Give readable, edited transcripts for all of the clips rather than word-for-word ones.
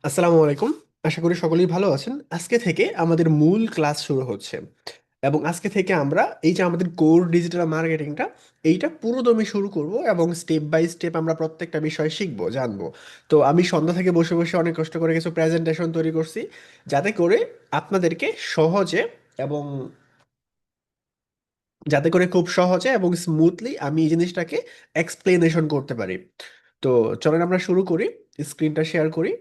আসসালামু আলাইকুম। আশা করি সকলেই ভালো আছেন। আজকে থেকে আমাদের মূল ক্লাস শুরু হচ্ছে এবং আজকে থেকে আমরা এই যে আমাদের কোর ডিজিটাল মার্কেটিংটা এইটা পুরোদমে শুরু করব এবং স্টেপ বাই স্টেপ আমরা প্রত্যেকটা বিষয় শিখবো, জানবো। তো আমি সন্ধ্যা থেকে বসে বসে অনেক কষ্ট করে কিছু প্রেজেন্টেশন তৈরি করছি, যাতে করে আপনাদেরকে সহজে এবং যাতে করে খুব সহজে এবং স্মুথলি আমি এই জিনিসটাকে এক্সপ্লেনেশন করতে পারি। তো চলেন আমরা শুরু করি। স্ক্রিনটা শেয়ার করি।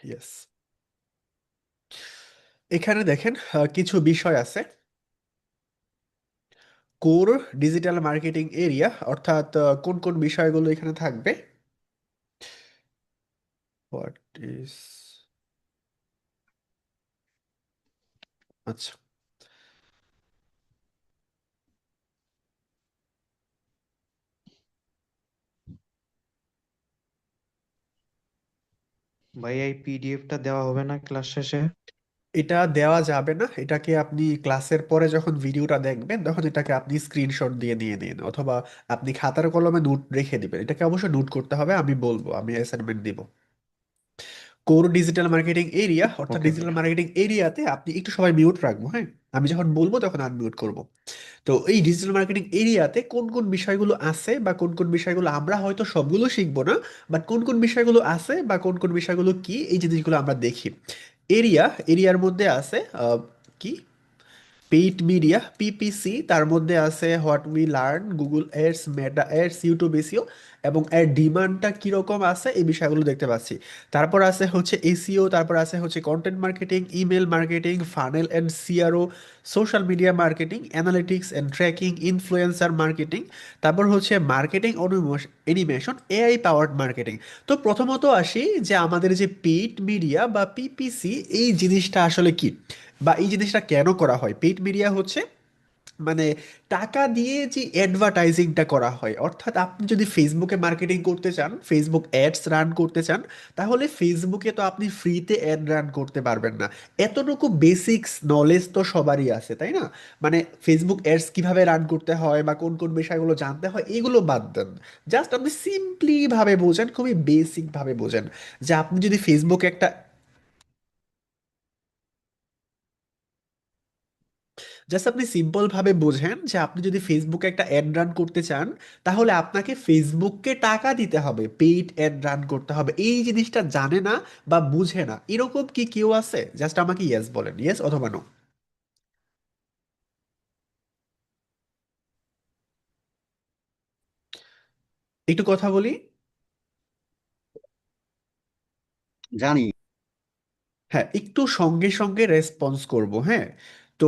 ইয়েস, এখানে দেখেন কিছু বিষয় আছে। কোর ডিজিটাল মার্কেটিং এরিয়া, অর্থাৎ কোন কোন বিষয়গুলো এখানে থাকবে। হোয়াট ইজ, আচ্ছা, ভাই এই পিডিএফটা দেওয়া হবে না ক্লাস শেষে? এটা দেওয়া যাবে না। এটাকে আপনি ক্লাসের পরে যখন ভিডিওটা দেখবেন তখন এটাকে আপনি স্ক্রিনশট দিয়ে নিয়ে নিন, অথবা আপনি খাতার কলমে নোট রেখে দিবেন। এটাকে অবশ্যই নোট করতে হবে, আমি বলবো, আমি অ্যাসাইনমেন্ট দিব। কোর ডিজিটাল মার্কেটিং এরিয়া, অর্থাৎ ওকে ভাই। ডিজিটাল মার্কেটিং এরিয়াতে আপনি একটু সবাই মিউট রাখবো, হ্যাঁ? আমি যখন বলবো তখন আনমিউট করব। তো এই ডিজিটাল মার্কেটিং এরিয়াতে কোন কোন বিষয়গুলো আছে বা কোন কোন বিষয়গুলো আমরা হয়তো সবগুলো শিখবো না, বাট কোন কোন বিষয়গুলো আছে বা কোন কোন বিষয়গুলো কি, এই জিনিসগুলো আমরা দেখি। এরিয়ার মধ্যে আছে কি পেইড মিডিয়া, পিপিসি, তার মধ্যে আছে what we learn, Google ads, Meta ads, YouTube SEO, এবং এর ডিমান্ডটা কিরকম আছে এই বিষয়গুলো দেখতে পাচ্ছি। তারপর আছে হচ্ছে এসইও, তারপর আছে হচ্ছে content marketing, email marketing, funnel and CRO, social media marketing, analytics and tracking, influencer marketing, তারপর হচ্ছে marketing animation, AI powered marketing. তো প্রথমত আসি যে আমাদের যে পেইড মিডিয়া বা পিপিসি, এই জিনিসটা আসলে কি বা এই জিনিসটা কেন করা হয়। পেইড মিডিয়া হচ্ছে মানে টাকা দিয়ে যে অ্যাডভার্টাইজিংটা করা হয়, অর্থাৎ আপনি যদি ফেসবুকে মার্কেটিং করতে চান, ফেসবুক অ্যাডস রান করতে চান, তাহলে ফেসবুকে তো আপনি ফ্রিতে অ্যাড রান করতে পারবেন না। এতটুকু বেসিক্স নলেজ তো সবারই আছে, তাই না? মানে ফেসবুক অ্যাডস কিভাবে রান করতে হয় বা কোন কোন বিষয়গুলো জানতে হয় এগুলো বাদ দেন। জাস্ট আপনি সিম্পলি ভাবে বোঝেন, খুবই বেসিক ভাবে বোঝেন যে আপনি যদি ফেসবুকে একটা জাস্ট আপনি সিম্পল ভাবে বোঝেন যে আপনি যদি ফেসবুকে একটা অ্যাড রান করতে চান, তাহলে আপনাকে ফেসবুককে টাকা দিতে হবে, পেইড অ্যাড রান করতে হবে। এই জিনিসটা জানে না বা বুঝে না, এরকম কি কেউ আছে? জাস্ট আমাকে ইয়েস বলেন, ইয়েস অথবা নো। একটু কথা বলি। জানি। হ্যাঁ, একটু সঙ্গে সঙ্গে রেসপন্স করব, হ্যাঁ? তো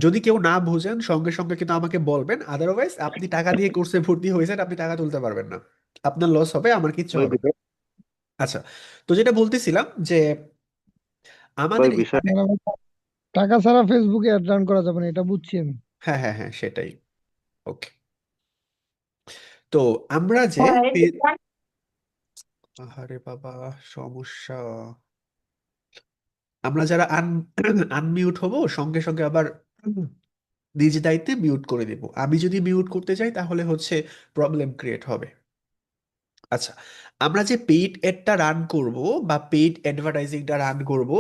যদি কেউ না বুঝেন সঙ্গে সঙ্গে কিন্তু আমাকে বলবেন, আদারওয়াইজ আপনি টাকা দিয়ে কোর্সে ভর্তি হয়েছেন, আপনি টাকা তুলতে পারবেন না। আপনার লস হবে, আমার কিচ্ছু ওই হবে না। বিষয় আচ্ছা, তো যেটা বলতেছিলাম যে ওই আমাদের বিষয় এখানে, মানে আমার টাকা ছাড়া ফেসবুকে অ্যাড রান করা যাবে না, এটা বুঝছি আমি। হ্যাঁ হ্যাঁ হ্যাঁ, সেটাই। ওকে। তো আমরা যে আরে বাবা, সমস্যা। আমরা যারা আনমিউট হব সঙ্গে সঙ্গে আবার নিজ দায়িত্বে মিউট করে দেব। আমি যদি মিউট করতে চাই তাহলে হচ্ছে প্রবলেম ক্রিয়েট হবে। আচ্ছা, আমরা যে পেইড অ্যাডটা রান করব বা পেইড অ্যাডভার্টাইজিংটা রান করব,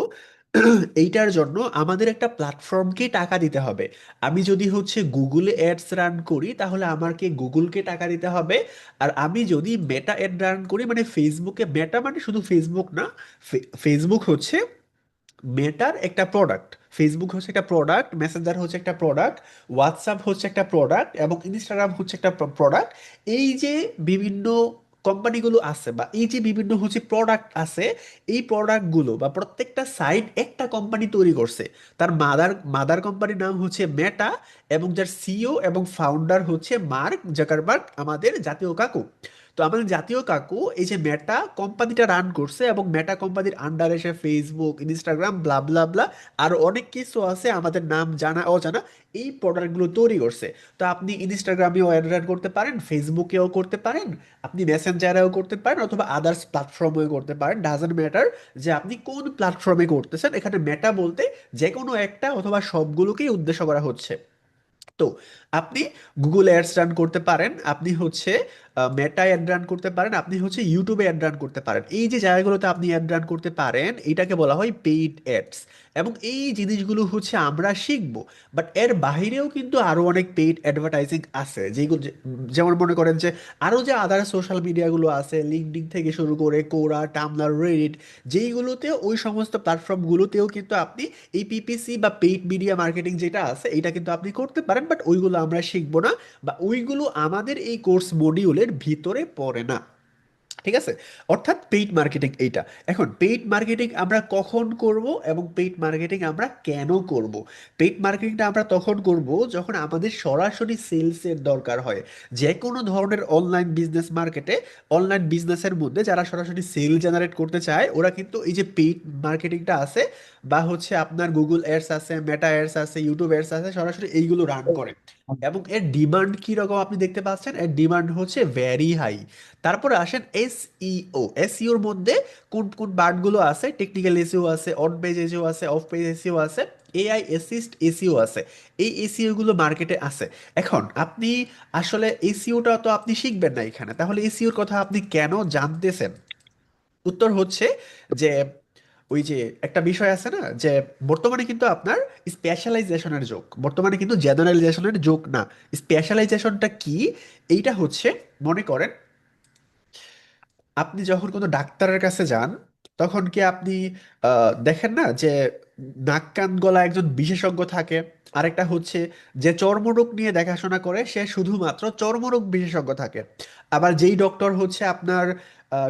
এইটার জন্য আমাদের একটা প্ল্যাটফর্মকে টাকা দিতে হবে। আমি যদি হচ্ছে গুগলে অ্যাডস রান করি তাহলে আমাকে গুগলকে টাকা দিতে হবে। আর আমি যদি মেটা অ্যাড রান করি, মানে ফেসবুকে, মেটা মানে শুধু ফেসবুক না, ফেসবুক হচ্ছে মেটার একটা প্রোডাক্ট। ফেসবুক হচ্ছে একটা প্রোডাক্ট, মেসেঞ্জার হচ্ছে একটা প্রোডাক্ট, হোয়াটসঅ্যাপ হচ্ছে একটা প্রোডাক্ট, এবং ইনস্টাগ্রাম হচ্ছে একটা প্রোডাক্ট। এই যে বিভিন্ন কোম্পানিগুলো আছে বা এই যে বিভিন্ন হচ্ছে প্রোডাক্ট আছে, এই প্রোডাক্টগুলো বা প্রত্যেকটা সাইট একটা কোম্পানি তৈরি করছে। তার মাদার মাদার কোম্পানির নাম হচ্ছে মেটা, এবং যার সিইও এবং ফাউন্ডার হচ্ছে মার্ক জাকারবার্গ, আমাদের জাতীয় কাকু। তো আমাদের জাতীয় কাকু এই যে মেটা কোম্পানিটা রান করছে, এবং মেটা কোম্পানির আন্ডারে সে ফেসবুক, ইনস্টাগ্রাম, ব্লা ব্লা ব্লা আর অনেক কিছু আছে আমাদের নাম জানা অজানা, এই প্রোডাক্টগুলো তৈরি করছে। তো আপনি ইনস্টাগ্রামেও অ্যাড রান করতে পারেন, ফেসবুকেও করতে পারেন, আপনি মেসেঞ্জারেও করতে পারেন, অথবা আদার্স প্ল্যাটফর্মেও করতে পারেন, ডাজন্ট ম্যাটার যে আপনি কোন প্ল্যাটফর্মে করতেছেন। এখানে মেটা বলতে যে কোনো একটা অথবা সবগুলোকেই উদ্দেশ্য করা হচ্ছে। তো আপনি গুগল অ্যাডস রান করতে পারেন, আপনি হচ্ছে মেটা অ্যাড রান করতে পারেন, আপনি হচ্ছে ইউটিউবে অ্যাড রান করতে পারেন। এই যে জায়গাগুলোতে আপনি অ্যাড রান করতে পারেন এটাকে বলা হয় পেইড অ্যাডস। এবং এই জিনিসগুলো হচ্ছে আমরা শিখবো। বাট এর বাহিরেও কিন্তু আরো অনেক পেইড অ্যাডভার্টাইজিং আছে, যেগুলো যেমন মনে করেন যে আরো যে আদার সোশ্যাল মিডিয়াগুলো আছে, লিঙ্কডইন থেকে শুরু করে কোরা, টামলার, রেডিট, যেইগুলোতে ওই সমস্ত প্ল্যাটফর্মগুলোতেও কিন্তু আপনি এই পিপিসি বা পেইড মিডিয়া মার্কেটিং যেটা আছে এটা কিন্তু আপনি করতে পারেন। বাট ওইগুলো আমরা শিখবো না, বা ওইগুলো আমাদের এই কোর্স মডিউলের ভিতরে পড়ে না। ঠিক আছে? অর্থাৎ পেইড মার্কেটিং এইটা। এখন পেইড মার্কেটিং আমরা কখন করব এবং পেইড মার্কেটিং আমরা কেন করব? পেইড মার্কেটিংটা আমরা তখন করব যখন আমাদের সরাসরি সেলসের দরকার হয়। যে কোনো ধরনের অনলাইন বিজনেস মার্কেটে, অনলাইন বিজনেসের মধ্যে যারা সরাসরি সেল জেনারেট করতে চায় ওরা কিন্তু এই যে পেইড মার্কেটিংটা আছে, বা হচ্ছে আপনার গুগল অ্যাডস আছে, মেটা অ্যাডস আছে, ইউটিউব অ্যাডস আছে, সরাসরি এইগুলো রান করে। এবং এর ডিমান্ড কি রকম আপনি দেখতে পাচ্ছেন, এর ডিমান্ড হচ্ছে ভেরি হাই। তারপরে আসেন এসইও। এসইওর মধ্যে কোন কোন পার্টগুলো আছে? টেকনিক্যাল এসইও আছে, অন পেজ এসইও আছে, অফ পেজ এসইও আছে, এআই অ্যাসিস্ট এসইও আছে। এই এসইও গুলো মার্কেটে আছে। এখন আপনি আসলে এসইওটা তো আপনি শিখবেন না এখানে, তাহলে এসইওর কথা আপনি কেন জানতেছেন? উত্তর হচ্ছে যে ওই যে একটা বিষয় আছে না, যে বর্তমানে কিন্তু আপনার স্পেশালাইজেশনের যুগ, বর্তমানে কিন্তু জেনারেলাইজেশনের যুগ না। স্পেশালাইজেশনটা কি? এইটা হচ্ছে, মনে করেন আপনি যখন কোনো ডাক্তারের কাছে যান তখন কি আপনি দেখেন না যে নাক কান গলা একজন বিশেষজ্ঞ থাকে, আরেকটা হচ্ছে যে চর্মরোগ নিয়ে দেখাশোনা করে সে শুধুমাত্র চর্মরোগ বিশেষজ্ঞ থাকে। আবার যেই ডক্টর হচ্ছে আপনার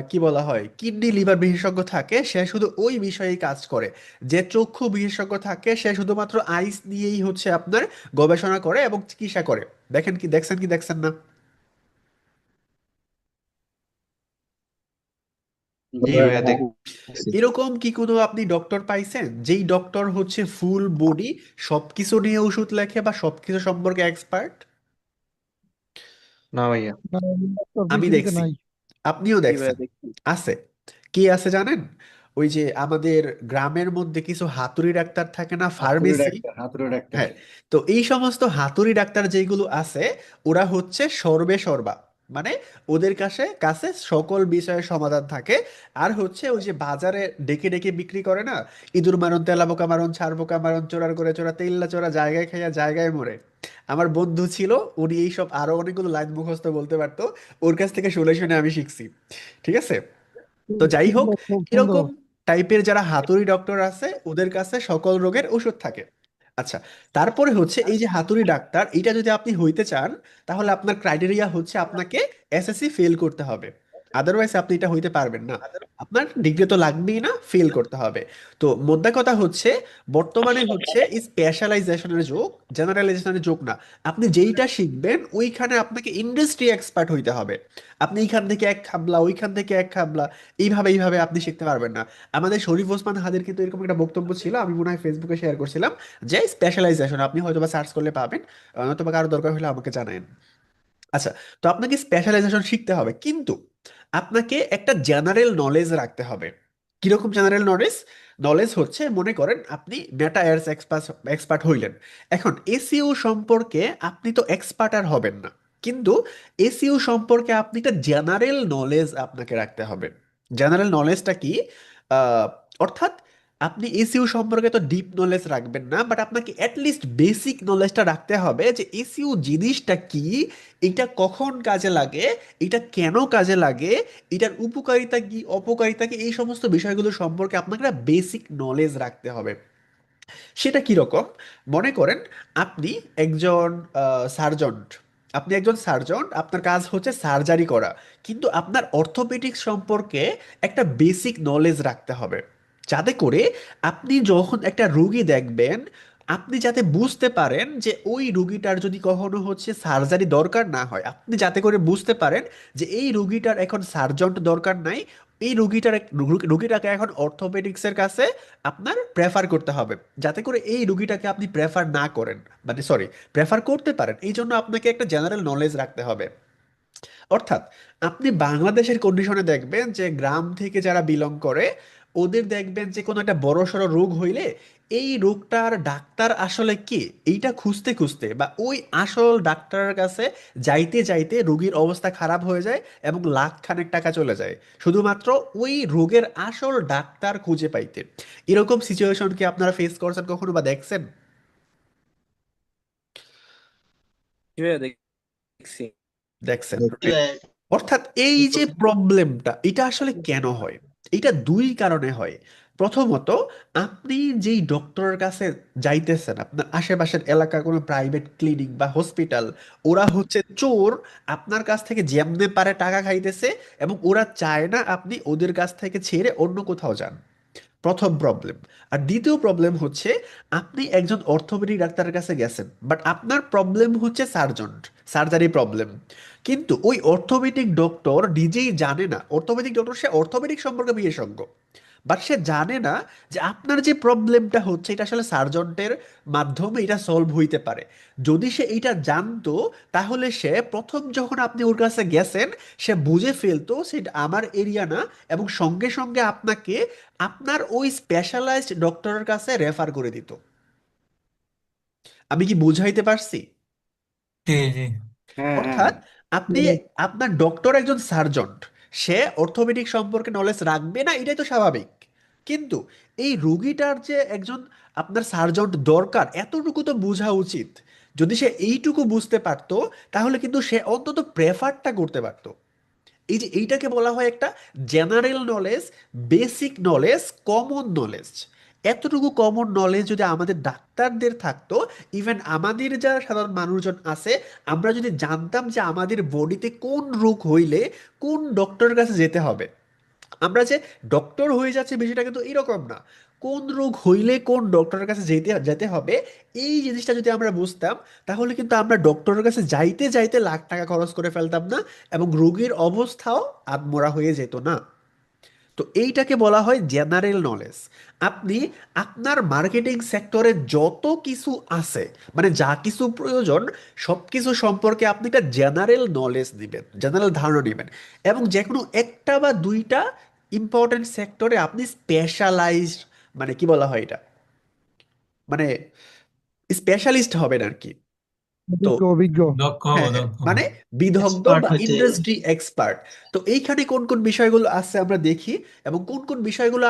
কি বলা হয় কিডনি লিভার বিশেষজ্ঞ থাকে সে শুধু ওই বিষয়েই কাজ করে। যে চক্ষু বিশেষজ্ঞ থাকে সে শুধুমাত্র আইস নিয়েই হচ্ছে আপনার গবেষণা করে এবং চিকিৎসা করে। দেখেন কি দেখছেন কি দেখছেন না? জি ভাইয়া ভাইয়া দেখছি। এরকম কি কোনো আপনি ডক্টর পাইছেন যেই ডক্টর হচ্ছে ফুল বডি সবকিছু নিয়ে ওষুধ লেখে বা সবকিছু সম্পর্কে এক্সপার্ট? না ভাইয়া। না, ডক্টর আমি পৃথিবীতে দেখছি, নাই। আপনিও জি ভাইয়া দেখছেন। দেখছি। আছে। কি আছে জানেন? ওই যে আমাদের গ্রামের মধ্যে কিছু হাতুড়ি ডাক্তার থাকে না, হাতুড়ে ফার্মেসি। ডাক্তার, হাতুড়ে ডাক্তার। হ্যাঁ। তো এই সমস্ত হাতুড়ি ডাক্তার যেগুলো আছে ওরা হচ্ছে সর্বে সর্বা, মানে ওদের কাছে কাছে সকল বিষয়ের সমাধান থাকে। আর হচ্ছে ওই যে বাজারে ডেকে ডেকে বিক্রি করে না, ইঁদুর মারণ, তেলা পোকা মারণ, ছার পোকা মারণ, চোরার করে চোরা, তেল্লা চোরা, জায়গায় খাইয়া জায়গায় মরে। আমার বন্ধু ছিল, উনি এইসব আরো অনেকগুলো লাইন মুখস্থ বলতে পারতো, ওর কাছ থেকে শুনে শুনে আমি শিখছি। ঠিক আছে? তো যাই হোক, সুন্দর, খুব সুন্দর। এরকম টাইপের যারা হাতুড়ি ডক্টর আছে ওদের কাছে সকল রোগের ওষুধ থাকে। আচ্ছা, তারপরে হচ্ছে এই যে হাতুড়ি ডাক্তার এটা যদি আপনি হইতে চান তাহলে আপনার ক্রাইটেরিয়া হচ্ছে আপনাকে এসএসসি ফেল করতে হবে। আদারওয়াইজ আপনি এটা হইতে পারবেন না। আপনার ডিগ্রি তো লাগবেই না, ফেল করতে হবে। তো মোদ্দা কথা হচ্ছে বর্তমানে হচ্ছে স্পেশালাইজেশনের যুগ, জেনারেলাইজেশনের যুগ না। আপনি যেইটা শিখবেন ওইখানে আপনাকে ইন্ডাস্ট্রি এক্সপার্ট হইতে হবে। আপনি এইখান থেকে এক খাবলা ওইখান থেকে এক খাবলা এইভাবে এইভাবে আপনি শিখতে পারবেন না। আমাদের শরীফ ওসমান হাদির কিন্তু এরকম একটা বক্তব্য ছিল, আমি মনে হয় ফেসবুকে শেয়ার করছিলাম, যে স্পেশালাইজেশন আপনি হয়তোবা সার্চ করলে পাবেন, নয়তোবা কারো দরকার হলে আমাকে জানাবেন। আচ্ছা, তো আপনাকে স্পেশালাইজেশন শিখতে হবে, কিন্তু আপনাকে একটা জেনারেল নলেজ রাখতে হবে। কিরকম জেনারেল নলেজ? নলেজ হচ্ছে, মনে করেন আপনি মেটা এয়ার্স এক্সপার্ট হইলেন। এখন এসইও সম্পর্কে আপনি তো এক্সপার্ট আর হবেন না, কিন্তু এসইও সম্পর্কে আপনি একটা জেনারেল নলেজ আপনাকে রাখতে হবে। জেনারেল নলেজটা কি? আহ, অর্থাৎ আপনি এসইও সম্পর্কে তো ডিপ নলেজ রাখবেন না, বাট আপনাকে অ্যাটলিস্ট বেসিক নলেজটা রাখতে হবে যে এসইও জিনিসটা কি, এটা কখন কাজে লাগে, এটা কেন কাজে লাগে, এটার উপকারিতা কি অপকারিতা কি, এই সমস্ত বিষয়গুলো সম্পর্কে আপনাকে একটা বেসিক নলেজ রাখতে হবে। সেটা কি রকম? মনে করেন আপনি একজন সার্জন, আপনি একজন সার্জন, আপনার কাজ হচ্ছে সার্জারি করা, কিন্তু আপনার অর্থোপেডিক্স সম্পর্কে একটা বেসিক নলেজ রাখতে হবে, যাতে করে আপনি যখন একটা রোগী দেখবেন আপনি যাতে বুঝতে পারেন যে ওই রুগীটার যদি কখনো হচ্ছে সার্জারি দরকার না হয়, আপনি যাতে করে বুঝতে পারেন যে এই রুগীটার এখন সার্জন দরকার নাই, এই রুগীটাকে এখন অর্থোপেডিক্সের কাছে আপনার প্রেফার করতে হবে, যাতে করে এই রুগীটাকে আপনি প্রেফার না করেন, মানে সরি, প্রেফার করতে পারেন। এই জন্য আপনাকে একটা জেনারেল নলেজ রাখতে হবে। অর্থাৎ আপনি বাংলাদেশের কন্ডিশনে দেখবেন যে গ্রাম থেকে যারা বিলং করে ওদের দেখবেন যে কোনো একটা বড়সড় রোগ হইলে এই রোগটার ডাক্তার আসলে কে এইটা খুঁজতে খুঁজতে বা ওই আসল ডাক্তারের কাছে যাইতে যাইতে রোগীর অবস্থা খারাপ হয়ে যায় এবং লাখ খানেক টাকা চলে যায় শুধুমাত্র ওই রোগের আসল ডাক্তার খুঁজে পাইতে। এরকম সিচুয়েশন কি আপনারা ফেস করছেন কখনো বা দেখছেন? জি ভাইয়া, দেখছি। দেখছেন, দেখছি right? ভাই। অর্থাৎ এই যে প্রবলেমটা এটা আসলে কেন হয়? এটা দুই কারণে হয়। প্রথমত, আপনি যেই ডক্টরের কাছে যাইতেছেন, আপনার আশেপাশের এলাকার কোনো প্রাইভেট ক্লিনিক বা হসপিটাল, ওরা হচ্ছে চোর, আপনার কাছ থেকে যেমনে পারে টাকা খাইতেছে এবং ওরা চায় না আপনি ওদের কাছ থেকে ছেড়ে অন্য কোথাও যান। প্রথম প্রবলেম। আর দ্বিতীয় প্রবলেম হচ্ছে, আপনি একজন অর্থোপেডিক ডাক্তারের কাছে গেছেন, বাট আপনার প্রবলেম হচ্ছে সার্জারি প্রবলেম। কিন্তু ওই অর্থোপেডিক ডক্টর নিজেই জানে না, অর্থোপেডিক ডক্টর সে অর্থোপেডিক সম্পর্কে বিশেষজ্ঞ, বাট সে জানে না যে আপনার যে প্রবলেমটা হচ্ছে এটা আসলে সার্জনটের মাধ্যমে এটা সলভ হইতে পারে। যদি সে এটা জানতো তাহলে সে প্রথম যখন আপনি ওর কাছে গেছেন সে বুঝে ফেলতো সেটা আমার এরিয়া না, এবং সঙ্গে সঙ্গে আপনাকে আপনার ওই স্পেশালাইজড ডক্টরের কাছে রেফার করে দিত। আমি কি বুঝাইতে পারছি? জি জি। হ্যাঁ হ্যাঁ। অর্থাৎ আপনি, আপনার ডক্টর একজন সার্জন, সে অর্থোপেডিক সম্পর্কে নলেজ রাখবে না, এটাই তো স্বাভাবিক। কিন্তু এই রুগীটার যে একজন আপনার সার্জন দরকার এতটুকু তো বোঝা উচিত। যদি সে এইটুকু বুঝতে পারতো তাহলে কিন্তু সে অন্তত প্রেফারটা করতে পারতো। এই যে এইটাকে বলা হয় একটা general knowledge, basic knowledge, common knowledge. এতটুকু কমন নলেজ যদি আমাদের ডাক্তারদের থাকতো, ইভেন আমাদের যারা সাধারণ মানুষজন আছে, আমরা যদি জানতাম যে আমাদের বডিতে কোন রোগ হইলে কোন ডক্টরের কাছে যেতে হবে। আমরা যে ডক্টর হয়ে যাচ্ছে বিষয়টা কিন্তু এরকম না, কোন রোগ হইলে কোন ডক্টরের কাছে যেতে যেতে হবে, এই জিনিসটা যদি আমরা বুঝতাম তাহলে কিন্তু আমরা ডক্টরের কাছে যাইতে যাইতে লাখ টাকা খরচ করে ফেলতাম না এবং রোগীর অবস্থাও আদমরা হয়ে যেত না। তো এইটাকে বলা হয় জেনারেল নলেজ। আপনি আপনার মার্কেটিং সেক্টরে যত কিছু আছে, মানে যা কিছু প্রয়োজন সব কিছু সম্পর্কে আপনি একটা জেনারেল নলেজ দিবেন, জেনারেল ধারণা নেবেন, এবং যে কোনো একটা বা দুইটা ইম্পর্টেন্ট সেক্টরে আপনি স্পেশালাইজড, মানে কি বলা হয় এটা, মানে স্পেশালিস্ট হবেন আর কি। তো অভিজ্ঞ অভিজ্ঞ। দক্ষ হবো হ্যাঁ হ্যাঁ, দক্ষ হবো। মানে বিদগ্ধ এক্সপার্ট বা হইতে। Industry expert. তো এইখানে কোন কোন বিষয়গুলো আছে আমরা দেখি, এবং কোন কোন বিষয়গুলো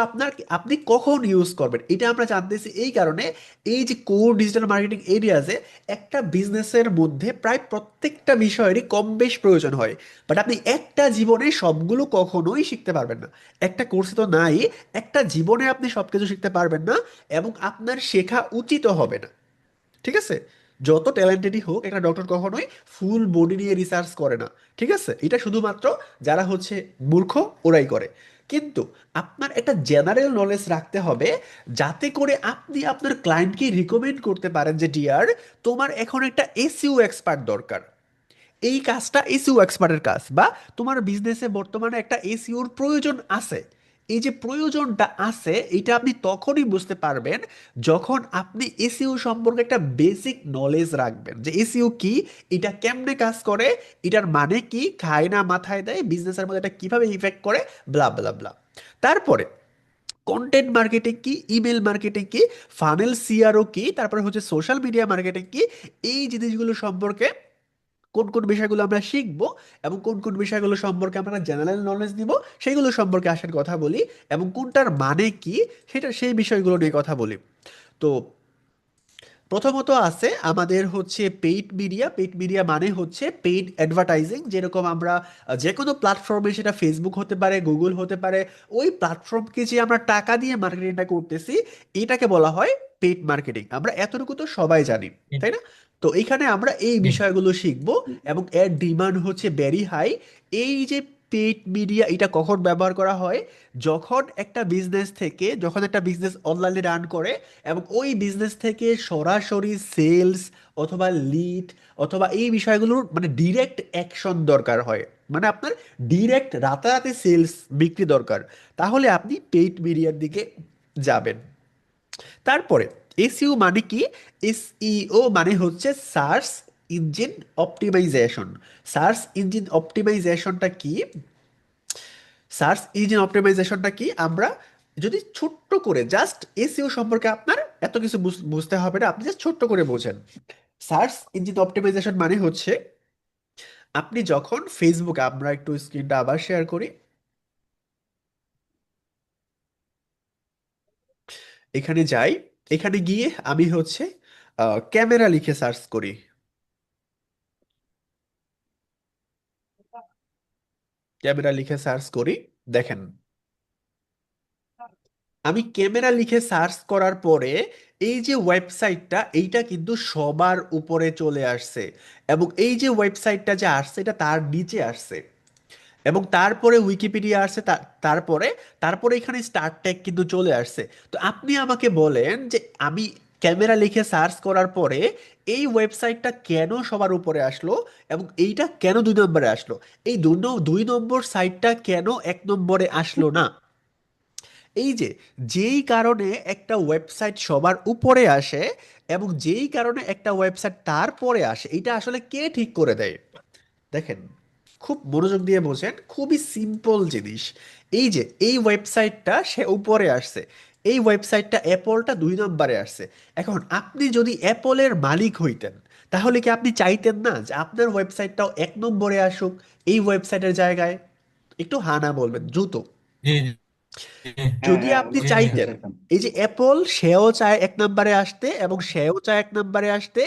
আপনি কখন ইউজ করবেন এটা আমরা জানতেছি। এই কারণে এই যে কোর ডিজিটাল মার্কেটিং এরিয়াজে একটা বিজনেসের মধ্যে প্রায় প্রত্যেকটা বিষয়েরই কম বেশ প্রয়োজন হয়, বাট আপনি একটা জীবনে সবগুলো কখনোই শিখতে পারবেন না। একটা কোর্সে তো নাই, একটা জীবনে আপনি সবকিছু শিখতে পারবেন না, এবং আপনার শেখা উচিত হবে না। ঠিক আছে? যত ট্যালেন্টেডই হোক একটা ডক্টর কখনোই ফুল বডি নিয়ে রিসার্চ করে না। ঠিক আছে, এটা শুধুমাত্র যারা হচ্ছে মূর্খ ওরাই করে। কিন্তু আপনার একটা জেনারেল নলেজ রাখতে হবে, যাতে করে আপনি আপনার ক্লায়েন্টকে রিকমেন্ড করতে পারেন যে ডিয়ার, তোমার এখন একটা এসইও এক্সপার্ট দরকার, এই কাজটা এসইও এক্সপার্টের কাজ, বা তোমার বিজনেসে বর্তমানে একটা এসইওর প্রয়োজন আছে। এই যে প্রয়োজনটা আছে এটা আপনি তখনই বুঝতে পারবেন যখন আপনি এসইও সম্পর্কে একটা বেসিক নলেজ রাখবেন, যে এসইও কি, এটা কেমনে কাজ করে, এটার মানে কি, খায় না মাথায় দেয়, বিজনেসের মধ্যে এটা কিভাবে ইফেক্ট করে, ব্লা ব্লা ব্লা। তারপরে কন্টেন্ট মার্কেটিং কি, ইমেল মার্কেটিং কি, ফানেল সিআরও কি, তারপরে হচ্ছে সোশ্যাল মিডিয়া মার্কেটিং কি, এই জিনিসগুলো সম্পর্কে কোন কোন বিষয়গুলো আমরা শিখবো এবং কোন কোন বিষয়গুলো সম্পর্কে আমরা জেনারেল নলেজ দিব সেগুলো সম্পর্কে আসার কথা বলি, এবং কোনটার মানে কি সেটা সেই বিষয়গুলো নিয়ে কথা বলি। তো প্রথমত আছে আমাদের হচ্ছে পেইড মিডিয়া। পেইড মিডিয়া মানে হচ্ছে পেইড অ্যাডভার্টাইজিং, যেরকম আমরা যে কোনো প্ল্যাটফর্মে, সেটা ফেসবুক হতে পারে, গুগল হতে পারে, ওই প্ল্যাটফর্মকে যে আমরা টাকা দিয়ে মার্কেটিংটা করতেছি এটাকে বলা হয় পেইড মার্কেটিং। আমরা এতটুকু তো সবাই জানি, তাই না? তো এইখানে আমরা এই বিষয়গুলো শিখবো, এবং এর ডিমান্ড হচ্ছে ভেরি হাই। এই যে পেইড মিডিয়া এটা কখন ব্যবহার করা হয়? যখন একটা বিজনেস অনলাইনে রান করে এবং ওই বিজনেস থেকে সরাসরি সেলস অথবা লিড অথবা এই বিষয়গুলোর মানে ডিরেক্ট অ্যাকশন দরকার হয়, মানে আপনার ডিরেক্ট রাতারাতি সেলস বিক্রি দরকার, তাহলে আপনি পেইড মিডিয়ার দিকে যাবেন। তারপরে এসইও মানে কি? এসইও মানে হচ্ছে search engine optimisation. Search engine অপটিমাইজেশনটা কি? সার্চ ইঞ্জিন অপটিমাইজেশনটা কি আমরা যদি ছোট্ট করে জাস্ট এসইও সম্পর্কে আপনার এত কিছু বুঝতে হবে না, আপনি জাস্ট ছোট্ট করে বোঝেন। সার্চ ইঞ্জিন অপটিমাইজেশন মানে হচ্ছে আপনি যখন ফেসবুকে, আমরা একটু স্ক্রিনটা আবার শেয়ার করি, এখানে যাই, এখানে গিয়ে আমি হচ্ছে ক্যামেরা লিখে সার্চ করি। ক্যামেরা লিখে সার্চ করি, দেখেন আমি ক্যামেরা লিখে সার্চ করার পরে এই যে ওয়েবসাইটটা এইটা কিন্তু সবার উপরে চলে আসছে, এবং এই যে ওয়েবসাইটটা যে আসছে এটা তার নিচে আসছে, এবং তারপরে উইকিপিডিয়া আসছে, তারপরে তারপরে এখানে স্টার ট্যাগ কিন্তু চলে আসছে। তো আপনি আমাকে বলেন যে আমি ক্যামেরা লিখে সার্চ করার পরে এই ওয়েবসাইটটা কেন সবার উপরে আসলো এবং এইটা কেন 2 নম্বরে আসলো? এই 2 নম্বর সাইটটা কেন 1 নম্বরে আসলো না? এই যে যেই কারণে একটা ওয়েবসাইট সবার উপরে আসে এবং যেই কারণে একটা ওয়েবসাইট তারপরে আসে, এটা আসলে কে ঠিক করে দেয়? দেখেন, খুব মনোযোগ দিয়ে বোঝেন, খুবই সিম্পল জিনিস। এই যে এই ওয়েবসাইটটা সে উপরে আসছে, এই ওয়েবসাইটটা অ্যাপলটা 2 নম্বরে আসছে। এখন আপনি যদি অ্যাপলের মালিক হইতেন, তাহলে কি আপনি চাইতেন না যে আপনার ওয়েবসাইটটাও 1 নম্বরে আসুক এই ওয়েবসাইটের জায়গায়? একটু হানা বলবেন দ্রুত। জি জি হ্যাঁ যদি হ্যাঁ আপনি জি জি চাইতেন, চাইতাম। এই যে অ্যাপল সেও চায় 1 নম্বরে আসতে এবং সেও চায় 1 নম্বরে আসতে,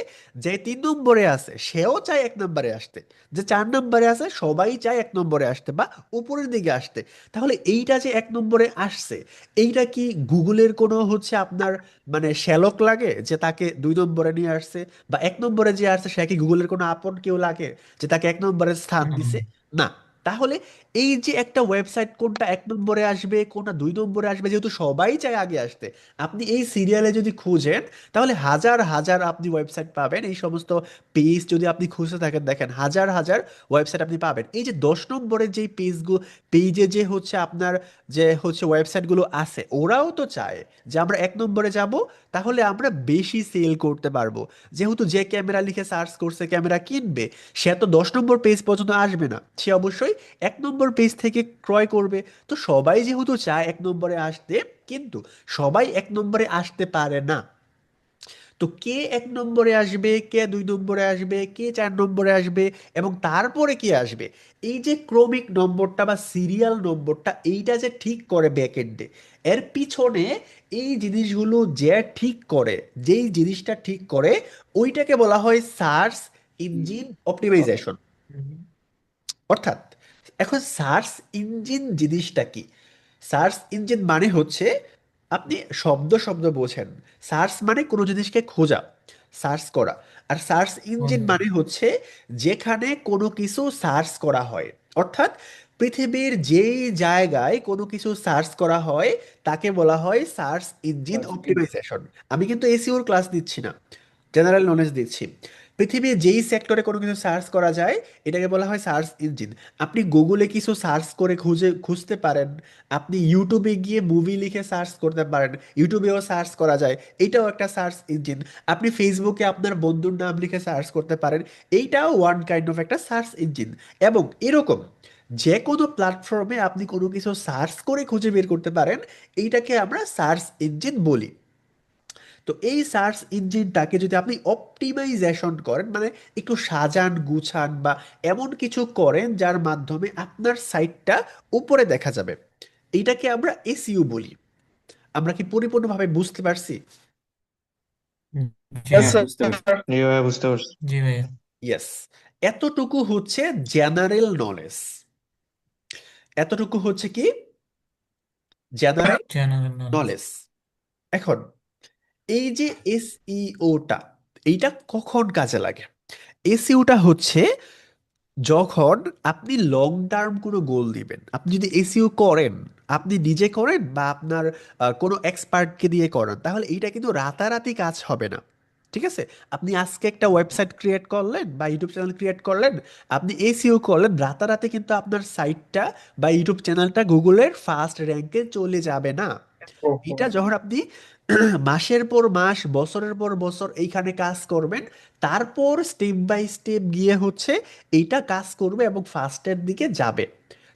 যে 3 নম্বরে আছে সেও চায় 1 নম্বরে আসতে, যে 4 নম্বরে আছে সবাই চায় 1 নম্বরে আসতে বা উপরের দিকে আসতে, তাহলে এইটা যে 1 নম্বরে আসছে, এইটা কি গুগলের কোনো হচ্ছে আপনার মানে শ্যালক লাগে যে তাকে 2 নম্বরে নিয়ে আসছে? বা 1 নম্বরে যে আসছে সে কি গুগলের কোনো আপন কেউ লাগে যে তাকে 1 নম্বরে স্থান হুম, দিছে? না। তাহলে এই যে একটা ওয়েবসাইট কোনটা 1 নম্বরে আসবে কোনটা 2 নম্বরে আসবে, যেহেতু সবাই চায় আগে আসতে, আপনি এই সিরিয়ালে যদি খুঁজেন তাহলে হাজার হাজার আপনি ওয়েবসাইট পাবেন। এই সমস্ত পেজ যদি আপনি খুঁজতে থাকেন, দেখেন হাজার হাজার ওয়েবসাইট আপনি পাবেন। এই যে 10 নম্বরের যেই পেজগুলো, পেজে যে হচ্ছে আপনার যে হচ্ছে ওয়েবসাইটগুলো আছে, ওরাও তো চায় যে আমরা 1 নম্বরে যাব, তাহলে আমরা বেশি সেল করতে পারবো। যেহেতু যে ক্যামেরা লিখে সার্চ করছে ক্যামেরা কিনবে, সে তো 10 নম্বর পেজ পর্যন্ত আসবে না, সে অবশ্যই 1 নম্বর পেজ থেকে ক্রয় করবে। তো সবাই যেহেতু চায় 1 নম্বরে আসতে, কিন্তু সবাই 1 নম্বরে আসতে পারে না। তো কে 1 নম্বরে আসবে, কে 2 নম্বরে আসবে, কে 4 নম্বরে আসবে এবং তারপরে কে আসবে, এই যে ক্রমিক নম্বরটা বা সিরিয়াল নম্বরটা, এইটা যে ঠিক করে ব্যাকএন্ডে, এর পিছনে এই জিনিসগুলো যে ঠিক করে, যেই জিনিসটা ঠিক করে, ওইটাকে বলা হয় সার্চ ইঞ্জিন অপটিমাইজেশন। অর্থাৎ এখন সার্চ ইঞ্জিন জিনিসটা কি? সার্চ ইঞ্জিন মানে হচ্ছে, আপনি শব্দ শব্দ বোঝেন, সার্চ মানে কোনো জিনিসকে খোঁজা, সার্চ করা। আর সার্চ ইঞ্জিন বন্ধু মানে হচ্ছে যেখানে কোনো কিছু সার্চ করা হয়, অর্থাৎ পৃথিবীর যেই জায়গায় কোনো কিছু সার্চ করা হয় তাকে বলা হয় সার্চ ইঞ্জিন অপটিমাইজেশন। আমি কিন্তু এসইওর ক্লাস দিচ্ছি না, জেনারেল নলেজ দিচ্ছি। পৃথিবীর যেই সেক্টরে কোনো কিছু সার্চ করা যায় এটাকে বলা হয় সার্চ ইঞ্জিন। আপনি গুগলে কিছু সার্চ করে খুঁজতে পারেন, আপনি ইউটিউবে গিয়ে মুভি লিখে সার্চ করতে পারেন, ইউটিউবেও সার্চ করা যায়, এইটাও একটা সার্চ ইঞ্জিন। আপনি ফেসবুকে আপনার বন্ধুর নাম লিখে সার্চ করতে পারেন, এইটাও ওয়ান কাইন্ড অফ একটা সার্চ ইঞ্জিন। এবং এরকম যে কোনো প্ল্যাটফর্মে আপনি কোনো কিছু সার্চ করে খুঁজে বের করতে পারেন, এইটাকে আমরা সার্চ ইঞ্জিন বলি। তো এই সার্চ ইঞ্জিনটাকে যদি আপনি অপটিমাইজেশন করেন, মানে একটু সাজান গুছান বা এমন কিছু করেন যার মাধ্যমে আপনার সাইটটা উপরে দেখা যাবে, এইটাকে আমরা এসইও বলি। আমরা কি পরিপূর্ণভাবে বুঝতে পারছি? জি Yes, হ্যাঁ sir. বুঝতে পারছি, জি ভাইয়া বুঝতে পারছি। জি ভাইয়া ইয়েস। এতটুকু হচ্ছে জেনারেল নলেজ, এতটুকু হচ্ছে কি জেনারেল জেনারেল নলেজ নলেজ। এখন এই যে এসইওটা, এইটা কখন কাজে লাগে? এসইওটা হচ্ছে যখন আপনি লং টার্ম কোনো গোল দিবেন, আপনি যদি এসইও করেন, আপনি নিজে করেন বা আপনার কোনো এক্সপার্টকে দিয়ে করান, তাহলে এইটা কিন্তু রাতারাতি কাজ হবে না। ঠিক আছে? আপনি আজকে একটা ওয়েবসাইট ক্রিয়েট করলেন বা ইউটিউব চ্যানেল ক্রিয়েট করলেন, আপনি এসইও করলেন, রাতারাতি কিন্তু আপনার সাইটটা বা ইউটিউব চ্যানেলটা গুগলের ফার্স্ট র্যাঙ্কে চলে যাবে না। এটা যখন আপনি মাসের পর মাস, বছরের পর বছর এইখানে কাজ করবেন, তারপর স্টেপ বাই স্টেপ গিয়ে হচ্ছে এইটা কাজ করবে এবং ফার্স্টের দিকে যাবে।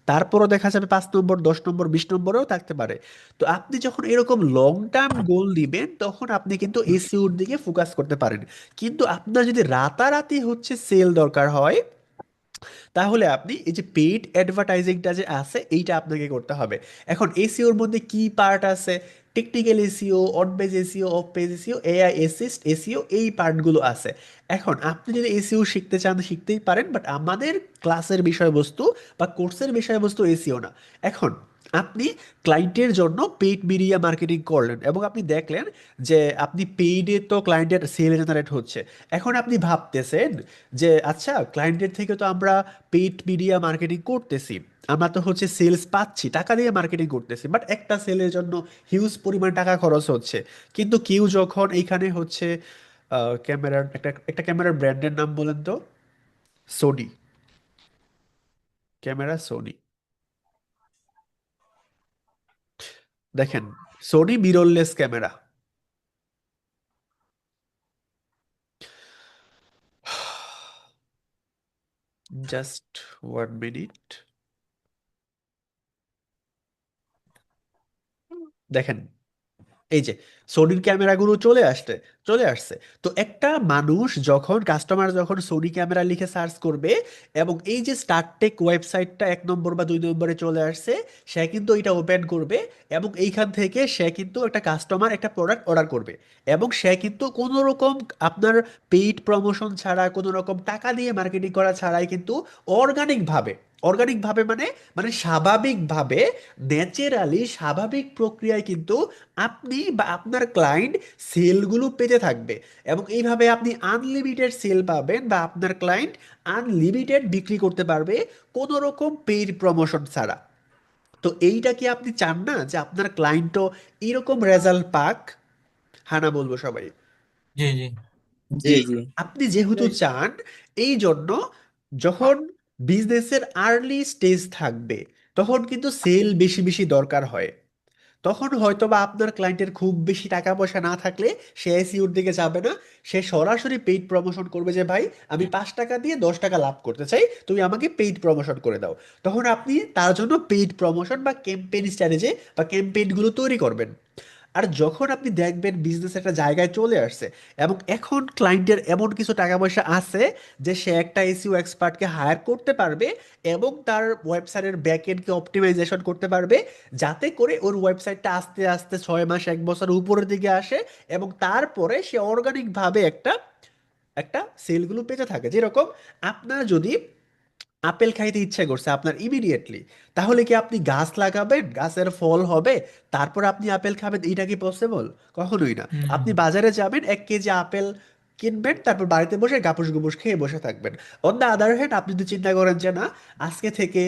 তারপরও দেখা যাবে 5 নম্বর, 10 নম্বর, 20 নম্বরেও থাকতে পারে। তো আপনি যখন এরকম লং টার্ম গোল দিবেন, তখন আপনি কিন্তু এসইওর দিকে ফোকাস করতে পারেন। কিন্তু আপনার যদি রাতারাতি হচ্ছে সেল দরকার হয়, তাহলে আপনি এই যে পেইড অ্যাডভার্টাইজিংটা যে আছে এইটা আপনাকে করতে হবে। এখন এসইওর মধ্যে কি পার্ট আছে? Technical SEO, on page SEO, off page SEO, AI assist SEO, এই পার্টগুলো আছে। এখন আপনি যদি এসইও শিখতে চান শিখতেই পারেন, বাট আমাদের ক্লাসের বিষয়বস্তু বা কোর্সের বিষয়বস্তু এসইও না। এখন আপনি ক্লায়েন্টের জন্য পেইড মিডিয়া মার্কেটিং করলেন এবং আপনি দেখলেন যে আপনি পেইডে তো ক্লায়েন্টের সেল জেনারেট হচ্ছে। এখন আপনি ভাবতেছেন যে আচ্ছা, ক্লায়েন্টের থেকে তো আমরা পেইড মিডিয়া মার্কেটিং করতেছি, আমরা তো হচ্ছে সেলস পাচ্ছি, টাকা দিয়ে মার্কেটিং করতেছি, বাট একটা সেলের জন্য হিউজ পরিমাণ টাকা খরচ হচ্ছে। কিন্তু কেউ যখন এইখানে হচ্ছে ক্যামেরার একটা একটা ক্যামেরার ব্র্যান্ডের নাম বলেন তো। সোনি। Camera Sony. দেখেন, Sony mirrorless camera. Just 1 minute. দেখেন, এই যে সোনির ক্যামেরাগুলো চলে আসছে। তো একটা মানুষ যখন, কাস্টমার যখন সোনি ক্যামেরা লিখে সার্চ করবে এবং এই যে স্টারটেক ওয়েবসাইটটা 1 নম্বর বা 2 নম্বরে চলে আসছে, সে কিন্তু এটা ওপেন করবে এবং এইখান থেকে সে কিন্তু একটা কাস্টমার একটা প্রোডাক্ট অর্ডার করবে। এবং সে কিন্তু কোনো রকম আপনার পেইড প্রমোশন ছাড়া, কোনো রকম টাকা দিয়ে মার্কেটিং করা ছাড়াই কিন্তু অর্গানিকভাবে, অর্গানিকভাবে মানে মানে স্বাভাবিকভাবে, ন্যাচারালি স্বাভাবিক প্রক্রিয়ায় কিন্তু আপনি বা আপনার ক্লায়েন্ট সেলগুলো পেতে থাকবে। এবং এইভাবে আপনি আনলিমিটেড সেল পাবেন বা আপনার ক্লায়েন্ট আনলিমিটেড বিক্রি করতে পারবে কোনো রকম পেইড প্রমোশন ছাড়া। তো এইটা কি আপনি চান না যে আপনার ক্লায়েন্টও এরকম রেজাল্ট পাক? হ্যাঁ না বলবো সবাই। জি জি জি জি। আপনি যেহেতু চান, এই জন্য যখন বিজনেসের আর্লি স্টেজ থাকবে, তখন কিন্তু সেল বেশি বেশি দরকার হয়। তখন হয়তো বা আপনার ক্লায়েন্টের খুব বেশি টাকা পয়সা না থাকলে সে এসইওর দিকে যাবে না, সে সরাসরি পেইড প্রমোশন করবে যে ভাই, আমি 5 টাকা দিয়ে 10 টাকা লাভ করতে চাই, তুমি আমাকে পেইড প্রমোশন করে দাও। তখন আপনি তার জন্য পেইড প্রমোশন বা ক্যাম্পেইন স্ট্র্যাটেজি বা ক্যাম্পেইনগুলো তৈরি করবেন। আর যখন আপনি দেখবেন বিজনেস একটা জায়গায় চলে আসছে এবং এখন ক্লায়েন্টের এমন কিছু টাকা পয়সা আছে যে সে একটা এসইও এক্সপার্টকে হায়ার করতে পারবে এবং তার ওয়েবসাইটের ব্যাক এন্ডকে অপটিমাইজেশন করতে পারবে, যাতে করে ওর ওয়েবসাইটটা আস্তে আস্তে 6 মাস 1 বছর উপরের দিকে আসে এবং তারপরে সে অর্গানিকভাবে একটা একটা সেলগুলো পেতে থাকে। যেরকম আপনার যদি আপেল খাইতে ইচ্ছে করছে আপনার ইমিডিয়েটলি, তাহলে কি আপনি গাছ লাগাবেন, গাছের ফল হবে, তারপর আপনি আপেল খাবেন? এটা কি পসিবল? কখনোই না। হুম আপনি বাজারে যাবেন, 1 কেজি আপেল কিনবেন, তারপর বাড়িতে বসে গাপুস গুপুস খেয়ে বসে থাকবেন। অন দ্য আদার হ্যান্ড, আপনি যদি চিন্তা করেন যে না, আজকে থেকে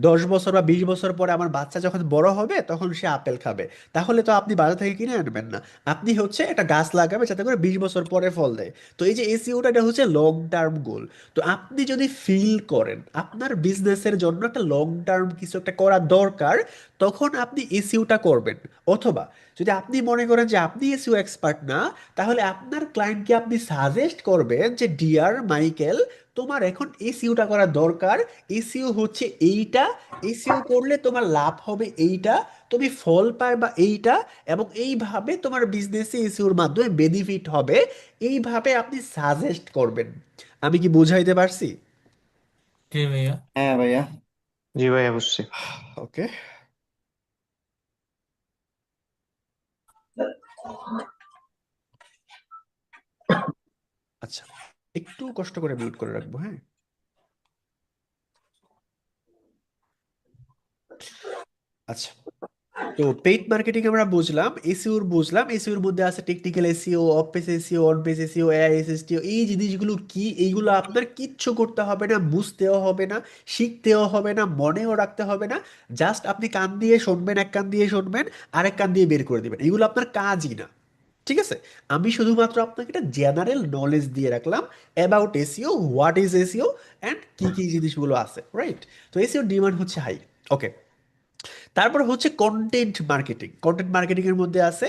10 বছর বা 20 বছর পরে আমার বাচ্চা যখন বড় হবে তখন সে আপেল খাবে, তাহলে তো আপনি বাজার থেকে কিনে আনবেন না, আপনি হচ্ছে একটা গাছ লাগাবে যাতে করে 20 বছর পরে ফল দেয়। তো এই যে এসইওটা, এটা হচ্ছে লং টার্ম গোল। তো আপনি যদি ফিল করেন আপনার বিজনেসের জন্য একটা লং টার্ম কিছু একটা করা দরকার, তখন আপনি এসইওটা করবেন। অথবা যদি আপনি মনে করেন যে আপনি এসইও এক্সপার্ট না, তাহলে আপনার ক্লায়েন্টকে আপনি সাজেস্ট করবেন যে ডিয়ার মাইকেল, তোমার এখন এসইওটা করা দরকার। এসইও হচ্ছে এইটা, এসইও করলে তোমার লাভ হবে এইটা, তুমি ফল পাবে এইটা, এবং এইভাবে তোমার বিজনেসে এসইওর মাধ্যমে বেনিফিট হবে। এইভাবে আপনি সাজেস্ট করবেন। আমি কি বুঝাইতে পারছি? জি ভাইয়া। হ্যাঁ ভাইয়া। জি ভাইয়া, বুঝছি। ওকে। আচ্ছা, একটু কষ্ট করে মিউট করে রাখবো, হ্যাঁ। আচ্ছা, তো পেইড মার্কেটিং আমরা বুঝলাম, এসইওর বুঝলাম, এসইওর মধ্যে আছে technical SEO, off page SEO, on page SEO, এআইএসএসটিও। এই জিনিসগুলো কি, এইগুলো আপনার কিচ্ছু করতে হবে না, বুঝতেও হবে না, শিখতেও হবে না, মনেও রাখতে হবে না। জাস্ট আপনি কান দিয়ে শুনবেন, এক কান দিয়ে শুনবেন, আরেক কান দিয়ে বের করে দিবেন। এগুলো আপনার কাজই না, ঠিক আছে? আমি শুধুমাত্র আপনাকে একটা জেনারেল নলেজ দিয়ে রাখলাম about SEO, what is SEO, and কি কি জিনিসগুলো আছে, রাইট? তো এসইও ডিমান্ড হচ্ছে হাই। ওকে, তারপর হচ্ছে কন্টেন্ট মার্কেটিং। কন্টেন্ট মার্কেটিং এর মধ্যে আছে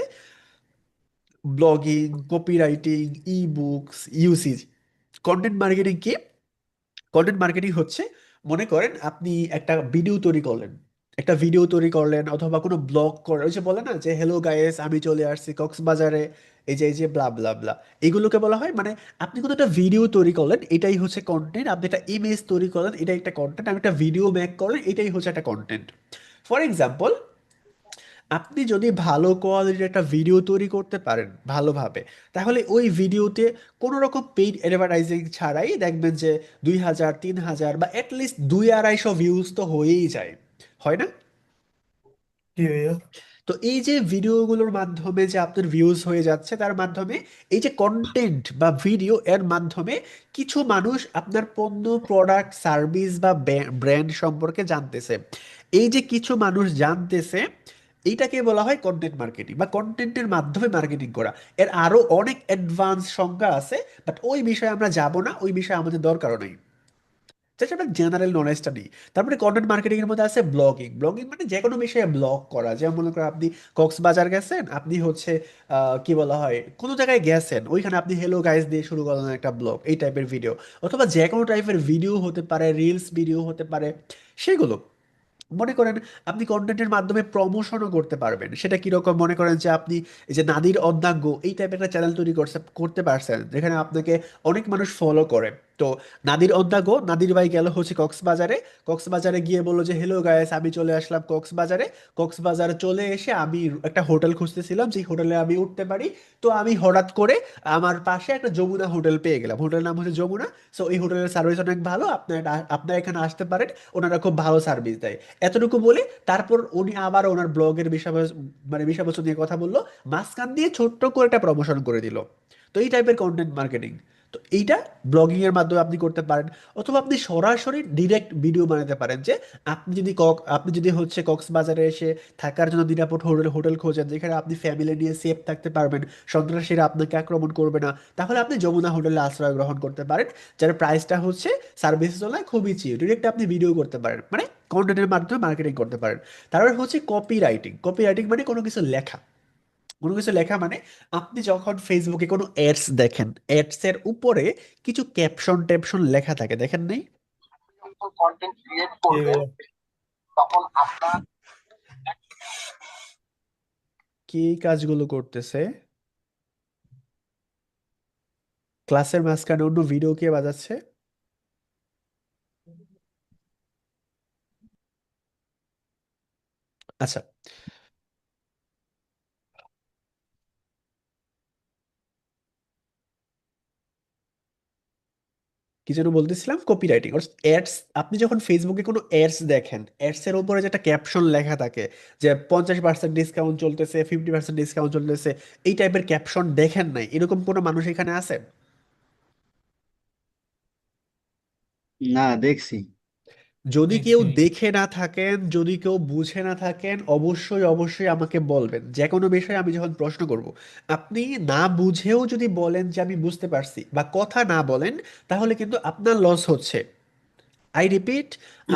ব্লগিং, কপিরাইটিং, ই বুকস, ইউসিজ। কন্টেন্ট মার্কেটিং কি? কন্টেন্ট মার্কেটিং হচ্ছে, মনে করেন আপনি একটা ভিডিও তৈরি করলেন, একটা ভিডিও তৈরি করলেন অথবা কোনো ব্লগ করলেন, ওই যে বলে না যে হ্যালো গাইস আমি চলে আসছি কক্সবাজারে, এই যে ব্লা ব্লা ব্লা, এগুলোকে বলা হয় মানে আপনি কোনো একটা ভিডিও তৈরি করলেন, এটাই হচ্ছে কন্টেন্ট। আপনি একটা ইমেজ তৈরি করলেন, এটাই একটা কন্টেন্ট। আপনি একটা ভিডিও মেক করলেন, এটাই হচ্ছে একটা কন্টেন্ট। ফর এক্সাম্পল, আপনি যদি ভালো কোয়ালিটির একটা ভিডিও তৈরি করতে পারেন ভালোভাবে, তাহলে ওই ভিডিওতে কোনো রকম পেইড অ্যাডভার্টাইজিং ছাড়াই দেখবেন যে 2000, 3000 বা অ্যাটলিস্ট 200-250 ভিউজ তো হয়েই যায়, হয় না? जी भैया। তো এই যে ভিডিওগুলোর মাধ্যমে যে আপনার ভিউজ হয়ে যাচ্ছে, তার মাধ্যমে এই যে কন্টেন্ট বা ভিডিও, এর মাধ্যমে কিছু মানুষ আপনার পণ্য, প্রোডাক্ট, সার্ভিস বা ব্র্যান্ড সম্পর্কে জানতেছে। এই যে কিছু মানুষ জানতেছে, এইটাকে বলা হয় কন্টেন্ট মার্কেটিং বা কন্টেন্টের মাধ্যমে মার্কেটিং করা। এর আরো অনেক অ্যাডভান্স সংজ্ঞা আছে, বাট ওই বিষয়ে আমরা যাব না, ওই বিষয়ে আমাদের দরকারও নেই। জাস্ট আমরা জেনারেল নলেজটা নিই। তারপরে কন্টেন্ট মার্কেটিং এর মধ্যে আছে ব্লগিং। ব্লগিং মানে যে কোনো বিষয়ে ব্লগ করা। যেমন মনে করেন আপনি কক্সবাজার গেছেন, আপনি হচ্ছে কি বলা হয়, কোনো জায়গায় গেছেন, ওইখানে আপনি হ্যালো গাইস দিয়ে শুরু করলেন একটা ব্লগ, এই টাইপের ভিডিও। অথবা যে কোনো টাইপের ভিডিও হতে পারে, রিলস ভিডিও হতে পারে, সেগুলো। মনে করেন আপনি কন্টেন্টের মাধ্যমে প্রমোশনও করতে পারবেন। সেটা কিরকম? মনে করেন যে আপনি এই যে নাদির অদ্যাঙ্গ, এই টাইপের একটা চ্যানেল তৈরি করতে পারছেন, যেখানে আপনাকে অনেক মানুষ ফলো করে। তো নাদির অদ্যাঙ্গ, নাদির ভাই গেল হচ্ছে কক্সবাজারে, কক্সবাজারে গিয়ে বললো যে হ্যালো গায়েস আমি চলে আসলাম কক্সবাজারে। কক্সবাজারে চলে এসে আমি একটা হোটেল খুঁজতেছিলাম, যেই হোটেলে আমি উঠতে পারি। তো আমি হঠাৎ করে আমার পাশে একটা যমুনা হোটেল পেয়ে গেলাম, হোটেলের নাম হচ্ছে যমুনা। সো এই হোটেলের সার্ভিস অনেক ভালো, আপনারা এখানে আসতে পারেন, ওনারা খুব ভালো সার্ভিস দেয়। এতটুকু বলে তারপর উনি আবার ওনার ব্লগের মানে বিষয়বস্তু নিয়ে কথা বললো, মাঝখান দিয়ে ছোট্ট করে একটা প্রমোশন করে দিল। তো এই টাইপের কন্টেন্ট মার্কেটিং। তো এইটা ব্লগিং এর মাধ্যমে আপনি করতে পারেন। অথবা আপনি সরাসরি ডিরেক্ট ভিডিও বানাতে পারেন যে আপনি যদি হচ্ছে কক্সবাজারে এসে থাকার জন্য নিরাপদ হোটেল হোটেল খোঁজেন, যেখানে আপনি ফ্যামিলি নিয়ে সেফ থাকতে পারবেন, সন্ত্রাসীরা আপনাকে আক্রমণ করবে না, তাহলে আপনি যমুনা হোটেলে আশ্রয় গ্রহণ করতে পারেন, যার প্রাইসটা হচ্ছে সার্ভিস তুলনায় খুবই চিপ। ডিরেক্ট আপনি ভিডিও করতে পারেন, মানে কন্টেন্টের মাধ্যমে মার্কেটিং করতে পারেন। তারপর হচ্ছে কপি রাইটিং। কপি রাইটিং মানে কোনো কিছু লেখা। কোনো কিছু লেখা মানে আপনি যখন ফেসবুকে কোনো অ্যাডস দেখেন, অ্যাডস এর উপরে কিছু ক্যাপশন ট্যাপশন লেখা থাকে, দেখেন নাই? কন্টেন্ট ক্রিয়েট जी করবেন, भैया। তখন আপনার কি এই কাজগুলো করতেছে? ক্লাসের মাঝখানে অন্য ভিডিও কে বাজাচ্ছে? আচ্ছা, কি যেন বলতেছিলাম, কপিরাইটিং অ্যাডস। আপনি যখন ফেসবুকে কোনো অ্যাডস দেখেন, অ্যাডস এর উপরে যে একটা ক্যাপশন লেখা থাকে যে 50% ডিসকাউন্ট চলতেছে, 50% ডিসকাউন্ট চলতেছে, এই টাইপের ক্যাপশন দেখেন নাই? এরকম কোনো মানুষ এখানে আছে? না, দেখছি। যদি एक কেউ सी দেখে না থাকেন, যদি কেউ বুঝে না থাকেন, অবশ্যই অবশ্যই আমাকে বলবেন। যে কোনো বিষয়ে আমি যখন প্রশ্ন করব, আপনি না বুঝেও যদি বলেন যে আমি বুঝতে পারছি, বা কথা না বলেন, তাহলে কিন্তু আপনার লস হচ্ছে। আই রিপিট,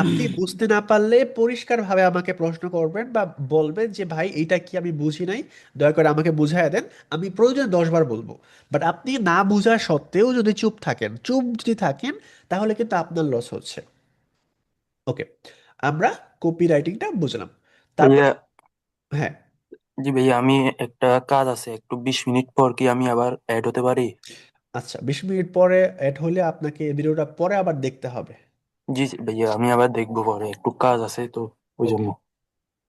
আপনি বুঝতে না পারলে পরিষ্কারভাবে আমাকে প্রশ্ন করবেন বা বলবেন যে ভাই এইটা কি আমি বুঝি নাই, দয়া করে আমাকে বুঝাইয়া দেন। আমি প্রয়োজনে 10 বার বলবো। বাট আপনি না বুঝা সত্ত্বেও যদি চুপ যদি থাকেন, তাহলে কিন্তু আপনার লস হচ্ছে। ওকে, আমরা কপি রাইটিংটা বুঝলাম। তারপর, ভাইয়া। হ্যাঁ, জি ভাইয়া, আমি একটা কাজ আছে, একটু 20 মিনিট পর কি আমি আবার অ্যাড হতে পারি? আচ্ছা, 20 মিনিট পরে অ্যাড হলে আপনাকে এই ভিডিওটা পরে আবার দেখতে হবে। জি জি ভাইয়া, আমি আবার দেখবো পরে, একটু কাজ আছে তো, ওই ওকে, জন্য।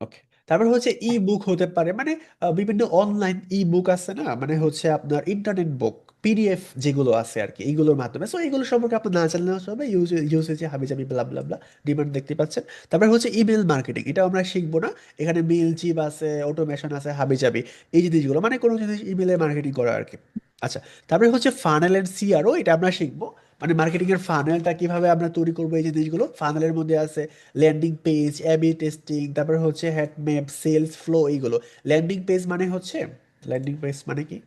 ওকে। তারপর হচ্ছে ই বুক হতে পারে, মানে বিভিন্ন অনলাইন ই বুক আছে না, মানে হচ্ছে আপনার ইন্টারনেট বুক। পিডিএফ যেগুলো আছে আর কি এইগুলোর মাধ্যমে। সো এইগুলো সম্পর্কে আপনার না জানলেও হবে। ইউসেজে হাবিজাবি ব্লা ব্লা ব্লা ডিমান্ড দেখতে পাচ্ছেন। তারপরে হচ্ছে ইমেল মার্কেটিং, এটা আমরা শিখবো না। এখানে মেল চিপ আছে, অটোমেশন আছে, হাবিজাবি এই জিনিসগুলো, মানে কোনো জিনিস ইমেলে মার্কেটিং করা আর কি। আচ্ছা, তারপরে হচ্ছে ফানেল এন্ড সিআরও, এটা আমরা শিখবো। মানে মার্কেটিং এর ফানেলটা কিভাবে আমরা তৈরি করবো, এই জিনিসগুলো। ফানেলের মধ্যে আছে ল্যান্ডিং পেজ, এবি টেস্টিং, তারপরে হচ্ছে হ্যাড ম্যাপ, সেলস ফ্লো, এইগুলো। ল্যান্ডিং পেজ মানে হচ্ছে, ল্যান্ডিং পেজ মানে কি,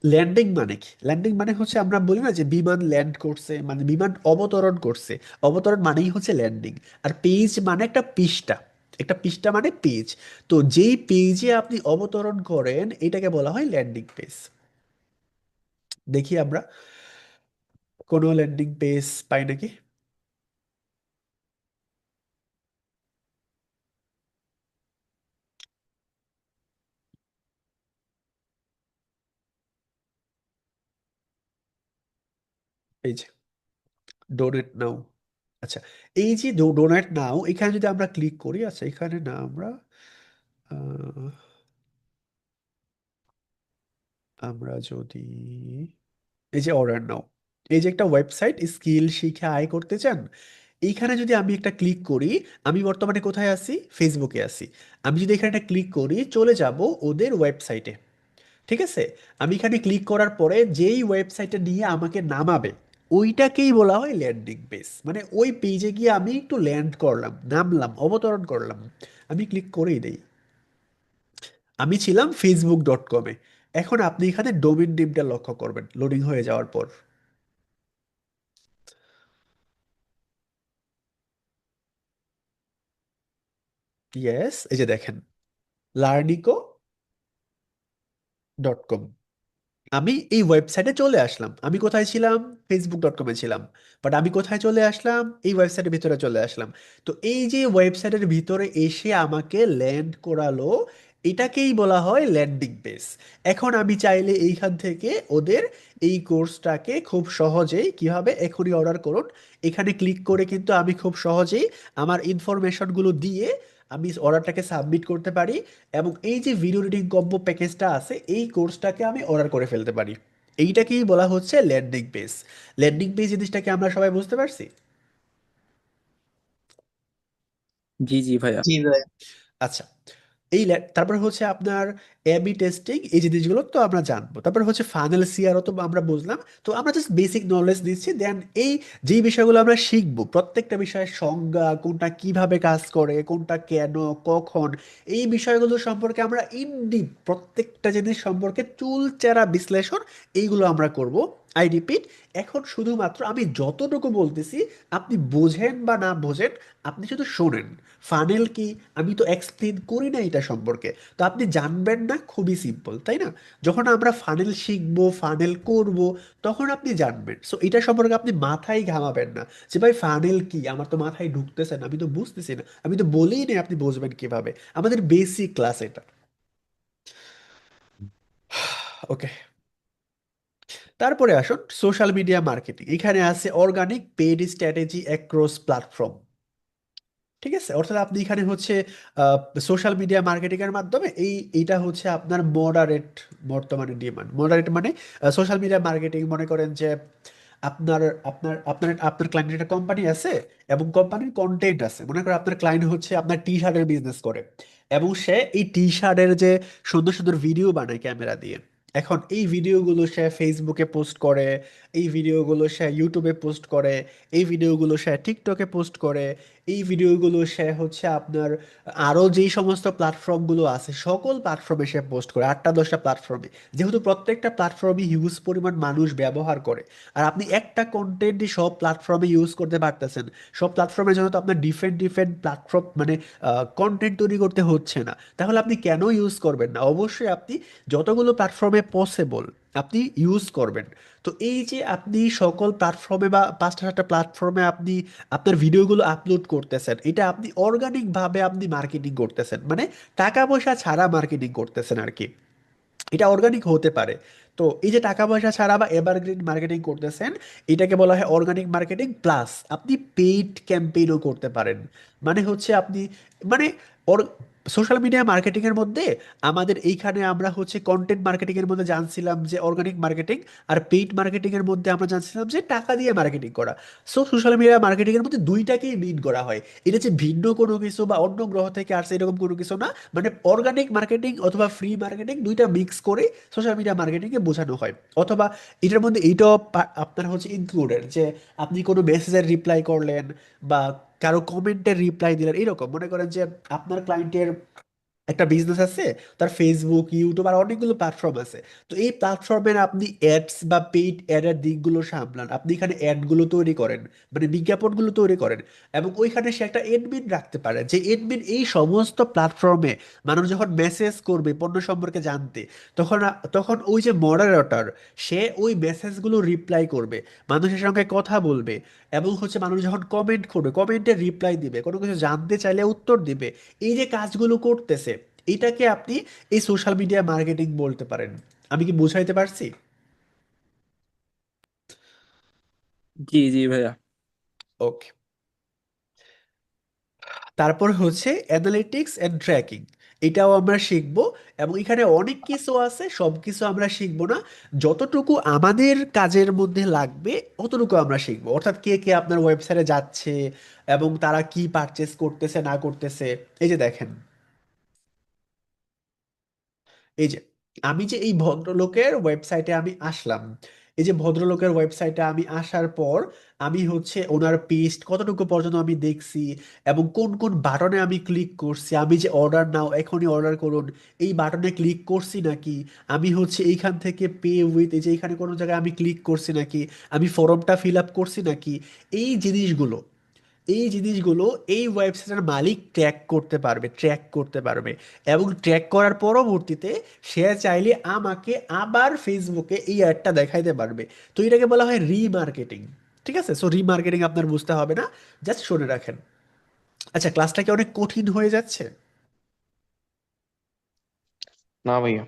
ল্যান্ডিং মানে কি, ল্যান্ডিং মানে হচ্ছে আমরা বলি না যে বিমান ল্যান্ড করছে, মানে বিমান অবতরণ করছে, অবতরণ মানেই হচ্ছে ল্যান্ডিং। আর পেজ মানে একটা পৃষ্ঠা, একটা পৃষ্ঠা মানে পেজ। তো যেই পেজে আপনি অবতরণ করেন এটাকে বলা হয় ল্যান্ডিং পেজ। দেখি আমরা কোনো ল্যান্ডিং পেজ পাই নাকি। এই যে ডোনেট নাও। আচ্ছা, এই যে ডোনেট নাও, এখানে যদি আমরা ক্লিক করি, আচ্ছা এখানে না আমরা আহ, আমরা যদি এই যে অর্ডার নাও, এই যে একটা ওয়েবসাইট, স্কিল শিখে আয় করতে চান, এইখানে যদি আমি একটা ক্লিক করি, আমি বর্তমানে কোথায় আছি, ফেসবুকে আছি। আমি যদি এখানে একটা ক্লিক করি চলে যাব ওদের ওয়েবসাইটে, ঠিক আছে। আমি এখানে ক্লিক করার পরে যেই ওয়েবসাইটে নিয়ে আমাকে নামাবে ওইটাকেই বলা হয় ল্যান্ডিং পেজ। মানে ওই পেজে গিয়ে আমি একটু ল্যান্ড করলাম, নামলাম, অবতরণ করলাম। আমি ক্লিক করেই দেই। আমি ছিলাম facebook.com-এ। এখন আপনি এখানে ডোমেন নেমটা লক্ষ্য করবেন লোডিং হয়ে যাওয়ার পর। ইয়েস, এই যে দেখেন, larnico.com। আমি এই ওয়েবসাইটে চলে আসলাম। আমি কোথায় ছিলাম, facebook.com-এ ছিলাম। বাট আমি কোথায় চলে আসলাম, এই ওয়েবসাইটের ভিতরে চলে আসলাম। তো এই যে ওয়েবসাইটের ভিতরে এসে আমাকে ল্যান্ড করালো, এটাকেই বলা হয় ল্যান্ডিং পেজ। এখন আমি চাইলে এইখান থেকে ওদের এই কোর্সটাকে খুব সহজেই, কিভাবে, এখনই অর্ডার করুন, এখানে ক্লিক করে কিন্তু আমি খুব সহজেই আমার ইনফরমেশনগুলো দিয়ে আমি অর্ডারটাকে সাবমিট করতে পারি। এবং এই যে ভিডিও রিডিং কম্বো প্যাকেজটা আছে এই কোর্সটাকে আমি অর্ডার করে ফেলতে পারি। এইটাকেই বলা হচ্ছে ল্যান্ডিং পেজ। ল্যান্ডিং পেজ জিনিসটাকে আমরা সবাই বুঝতে পারছি। জি জি ভাইয়া। জি ভাই। আচ্ছা, তারপরে হচ্ছে আপনার এবি টেস্টিং, এই জিনিসগুলো তো আমরা জানবো। তারপরে হচ্ছে ফানেল সিআরও তো আমরা বুঝলাম। তো আমরা জাস্ট বেসিক নলেজ দিচ্ছি, দেন এই যেই বিষয়গুলো আমরা শিখবো, প্রত্যেকটা বিষয়ের সংজ্ঞা, কোনটা কিভাবে কাজ করে, কোনটা কেন, কখন, এই বিষয়গুলো সম্পর্কে আমরা ইন ডিপ প্রত্যেকটা জিনিস সম্পর্কে চুলচেরা বিশ্লেষণ এইগুলো আমরা করব। আই রিপিট, এখন শুধুমাত্র আমি যতটুকু বলতেছি আপনি বোঝেন বা না বোঝেন, আপনি শুধু শোনেন। ফানেল কি, আমি তো এক্সপ্লেন করি না এটা সম্পর্কে, তো আপনি জানবেন না, খুবই সিম্পল তাই না। যখন আমরা ফানেল শিখবো, ফানেল করব, তখন আপনি জানবেন। সো এটা সম্পর্কে আপনি মাথায় ঘামাবেন না যে ভাই ফানেল কি, আমার তো মাথায় ঢুকতেছে না, আমি তো বুঝতেছি না, আমি তো বলেই নেই, আপনি বুঝবেন কিভাবে। আমাদের বেসিক ক্লাস এটা। ওকে, তারপরে আসুন সোশ্যাল মিডিয়া মার্কেটিং। এখানে আছে organic paid strategy across platform. ঠিক আছে, অর্থাৎ আপনি এখানে হচ্ছে সোশ্যাল মিডিয়া মার্কেটিং এর মাধ্যমে এইটা হচ্ছে আপনার মডারেট, বর্তমানে ডিমান্ড মডারেট। মানে সোশ্যাল মিডিয়া মার্কেটিং, মনে করেন যে আপনার আপনার আপনার আপনার ক্লায়েন্টের একটা কোম্পানি আছে এবং কোম্পানির কন্টেন্ট আছে। মনে করেন আপনার ক্লায়েন্ট হচ্ছে আপনার টি শার্টের বিজনেস করে এবং সে এই টি শার্টের যে সুন্দর সুন্দর ভিডিও বানায় ক্যামেরা দিয়ে। এখন এই ভিডিওগুলো সে ফেসবুকে পোস্ট করে, এই ভিডিওগুলো সে ইউটিউবে পোস্ট করে, এই ভিডিওগুলো সে টিকটকে পোস্ট করে, এই ভিডিওগুলো সে হচ্ছে আপনার আরও যেই সমস্ত প্ল্যাটফর্মগুলো আছে সকল প্ল্যাটফর্মে সে পোস্ট করে, 8টা 10টা প্ল্যাটফর্মে। যেহেতু প্রত্যেকটা প্ল্যাটফর্মে হিউজ পরিমাণ মানুষ ব্যবহার করে, আর আপনি একটা কন্টেন্টই সব প্ল্যাটফর্মে ইউজ করতে পারতেছেন, সব প্ল্যাটফর্মের জন্য তো আপনার ডিফারেন্ট ডিফারেন্ট প্ল্যাটফর্ম মানে কন্টেন্ট তৈরি করতে হচ্ছে না, তাহলে আপনি কেন ইউজ করবেন না? অবশ্যই আপনি যতগুলো প্ল্যাটফর্মে পসিবল আপনি ইউজ করবেন। তো এই যে আপনি সকল প্ল্যাটফর্মে বা 5টা 7টা প্ল্যাটফর্মে আপনি আপনার ভিডিওগুলো আপলোড করতেছেন, এটা আপনি অর্গানিকভাবে আপনি মার্কেটিং করতেছেন, মানে টাকা পয়সা ছাড়া মার্কেটিং করতেছেন আর কি। এটা অর্গানিক হতে পারে। তো এই যে টাকা পয়সা ছাড়া বা এভারগ্রিন মার্কেটিং করতেছেন, এটাকে বলা হয় অর্গানিক মার্কেটিং। প্লাস আপনি পেইড ক্যাম্পেইনও করতে পারেন। মানে হচ্ছে আপনি, মানে ওর সোশ্যাল মিডিয়া মার্কেটিং এর মধ্যে আমাদের এইখানে আমরা হচ্ছে কন্টেন্ট মার্কেটিং এর মধ্যে জানছিলাম যে অর্গানিক মার্কেটিং, আর পেইড মার্কেটিং এর মধ্যে আমরা জানছিলাম যে টাকা দিয়ে মার্কেটিং করা। সো সোশ্যাল মিডিয়া মার্কেটিং এর মধ্যে দুইটাকেই মিন করা হয়। এটা যে ভিন্ন কোনো কিছু বা অন্য গ্রহ থেকে আসছে এরকম কোনো কিছু না, মানে অর্গানিক মার্কেটিং অথবা ফ্রি মার্কেটিং দুইটা মিক্স করে সোশ্যাল মিডিয়া মার্কেটিং এ বোঝানো হয়। অথবা এটার মধ্যে এইটাও আপনার হচ্ছে ইনক্লুডেড যে আপনি কোনো মেসেজের রিপ্লাই করলেন বা কারো কমেন্টের রিপ্লাই দিলেন, এরকম মনে করেন যে আপনার ক্লায়েন্টের একটা বিজনেস আছে, তার ফেসবুক, ইউটিউব আর অনেকগুলো প্ল্যাটফর্ম আছে। তো এই প্ল্যাটফর্মের আপনি অ্যাডস বা পেইড অ্যাডের দিকগুলো সামলান, আপনি এখানে অ্যাডগুলো তৈরি করেন, মানে বিজ্ঞাপনগুলো তৈরি করেন, এবং ওইখানে সে একটা এডমিন রাখতে পারে, যে এডমিন এই সমস্ত প্ল্যাটফর্মে মানুষ যখন মেসেজ করবে পণ্য সম্পর্কে জানতে, তখন তখন ওই যে মডারেটর, সে ওই মেসেজগুলো রিপ্লাই করবে, মানুষের সঙ্গে কথা বলবে, এবং হচ্ছে মানুষ যখন কমেন্ট করবে কমেন্টের রিপ্লাই দিবে, কোনো কিছু জানতে চাইলে উত্তর দিবে। এই যে কাজগুলো করতেছে, এটাকে আপনি এই সোশ্যাল মিডিয়া মার্কেটিং বলতে পারেন। আমি কি বুঝাইতে পারছি? জি জি ভাইয়া। ওকে। তারপর হচ্ছে অ্যানালিটিক্স এন্ড ট্র্যাকিং, এটাও আমরা শিখবো। এবং এখানে অনেক কিছু আছে, সব কিছু আমরা শিখবো না, যতটুকু আমাদের কাজের মধ্যে লাগবে অতটুকু আমরা শিখবো। অর্থাৎ কে কে আপনার ওয়েবসাইটে যাচ্ছে এবং তারা কি পারচেস করতেছে না করতেছে। এই যে দেখেন, এই যে আমি যে এই ভদ্রলোকের ওয়েবসাইটে আমি আসলাম, এই যে ভদ্রলোকের ওয়েবসাইটে আমি আসার পর আমি হচ্ছে ওনার পেজ কতটুকু পর্যন্ত আমি দেখছি, এবং কোন কোন বাটনে আমি ক্লিক করছি, আমি যে অর্ডার নাও এখনই অর্ডার করুন এই বাটনে ক্লিক করছি নাকি, আমি হচ্ছে এইখান থেকে পে উইথ, এই যে এইখানে কোনো জায়গায় আমি ক্লিক করছি নাকি, আমি ফর্মটা ফিল আপ করছি নাকি, এই জিনিসগুলো, এই জিনিসগুলো এই ওয়েবসাইটের মালিক ট্র্যাক করতে পারবে। এবং ট্র্যাক করার পরবর্তীতে সে চাইলে আমাকে আবার ফেসবুকে এই অ্যাডটা দেখাইতে পারবে। তো এটাকে বলা হয় রিমার্কেটিং। ঠিক আছে, সো রিমার্কেটিং আপনার বুঝতে হবে না, জাস্ট শুনে রাখেন। আচ্ছা, ক্লাসটা কি অনেক কঠিন হয়ে যাচ্ছে? না ভাইয়া।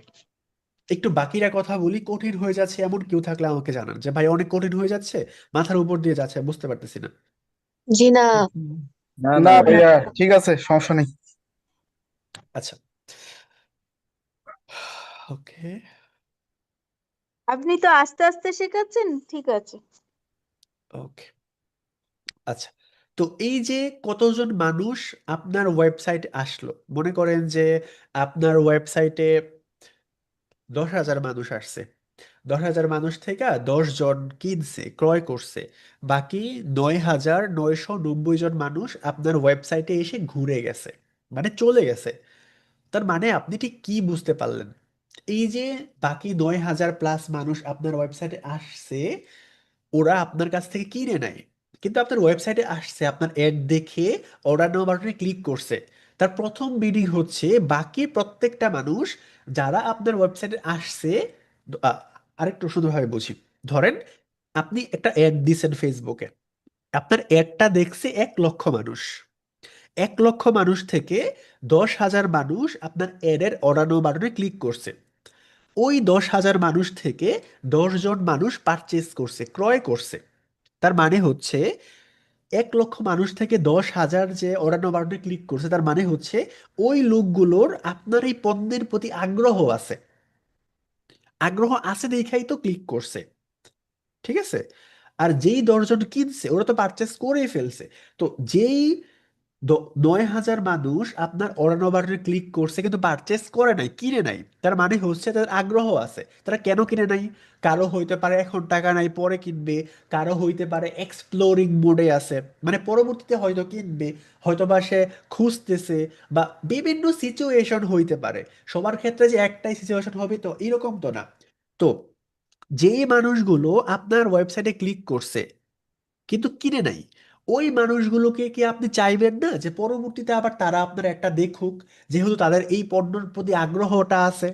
একটু বাকিরা কথা বলি, কঠিন হয়ে যাচ্ছে এমন কেউ থাকলে আমাকে জানান যে ভাই অনেক কঠিন হয়ে যাচ্ছে, মাথার উপর দিয়ে যাচ্ছে, বুঝতে পারতেছি না। জি না। না না না ভাইয়া। ভাইয়া, ঠিক আছে, সমস্যা নেই। আচ্ছা, ওকে, আপনি তো আস্তে আস্তে শেখাচ্ছেন, ঠিক আছে। ওকে। আচ্ছা, তো এই যে কতজন মানুষ আপনার ওয়েবসাইটে আসলো, মনে করেন যে আপনার ওয়েবসাইটে 10,000 মানুষ আসছে, 10,000 মানুষ থেকে 10 জন কিনছে, ক্রয় করছে, বাকি 9,990 জন মানুষ আপনার ওয়েবসাইটে এসে ঘুরে গেছে, মানে চলে গেছে। তার মানে আপনি ঠিক কি বুঝতে পারলেন? এই যে বাকি 9,000 প্লাস মানুষ আপনার ওয়েবসাইটে আসছে, ওরা আপনার কাছ থেকে কিনে নেয়, কিন্তু আপনার ওয়েবসাইটে আসছে, আপনার অ্যাড দেখে অর্ডার নাও বাটনে ক্লিক করছে। তার প্রথম বিডিং হচ্ছে বাকি প্রত্যেকটা মানুষ যারা আপনার ওয়েবসাইটে আসছে। আ, আরেকটু সুন্দরভাবে বুঝি, ধরেন আপনি একটা অ্যাড দিছেন ফেসবুকে, আপনার অ্যাডটা দেখছে 1 লক্ষ মানুষ, 1 লক্ষ মানুষ থেকে 10,000 মানুষ আপনার অ্যাডের অর্ডার নাও বাটনে ক্লিক করছে। ওই 10,000 মানুষ থেকে 10 জন মানুষ পারচেস করছে, ক্রয় করছে। তার মানে হচ্ছে 1 লক্ষ মানুষ থেকে 10,000 যে অর্ডার নাও বাটনে ক্লিক করছে, তার মানে হচ্ছে ওই লোকগুলোর আপনার এই পণ্যের প্রতি আগ্রহ আছে, আগ্রহ আছে দেখাই তো ক্লিক করছে। ঠিক আছে, আর যেই 10 জন কিনছে ওরা তো পারচেস করেই ফেলছে। তো যেই 9,000 মানুষ আপনার অর্ডার বাটনে ক্লিক করছে কিন্তু পারচেস করে নাই, কিনে নাই, তার মানে হচ্ছে তাদের আগ্রহ আছে। তারা কেন কিনে নাই? কারো হইতে পারে এখন টাকা নাই পরে কিনবে, কারো হইতে পারে এক্সপ্লোরিং মোডে আছে, মানে পরবর্তীতে হয়তো কিনবে, হয়তো বা সে খুঁজতেছে, বা বিভিন্ন সিচুয়েশন হইতে পারে। সবার ক্ষেত্রে যে একটাই সিচুয়েশন হবে তো এরকম তো না। তো যেই মানুষগুলো আপনার ওয়েবসাইটে ক্লিক করছে কিন্তু কিনে নাই, ওই মানুষগুলোকে কি আপনি চাইবেন না যে পরবর্তীতে আবার তারা আপনার একটা দেখুক, যেহেতু তাদের এই পণ্যের প্রতি আগ্রহটা আছে?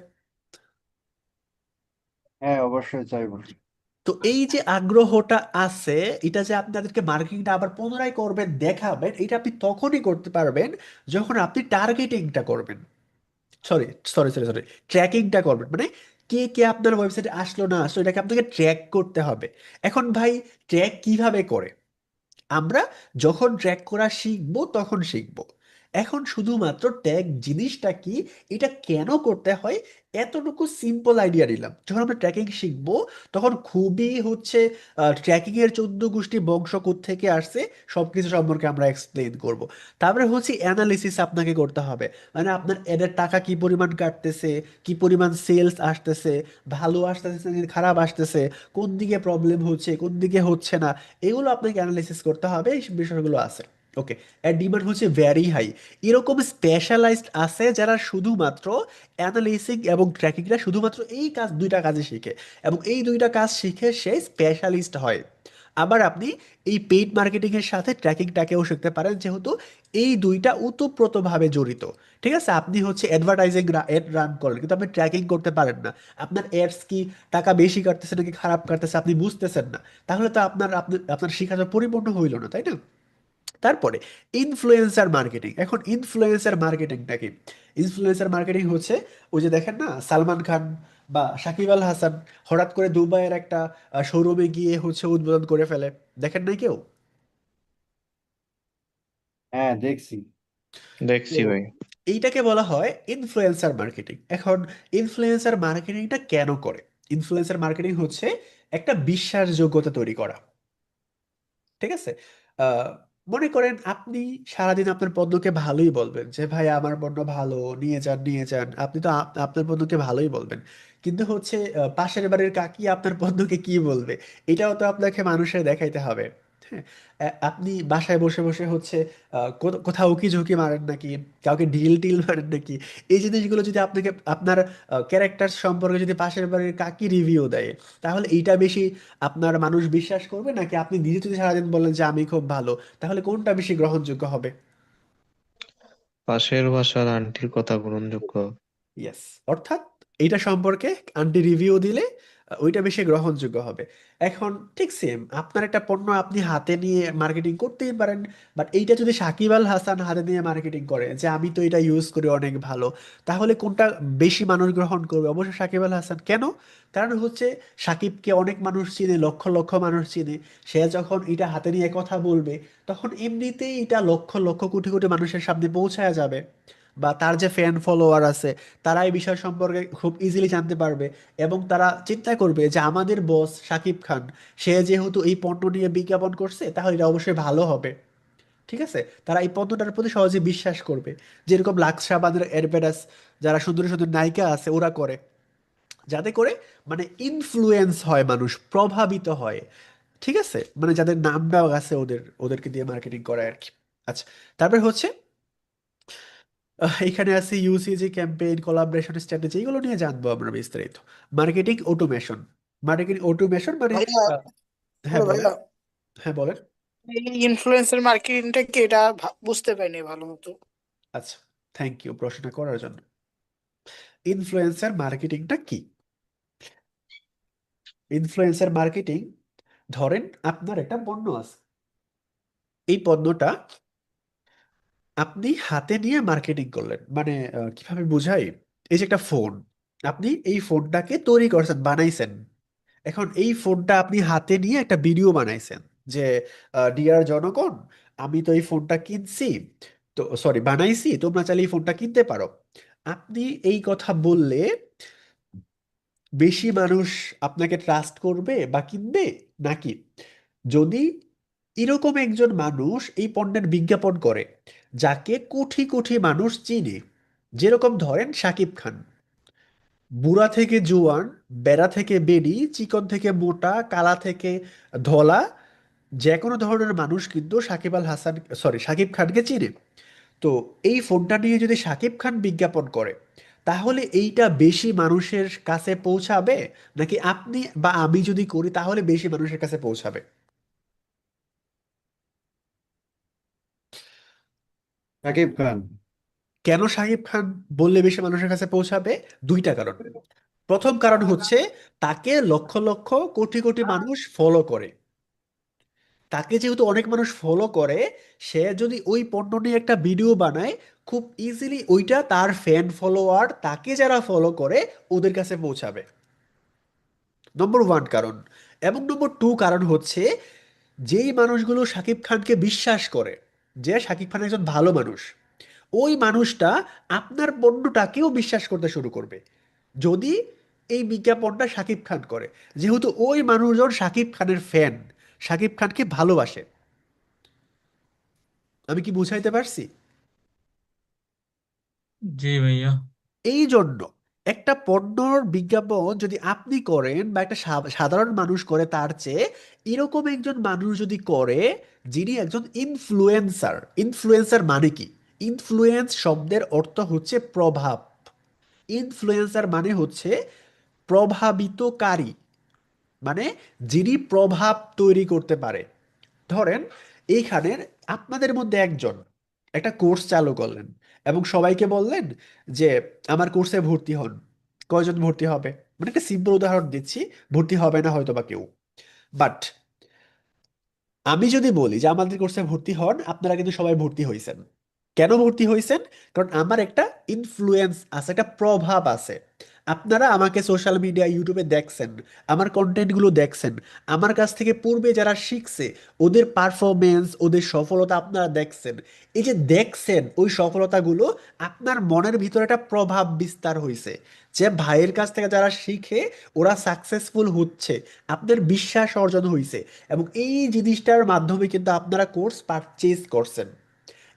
হ্যাঁ, অবশ্যই চাইবো। তো এই যে আগ্রহটা আছে, এটা যে আপনি তাদেরকে মার্কেটিংটা আবার পুনরায় করবেন, দেখাবেন, এটা আপনি তখনই করতে পারবেন যখন আপনি টার্গেটিংটা করবেন, সরি সরি সরি সরি ট্র্যাকিংটা করবেন। মানে কে কে আপনার ওয়েবসাইটে আসলো না আসলো এটাকে আপনাকে ট্র্যাক করতে হবে। এখন ভাই, ট্র্যাক কিভাবে করে? আমরা যখন ট্র্যাক করা শিখবো তখন শিখবো। এখন শুধুমাত্র ট্যাগ জিনিসটা কি, এটা কেন করতে হয়, এতটুকু সিম্পল আইডিয়া নিলাম। যখন আমরা ট্র্যাকিং শিখবো তখন খুবই হচ্ছে ট্র্যাকিং এর 14 গোষ্ঠী বংশ থেকে আসছে সবকিছু সম্পর্কে আমরা এক্সপ্লেইন করব। তারপরে হচ্ছে অ্যানালিসিস আপনাকে করতে হবে, মানে আপনার এদের টাকা কি পরিমাণ কাটতেছে, কি পরিমাণ সেলস আসতেছে, ভালো আসতেছে নাকি খারাপ আসতেছে, কোন দিকে প্রবলেম হচ্ছে কোন দিকে হচ্ছে না, এগুলো আপনাকে অ্যানালিসিস করতে হবে। এই বিষয়গুলো আছে। ওকে। এর ডিমান্ড হচ্ছে ভেরি হাই। এরকম স্পেশালাইজড আছে যারা শুধুমাত্র অ্যানালিসিং এবং ট্র্যাকিংটা শুধুমাত্র এই কাজ, দুইটা কাজে শিখে, এবং এই দুইটা কাজ শিখে সে স্পেশালিস্ট হয়। আবার আপনি এই পেইড মার্কেটিং এর সাথে ট্র্যাকিংটাকেও শিখতে পারেন, যেহেতু এই দুইটা ওতপ্রোতভাবে জড়িত। ঠিক আছে, আপনি হচ্ছে অ্যাডভার্টাইজিং এড রান করেন কিন্তু আপনি ট্র্যাকিং করতে পারেন না, আপনার অ্যাডস কি টাকা বেশি কাটতেছে নাকি খারাপ কাটতেছে আপনি বুঝতেছেন না, তাহলে তো আপনার শিক্ষাটা পরিপূর্ণ হইল না, তাই না? তারপরে ইনফ্লুয়েন্সার মার্কেটিং। এখন ইনফ্লুয়েন্সার মার্কেটিংটা কি? ইনফ্লুয়েন্সার মার্কেটিং হচ্ছে ওই যে দেখেন না, সালমান খান বা সাকিব আল হাসান হঠাৎ করে দুবাইয়ের একটা শোরুমে গিয়ে হচ্ছে উদ্বোধন করে ফেলে, দেখেন নাই কেউ? হ্যাঁ, দেখছি। দেখছি তো ভাই। এইটাকে বলা হয় ইনফ্লুয়েন্সার মার্কেটিং। এখন ইনফ্লুয়েন্সার মার্কেটিংটা কেন করে? ইনফ্লুয়েন্সার মার্কেটিং হচ্ছে একটা বিশ্বাসযোগ্যতা তৈরি করা। ঠিক আছে। আহ, মনে করেন আপনি সারাদিন আপনার পণ্যকে ভালোই বলবেন যে ভাই আমার পণ্য ভালো, নিয়ে যান নিয়ে যান, আপনি তো আপনার পণ্যকে ভালোই বলবেন, কিন্তু হচ্ছে পাশের বাড়ির কাকি আপনার পণ্যকে কি বলবে, এটাও তো আপনাকে মানুষের দেখাইতে হবে। হ্যাঁ। আপনি বাসায় বসে বসে হচ্ছে কোথাও উকি ঝুঁকি মারেন নাকি, কাউকে ঢিল টিল মারেন নাকি, এই জিনিসগুলো যদি আপনাকে আপনার ক্যারেক্টার সম্পর্কে যদি পাশের বাড়ির কাকি রিভিউ দেয়, তাহলে এইটা বেশি আপনার মানুষ বিশ্বাস করবে, নাকি আপনি নিজে যদি সারাদিন বলেন যে আমি খুব ভালো, তাহলে কোনটা বেশি গ্রহণযোগ্য হবে? পাশের বাসার আন্টির কথা গ্রহণযোগ্য। ইয়েস। অর্থাৎ এইটা সম্পর্কে আন্টি রিভিউ দিলে ওইটা বেশি গ্রহণযোগ্য হবে। এখন ঠিক সেম, আপনার একটা পণ্য আপনি হাতে নিয়ে মার্কেটিং করতেই পারেন, বাট এইটা যদি সাকিব আল হাসান হাতে নিয়ে মার্কেটিং করে যে আমি তো এটা ইউজ করি অনেক ভালো, তাহলে কোনটা বেশি মানুষ গ্রহণ করবে? অবশ্যই সাকিব আল হাসান। কেন? কারণ হচ্ছে সাকিবকে অনেক মানুষ চিনে, লক্ষ লক্ষ মানুষ চিনে। সে যখন এটা হাতে নিয়ে কথা বলবে তখন এমনিতেই এটা লক্ষ লক্ষ কোটি কোটি মানুষের সামনে পৌঁছায় যাবে, বা তার যে ফ্যান ফলোয়ার আছে তারা এই বিষয় সম্পর্কে খুব ইজিলি জানতে পারবে, এবং তারা চিন্তা করবে যে আমাদের বস শাকিব খান, সে যেহেতু এই পণ্য নিয়ে বিজ্ঞাপন করছে তাহলে এটা অবশ্যই ভালো হবে। ঠিক আছে, তারা এই পণ্যটার প্রতি সহজে বিশ্বাস করবে। যেরকম লাক্স সাবানের অ্যাডভার্টাইজ যারা সুন্দর সুন্দর নায়িকা আছে ওরা করে, যাতে করে মানে ইনফ্লুয়েন্স হয়, মানুষ প্রভাবিত হয়। ঠিক আছে, মানে যাদের নামটাও আছে ওদেরকে দিয়ে মার্কেটিং করে আর কি। আচ্ছা। তারপরে হচ্ছে এখানে আছে ইউসিজি ক্যাম্পেইন, কোলাবরেশন স্ট্র্যাটেজি, এগুলো নিয়ে জানবো আমরা বিস্তারিত। Marketing automation. মার্কেটিং অটোমেশন মানে ভাইয়া, আহ, হ্যাঁ হ্যালো বলেন। ভাইয়া, হ্যাঁ বলেন। এই ইনফ্লুয়েন্সার মার্কেটিংটা কি, এটা বুঝতে পারিনি ভালো মতো। আচ্ছা, থ্যাংক ইউ প্রশ্নটা করার জন্য। ইনফ্লুয়েন্সার মার্কেটিংটা কি? ইনফ্লুয়েন্সার মার্কেটিং, ধরেন আপনার একটা পণ্য আছে, এই পণ্যটা আপনি হাতে নিয়ে মার্কেটিং করলেন, মানে কিভাবে বুঝাই, এই যে একটা ফোন, আপনি এই ফোনটাকে তৈরি করছেন, বানাইছেন। এখন এই ফোনটা আপনি হাতে নিয়ে একটা ভিডিও বানাইছেন যে ডিয়ার জনগণ, আমি তো এই ফোনটা কিনছি, তো সরি বানাইছি, তোমরা চাইলে এই ফোনটা কিনতে পারো। আপনি এই কথা বললে বেশি মানুষ আপনাকে ট্রাস্ট করবে বা কিনবে, নাকি যদি এরকম একজন মানুষ এই পণ্যের বিজ্ঞাপন করে যাকে কোটি কোটি মানুষ চিনে, যেরকম ধরেন শাকিব খান, বুড়া থেকে জোয়ান, বেড়া থেকে বেড়ি, চিকন থেকে মোটা, কালা থেকে ধলা, যে কোনো ধরনের মানুষ কিন্তু সাকিব আল হাসান, সরি শাকিব খানকে চিনে। তো এই ফোনটা নিয়ে যদি শাকিব খান বিজ্ঞাপন করে, তাহলে এইটা বেশি মানুষের কাছে পৌঁছাবে, নাকি আপনি বা আমি যদি করি তাহলে বেশি মানুষের কাছে পৌঁছাবে? সাকিব খান। কেন শাকিব খান বললে বেশি মানুষের কাছে পৌঁছাবে? দুইটা কারণ। প্রথম কারণ হচ্ছে তাকে লক্ষ লক্ষ কোটি কোটি মানুষ ফলো করে। তাকে যেহেতু অনেক মানুষ ফলো করে, সে যদি ওই পণ্য নিয়ে একটা ভিডিও বানায়, খুব ইজিলি ওইটা তার ফ্যান ফলোয়ার, তাকে যারা ফলো করে ওদের কাছে পৌঁছাবে। নম্বর ওয়ান কারণ। এবং নম্বর টু কারণ হচ্ছে, যেই মানুষগুলো শাকিব খানকে বিশ্বাস করে যে শাকিব খান একজন ভালো মানুষ, ওই মানুষটা আপনার পণ্যটাকেও বিশ্বাস করতে শুরু করবে যদি এই বিজ্ঞাপনটা শাকিব খান করে, যেহেতু ওই মানুষজন শাকিব খানের ফ্যান, শাকিব খানকে ভালোবাসে। আমি কি বুঝাইতে পারছি? জি ভাইয়া। এই জন্য একটা পণ্যর বিজ্ঞাপন যদি আপনি করেন বা একটা সাধারণ মানুষ করে, তার চেয়ে এরকম একজন মানুষ যদি করে যিনি একজন ইনফ্লুয়েন্সার। ইনফ্লুয়েন্সার মানে কি? ইনফ্লুয়েন্স শব্দের অর্থ হচ্ছে প্রভাব। ইনফ্লুয়েন্সার মানে হচ্ছে প্রভাবিতকারী, মানে যিনি প্রভাব তৈরি করতে পারে। ধরেন এইখানের আপনাদের মধ্যে একজন একটা কোর্স চালু করলেন এবং সবাইকে বললেন যে আমার কোর্সে ভর্তি হন। কয়জন ভর্তি হবে? মানে একটা সিম্পল উদাহরণ দিচ্ছি, ভর্তি হবে না হয়তো বা কেউ, বাট আমি যদি বলি যে আমাদের কোর্সে ভর্তি হন, আপনারা কিন্তু সবাই ভর্তি হয়েছেন। কেন ভর্তি হয়েছেন? কারণ আমার একটা ইনফ্লুয়েন্স আছে, একটা প্রভাব আছে। আপনারা আমাকে সোশ্যাল মিডিয়া, ইউটিউবে দেখছেন, আমার কন্টেন্টগুলো দেখছেন, আমার কাছ থেকে পূর্বে যারা শিখছে ওদের পারফরমেন্স, ওদের সফলতা আপনারা দেখছেন। এই যে দেখছেন ওই সফলতাগুলো, আপনার মনের ভিতরে একটা প্রভাব বিস্তার হয়েছে যে ভাইয়ের কাছ থেকে যারা শিখে ওরা সাকসেসফুল হচ্ছে, আপনার বিশ্বাস অর্জন হয়েছে। এবং এই জিনিসটার মাধ্যমে কিন্তু আপনারা কোর্স পারচেজ করছেন।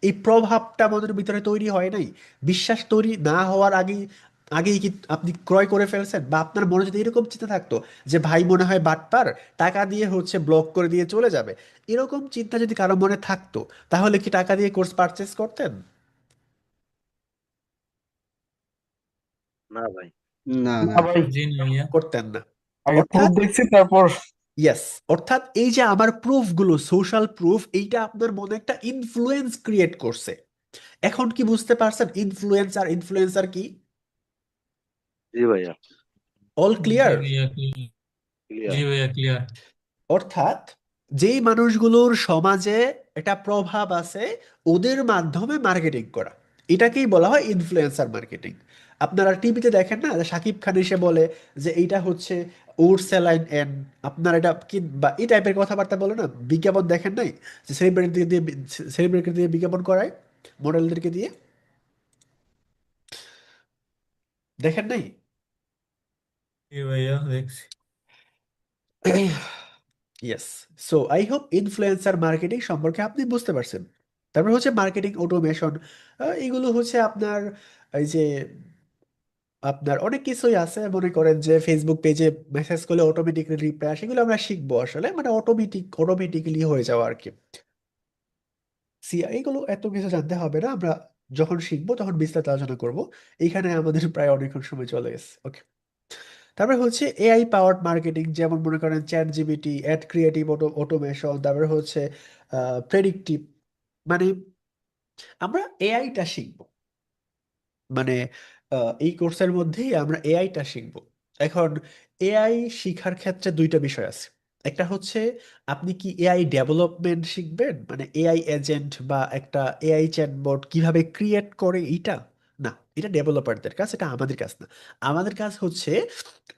এই প্রভাবটা আমাদের ভিতরে তৈরি হয় নাই? বিশ্বাস তৈরি না হওয়ার আগেই আগেই কি আপনি ক্রয় করে ফেলছেন? বা আপনার মনে যদি এরকম চিন্তা থাকতো যে ভাই মনে হয় বাটপার, টাকা দিয়ে হচ্ছে ব্লক করে দিয়ে চলে যাবে, এরকম চিন্তা যদি কারো মনে থাকতো, তাহলে কি টাকা দিয়ে কোর্স পারচেজ করতেন? না ভাই। না না ভাই, জি না ভাইয়া। করতেন না। আগে প্রুফ অর্থাৎ দেখছি তারপর। ইয়েস, অর্থাৎ এই যে আমার প্রুফগুলো, সোশ্যাল প্রুফ, এইটা আপনার মনে একটা ইনফ্লুয়েন্স ক্রিয়েট করছে। এখন কি বুঝতে পারছেন ইনফ্লুয়েন্সার কি? জি ভাইয়া। অল জি ক্লিয়ার? ভাইয়া ক্লিয়ার। ক্লিয়ার। জি ভাইয়া ক্লিয়ার। অর্থাৎ যেই মানুষগুলোর সমাজে একটা প্রভাব আছে, ওদের মাধ্যমে মার্কেটিং করা, এটাকেই বলা হয় ইনফ্লুয়েন্সার মার্কেটিং। আপনারা টিভিতে দেখেন না যে শাকিব খান এসে বলে যে এইটা হচ্ছে ওর স্যালাইন এন্ড আপনার এটা কি, বা এই টাইপের কথাবার্তা বলে না? বিজ্ঞাপন দেখেন নাই যে সেলিব্রিটি দিয়ে বিজ্ঞাপন করায়, মডেলদেরকে দিয়ে? দেখেন নাই? জি ভাইয়া দেখছি। Yes. So I hope influencer marketing সম্পর্কে আপনি বুঝতে পারছেন। তারপর হচ্ছে মার্কেটিং অটোমেশন। এগুলো হচ্ছে আপনার এই যে আপনার অনেক কিছুই আছে, মনে করেন যে ফেসবুক পেজে মেসেজ করলে অটোমেটিকলি রিপ্লাই আসে, এগুলো আমরা শিখবো আসলে, মানে অটোমেটিকলি হয়ে যাওয়া আর কি। এগুলো এত কিছু জানতে হবে না, আমরা যখন শিখবো তখন বিস্তারিত আলোচনা করব। এইখানে আমাদের প্রায় অনেকক্ষণ সময় চলে গেছে, ওকে। তারপরে হচ্ছে এআই পাওয়ার্ড মার্কেটিং, যেমন মনে করেন chat GPT, ad creative automation, তারপরে হচ্ছে প্রেডিক্টিভ। মানে আমরা এআইটা শিখবো, মানে এই কোর্সের মধ্যেই আমরা এআইটা শিখবো। এখন এআই শিখার ক্ষেত্রে দুইটা বিষয় আছে। একটা হচ্ছে আপনি কি এআই ডেভেলপমেন্ট শিখবেন, মানে এআই এজেন্ট বা একটা এআই চ্যাটবট কিভাবে ক্রিয়েট করে, এইটা না, এটা ডেভেলপারদের কাজ, এটা আমাদের কাজ না। আমাদের কাজ হচ্ছে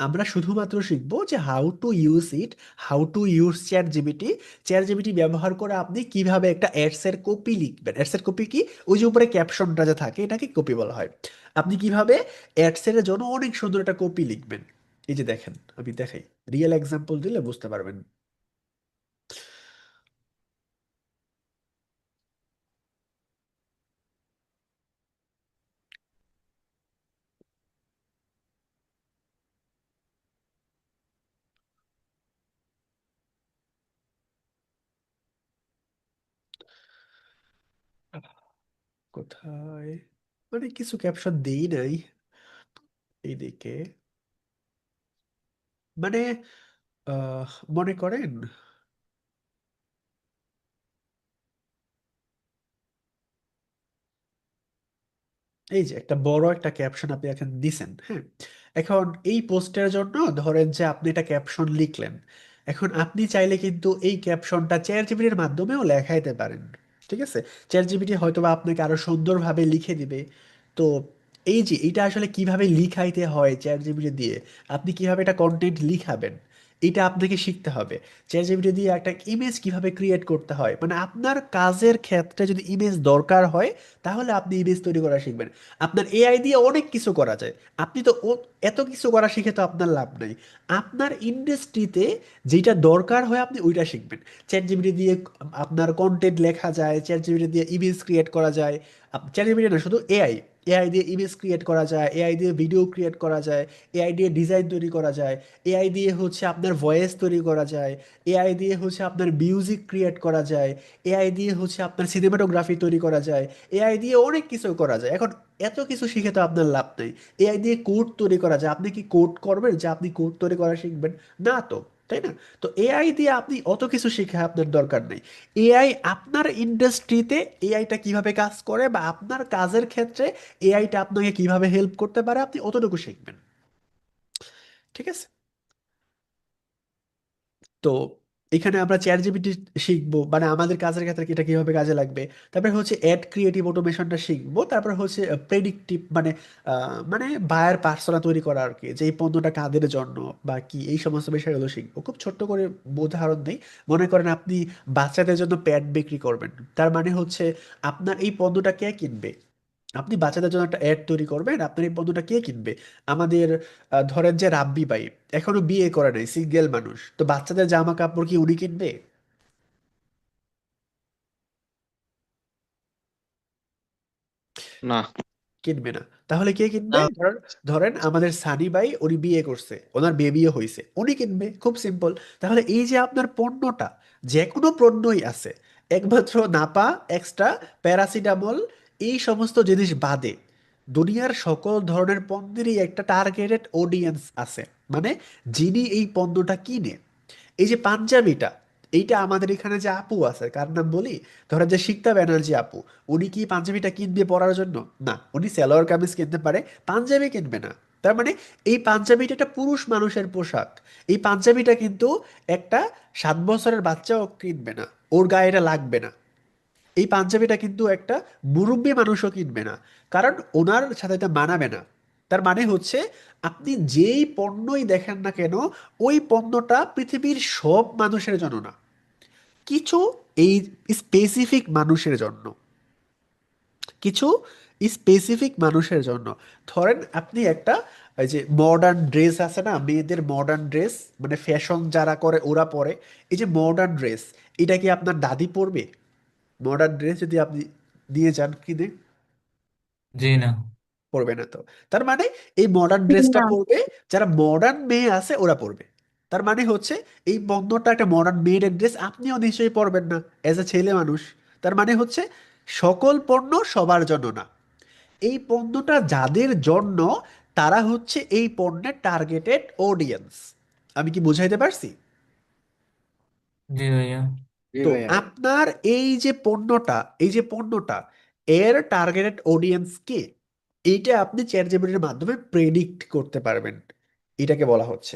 আমরা শুধুমাত্র শিখবো যে how to use it, how to use chat GPT ব্যবহার করে আপনি কিভাবে একটা অ্যাডস এর কপি লিখবেন। অ্যাডস এর কপি কি? ওই যে উপরে ক্যাপশনটা যে থাকে, এটাকে কপি বলা হয়। আপনি কিভাবে অ্যাডস এর জন্য অনেক সুন্দর একটা কপি লিখবেন। এই যে দেখেন, আমি দেখাই, রিয়েল এক্সাম্পল দিলে বুঝতে পারবেন। কোথায়? মানে কিছু ক্যাপশন দেই নাই এইদিকে, মানে মনে করেন এই যে একটা বড় একটা ক্যাপশন আপনি এখন দিছেন, হ্যাঁ। এখন এই পোস্টের জন্য ধরেন যে আপনি একটা ক্যাপশন লিখলেন। এখন আপনি চাইলে কিন্তু এই ক্যাপশনটা চ্যাট জিপিটির মাধ্যমেও লেখাইতে পারেন, ঠিক আছে? চ্যাট জিপিটি হয়তো বা আপনাকে আরো সুন্দরভাবে লিখে দিবে। তো এই যে এটা আসলে কিভাবে লিখাইতে হয় চ্যাট জিপিটি দিয়ে, আপনি কিভাবে এটা কন্টেন্ট লিখাবেন, এটা আপনাকে শিখতে হবে। চ্যাট জিপিটি দিয়ে একটা ইমেজ কিভাবে ক্রিয়েট করতে হয়, মানে আপনার কাজের ক্ষেত্রে যদি ইমেজ দরকার হয় তাহলে আপনি ইমেজ তৈরি করা শিখবেন। আপনার এআই দিয়ে অনেক কিছু করা যায়। আপনি তো এত কিছু করা শিখে তো আপনার লাভ নাই। আপনার ইন্ডাস্ট্রিতে যেটা দরকার হয় আপনি ওইটা শিখবেন। চ্যাট জিপিটি দিয়ে আপনার কন্টেন্ট লেখা যায়, চ্যাট জিপিটি দিয়ে ইমেজ ক্রিয়েট করা যায়। চ্যাট জিপিটি না, শুধু এআই, এআই দিয়ে ইমেজ ক্রিয়েট করা যায়, এআই দিয়ে ভিডিও ক্রিয়েট করা যায়, এআই দিয়ে ডিজাইন তৈরি করা যায়, এআই দিয়ে হচ্ছে আপনার ভয়েস তৈরি করা যায়, এআই দিয়ে হচ্ছে আপনার মিউজিক ক্রিয়েট করা যায়, এআই দিয়ে হচ্ছে আপনার সিনেমাটোগ্রাফি তৈরি করা যায়, এআই দিয়ে অনেক কিছু করা যায়। এখন এত কিছু শিখে তো আপনার লাভ নেই। এআই দিয়ে কোড তৈরি করা যায়, আপনি কি কোড করবেন যে আপনি কোড তৈরি করা শিখবেন? না তো, তাই না? তো এআই দিয়ে আপনি অত কিছু শিখে আপনার দরকার নেই। এআই আপনার ইন্ডাস্ট্রিতে এআইটা কিভাবে কাজ করে বা আপনার কাজের ক্ষেত্রে এআইটা আপনাকে কিভাবে হেল্প করতে পারে আপনি অতটুকু শিখবেন। ঠিক আছে? তো এখানে আমরা চ্যাট জিপিটি শিখবো, মানে আমাদের কাজের ক্ষেত্রে এটা কিভাবে কাজে লাগবে। তারপরে হচ্ছে অ্যাড ক্রিয়েটিভ অটোমেশনটা শিখবো। তারপরে হচ্ছে প্রেডিক্টিভ, মানে বায়ার পার্সোনা তৈরি করা আর কি, যে এই পণ্যটা কাদের জন্য বা কি, এই সমস্ত বিষয়গুলো শিখবো। খুব ছোট্ট করে উদাহরণ নেই। মনে করেন আপনি বাচ্চাদের জন্য প্যাড বিক্রি করবেন, তার মানে হচ্ছে আপনার এই পণ্যটা কে কিনবে? আপনি বাচ্চাদের জন্য একটা অ্যাড তৈরি করবেন, আপনার এই পণ্যটা কে কিনবে? আমাদের ধরেন যে রাব্বি ভাই এখনো বিয়ে করে নাই, সিঙ্গেল মানুষ, তো বাচ্চাদের জামা কাপড় কি উনি কিনবে? না। কিনবে না। তাহলে কে কিনবে? না, ধরেন ধরেন আমাদের সানি ভাই, উনি বিয়ে করছে, ওনার বেবিও হয়েছে, উনি কিনবে। খুব সিম্পল। তাহলে এই যে আপনার পণ্যটা, যে কোনো পণ্যই আছে, একমাত্র নাপা, এক্সট্রা, প্যারাসিটামল, এই সমস্ত জিনিস বাদে দুনিয়ার সকল ধরনের পণ্যেরই একটা টার্গেটেড অডিয়েন্স আছে। মানে যিনি এই পণ্যটা কিনে, এই যে পাঞ্জাবিটা, এইটা আমাদের এখানে যে আপু আছে, কার নাম বলি, ধরেন যে সিক্তা ব্যানার্জি আপু, উনি কি পাঞ্জাবিটা কিনবে পরার জন্য? না, উনি সালোয়ার কামিজ কিনতে পারে, পাঞ্জাবি কিনবে না। তার মানে এই পাঞ্জাবিটা একটা পুরুষ মানুষের পোশাক। এই পাঞ্জাবিটা কিন্তু একটা 7 বছরের বাচ্চাও কিনবে না, ওর গায়ে এটা লাগবে না। এই পাঞ্জাবিটা কিন্তু একটা মুরব্বী মানুষও কিনবে না, কারণ ওনার সাথে এটা মানাবে না। তার মানে হচ্ছে আপনি যেই পণ্যই দেখেন না কেন, ওই পণ্যটা পৃথিবীর সব মানুষের জন্য না, কিছু এই স্পেসিফিক মানুষের জন্য, কিছু স্পেসিফিক মানুষের জন্য। ধরেন আপনি একটা, এই যে মডার্ন ড্রেস আছে না, মেয়েদের মডার্ন ড্রেস, মানে ফ্যাশন যারা করে ওরা পরে, এই যে মডার্ন ড্রেস, এটা কি আপনার দাদি পরবে? মডার্ন ড্রেস যদি আপনি দিয়ে যান কিনে, जी ना। পরবে না তো। তার মানে এই মডার্ন ড্রেসটা না। পরবে যারা মডার্ন মেয়ে আছে, ওরা পরবে। তার মানে হচ্ছে এই পণ্যটা একটা মডার্ন মেয়েদের ড্রেস, আপনিও নিশ্চয়ই পরবেন না অ্যাজ এ ছেলে মানুষ। তার মানে হচ্ছে সকল পণ্য সবার জন্য না। এই পণ্যটা যাদের জন্য, তারা হচ্ছে এই পণ্যের টার্গেটেড অডিয়েন্স। আমি কি বুঝাইতে পারছি? जी भैया। জি তো ভাইয়া। আপনার এই যে পণ্যটা এর টার্গেটেড অডিয়েন্স কে, এইটা আপনি চ্যাট জিপিটির মাধ্যমে প্রেডিক্ট করতে পারবেন। এটাকে বলা হচ্ছে,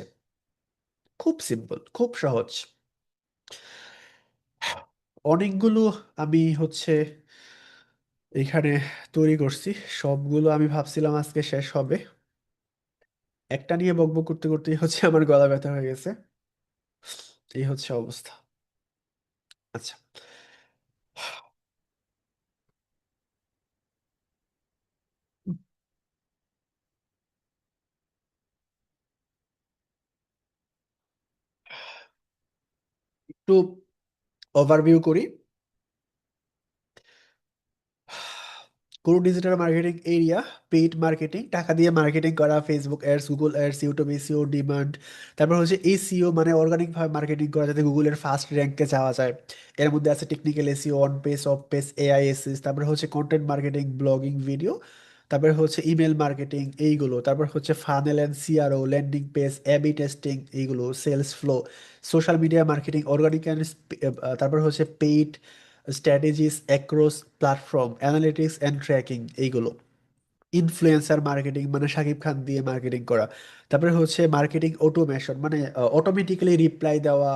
খুব সিম্পল, খুব সহজ। অনেকগুলো আমি হচ্ছে এখানে তৈরি করছি, সবগুলো আমি ভাবছিলাম আজকে শেষ হবে। একটা নিয়ে বকবক করতে করতেই হচ্ছে আমার গলা ব্যথা হয়ে গেছে। এই হচ্ছে অবস্থা। আচ্ছা, একটু ওভারভিউ করি। কোনো digital marketing area, paid marketing, টাকা দিয়ে মার্কেটিং করা, Facebook ads, Google ads, YouTube SEO, demand. তারপর হচ্ছে এসইও, মানে অর্গানিক ভাবে মার্কেটিং করা যাতে গুগলের ফার্স্ট র্যাঙ্কে যাওয়া যায়। এর মধ্যে আছে technical SEO, on page, off page, এআইএসএস। তারপরে হচ্ছে কন্টেন্ট মার্কেটিং, ব্লগিং, ভিডিও। তারপরে হচ্ছে ইমেল মার্কেটিং, এইগুলো। তারপর হচ্ছে funnel and CRO, landing page, AB testing, এইগুলো, sales flow, social media marketing, organic and, তারপর হচ্ছে paid strategies across platform, analytics and tracking, এইগুলো। ইনফ্লুয়েন্সার মার্কেটিং, মানে শাকিব খান দিয়ে মার্কেটিং করা। তারপরে হচ্ছে মার্কেটিং অটোমেশন, মানে অটোমেটিক্যালি রিপ্লাই দেওয়া।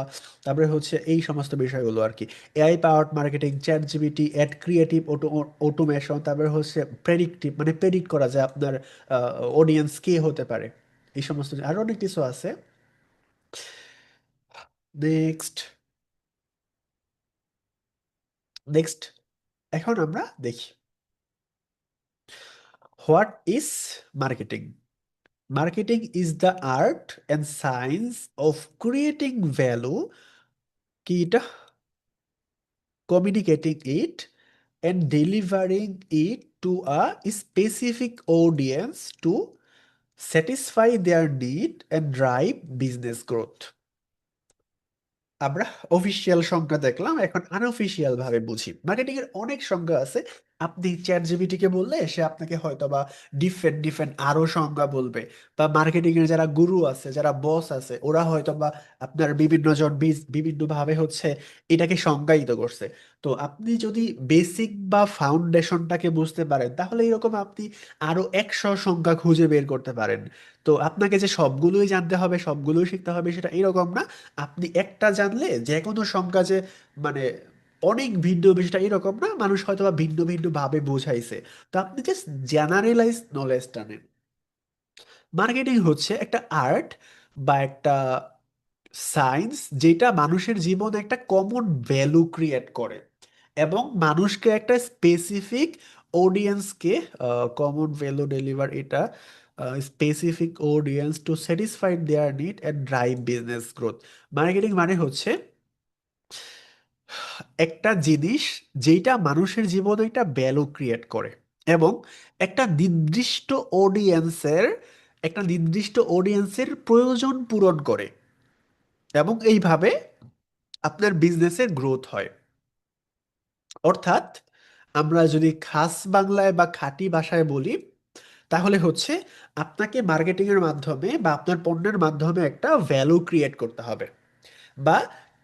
তারপরে হচ্ছে এই সমস্ত বিষয়গুলো আর কি। AI powered marketing, ChatGPT, ad creative automation. তারপরে হচ্ছে প্রেডিক্টিভ, মানে প্রেডিক্ট করা যায় আপনার অডিয়েন্স কে হতে পারে। এই সমস্ত আরো অনেক কিছু আছে। নেক্সট নেক্সট এখন আমরা দেখি what is marketing. Marketing is the art and science of creating value, কি এটা, communicating it and delivering it to a specific audience to satisfy their need and drive business growth. আমরা official সংজ্ঞা দেখলাম, এখন unofficial ভাবে বুঝি। Marketing এর অনেক সংজ্ঞা আছে। আপনি চ্যাট জিপিটি কে বললে সে আপনাকে হয়তো বা ডিফারেন্ট ডিফারেন্ট আরো সংজ্ঞা বলবে, বা মার্কেটিং এর যারা গুরু আছে, যারা বস আছে, ওরা হয়তো বা আপনার বিভিন্ন জন বিভিন্ন ভাবে এটাকে সংজ্ঞায়িত করছে। তো আপনি যদি বেসিক বা ফাউন্ডেশনটাকে বুঝতে পারেন, তাহলে এরকম আপনি আরো 100 সংজ্ঞা খুঁজে বের করতে পারেন। তো আপনাকে যে সবগুলোই জানতে হবে, সবগুলোই শিখতে হবে, সেটা এরকম না। আপনি একটা জানলে যে কোনো সংখ্যা যে মানে অনেক ভিন্ন বিষয়টা এরকম না, মানুষ হয়তো বা ভিন্ন ভিন্ন ভাবে বোঝাইছে। তো আপনি জাস্ট জেনারেলাইজ নলেজটা নেন। মার্কেটিং হচ্ছে একটা আর্ট বা একটা সায়েন্স, যেটা মানুষের জীবনে একটা কমন ভ্যালু ক্রিয়েট করে এবং মানুষকে একটা স্পেসিফিক অডিয়েন্সকে কমন ভ্যালু ডেলিভার, এটা specific audience to satisfy their need and drive business growth. Marketing মানে হচ্ছে একটা জিনিস যেটা মানুষের জীবনে একটা ভ্যালু ক্রিয়েট করে এবং একটা নির্দিষ্ট অডিয়েন্সের প্রয়োজন পূরণ করে, এবং এইভাবে আপনার বিজনেসের গ্রোথ হয়। অর্থাৎ আমরা যদি খাস বাংলায় বা খাঁটি ভাষায় বলি, তাহলে আপনাকে মার্কেটিং এর মাধ্যমে বা আপনার পণ্যের মাধ্যমে একটা ভ্যালু ক্রিয়েট করতে হবে, বা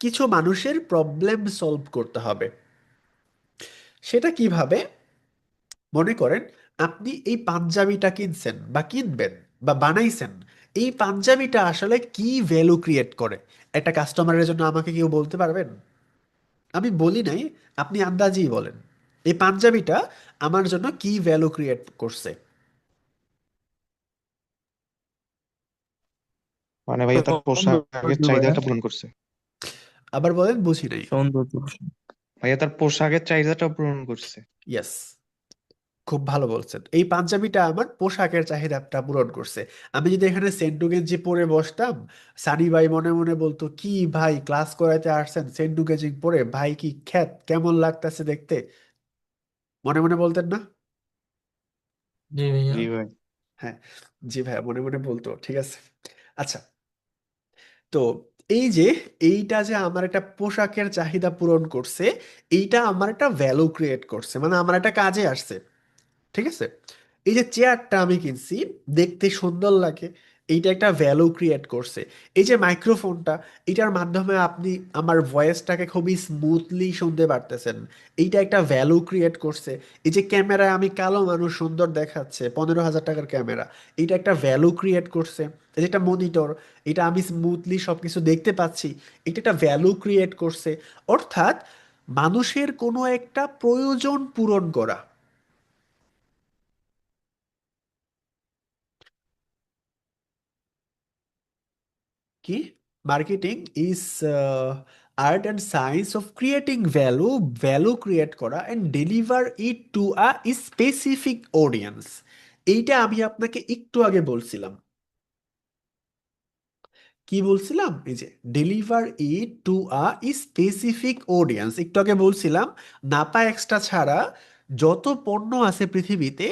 কিছু মানুষের প্রবলেম সলভ করতে হবে। সেটা কিভাবে? মনে করেন আপনি এই পাঞ্জাবিটা কিনছেন বা কিনবেন বা বানাইছেন, এই পাঞ্জাবিটা আসলে কি ভ্যালু ক্রিয়েট করে একটা কাস্টমারের জন্য, আমাকে কেউ বলতে পারবেন? আমি বলি নাই, আপনি আন্দাজেই বলেন এই পাঞ্জাবিটা আমার জন্য কি ভ্যালু ক্রিয়েট করছে। মানে ভাইয়া তার পোশাকের সৌন্দর্য ভাইয়া, চাহিদাটা পূরণ করছে। আবার বলেন, বুঝি নাই। সৌন্দর্য। ভাইয়া তার পোশাকের চাহিদাটা পূরণ করছে। ইয়েস, খুব ভালো বলছেন। এই পাঞ্জাবিটা আমার পোশাকের চাহিদাটা পূরণ করছে। আমি যদি এখানে সেন্টু গেঞ্জি পরে বসতাম, সানি ভাই মনে মনে বলতো, কি ভাই ক্লাস করাইতে আসছেন সেন্টু গেঞ্জি পরে, ভাই কি খ্যাত, কেমন লাগতেছে দেখতে, মনে মনে বলতেন না? जी भैया। জি ভাই। হ্যাঁ, জি ভাইয়া মনে মনে বলতো, ঠিক আছে। আচ্ছা, তো এই যে এইটা যে আমার একটা পোশাকের চাহিদা পূরণ করছে, এইটা আমার একটা ভ্যালু ক্রিয়েট করছে, মানে আমার একটা কাজে আসছে, ঠিক আছে। এই যে চেয়ারটা আমি কিনছি, দেখতে সুন্দর লাগে, এইটা একটা ভ্যালু ক্রিয়েট করছে। এই যে মাইক্রোফোনটা, এটার মাধ্যমে আপনি আমার ভয়েসটাকে খুবই স্মুথলি শুনতে পারতেছেন, এইটা একটা ভ্যালু ক্রিয়েট করছে। এই যে ক্যামেরায় আমি কালো মানুষ সুন্দর দেখাচ্ছে, 15,000 টাকার ক্যামেরা, এইটা একটা ভ্যালু ক্রিয়েট করছে। এই যে একটা মনিটর, এটা আমি স্মুথলি সবকিছু দেখতে পাচ্ছি, এটা একটা ভ্যালু ক্রিয়েট করছে। অর্থাৎ মানুষের কোনো একটা প্রয়োজন পূরণ করা। কি? Marketing is art and science of creating value create করা and deliver it to a specific audience. এইটা আমি আপনাকে একটু আগে বলছিলাম। কি বলছিলাম? এই যে deliver it to a specific audience, একটু আগে বলছিলাম নাপা এক্সট্রা ছাড়া যত পণ্য আছে পৃথিবীতে,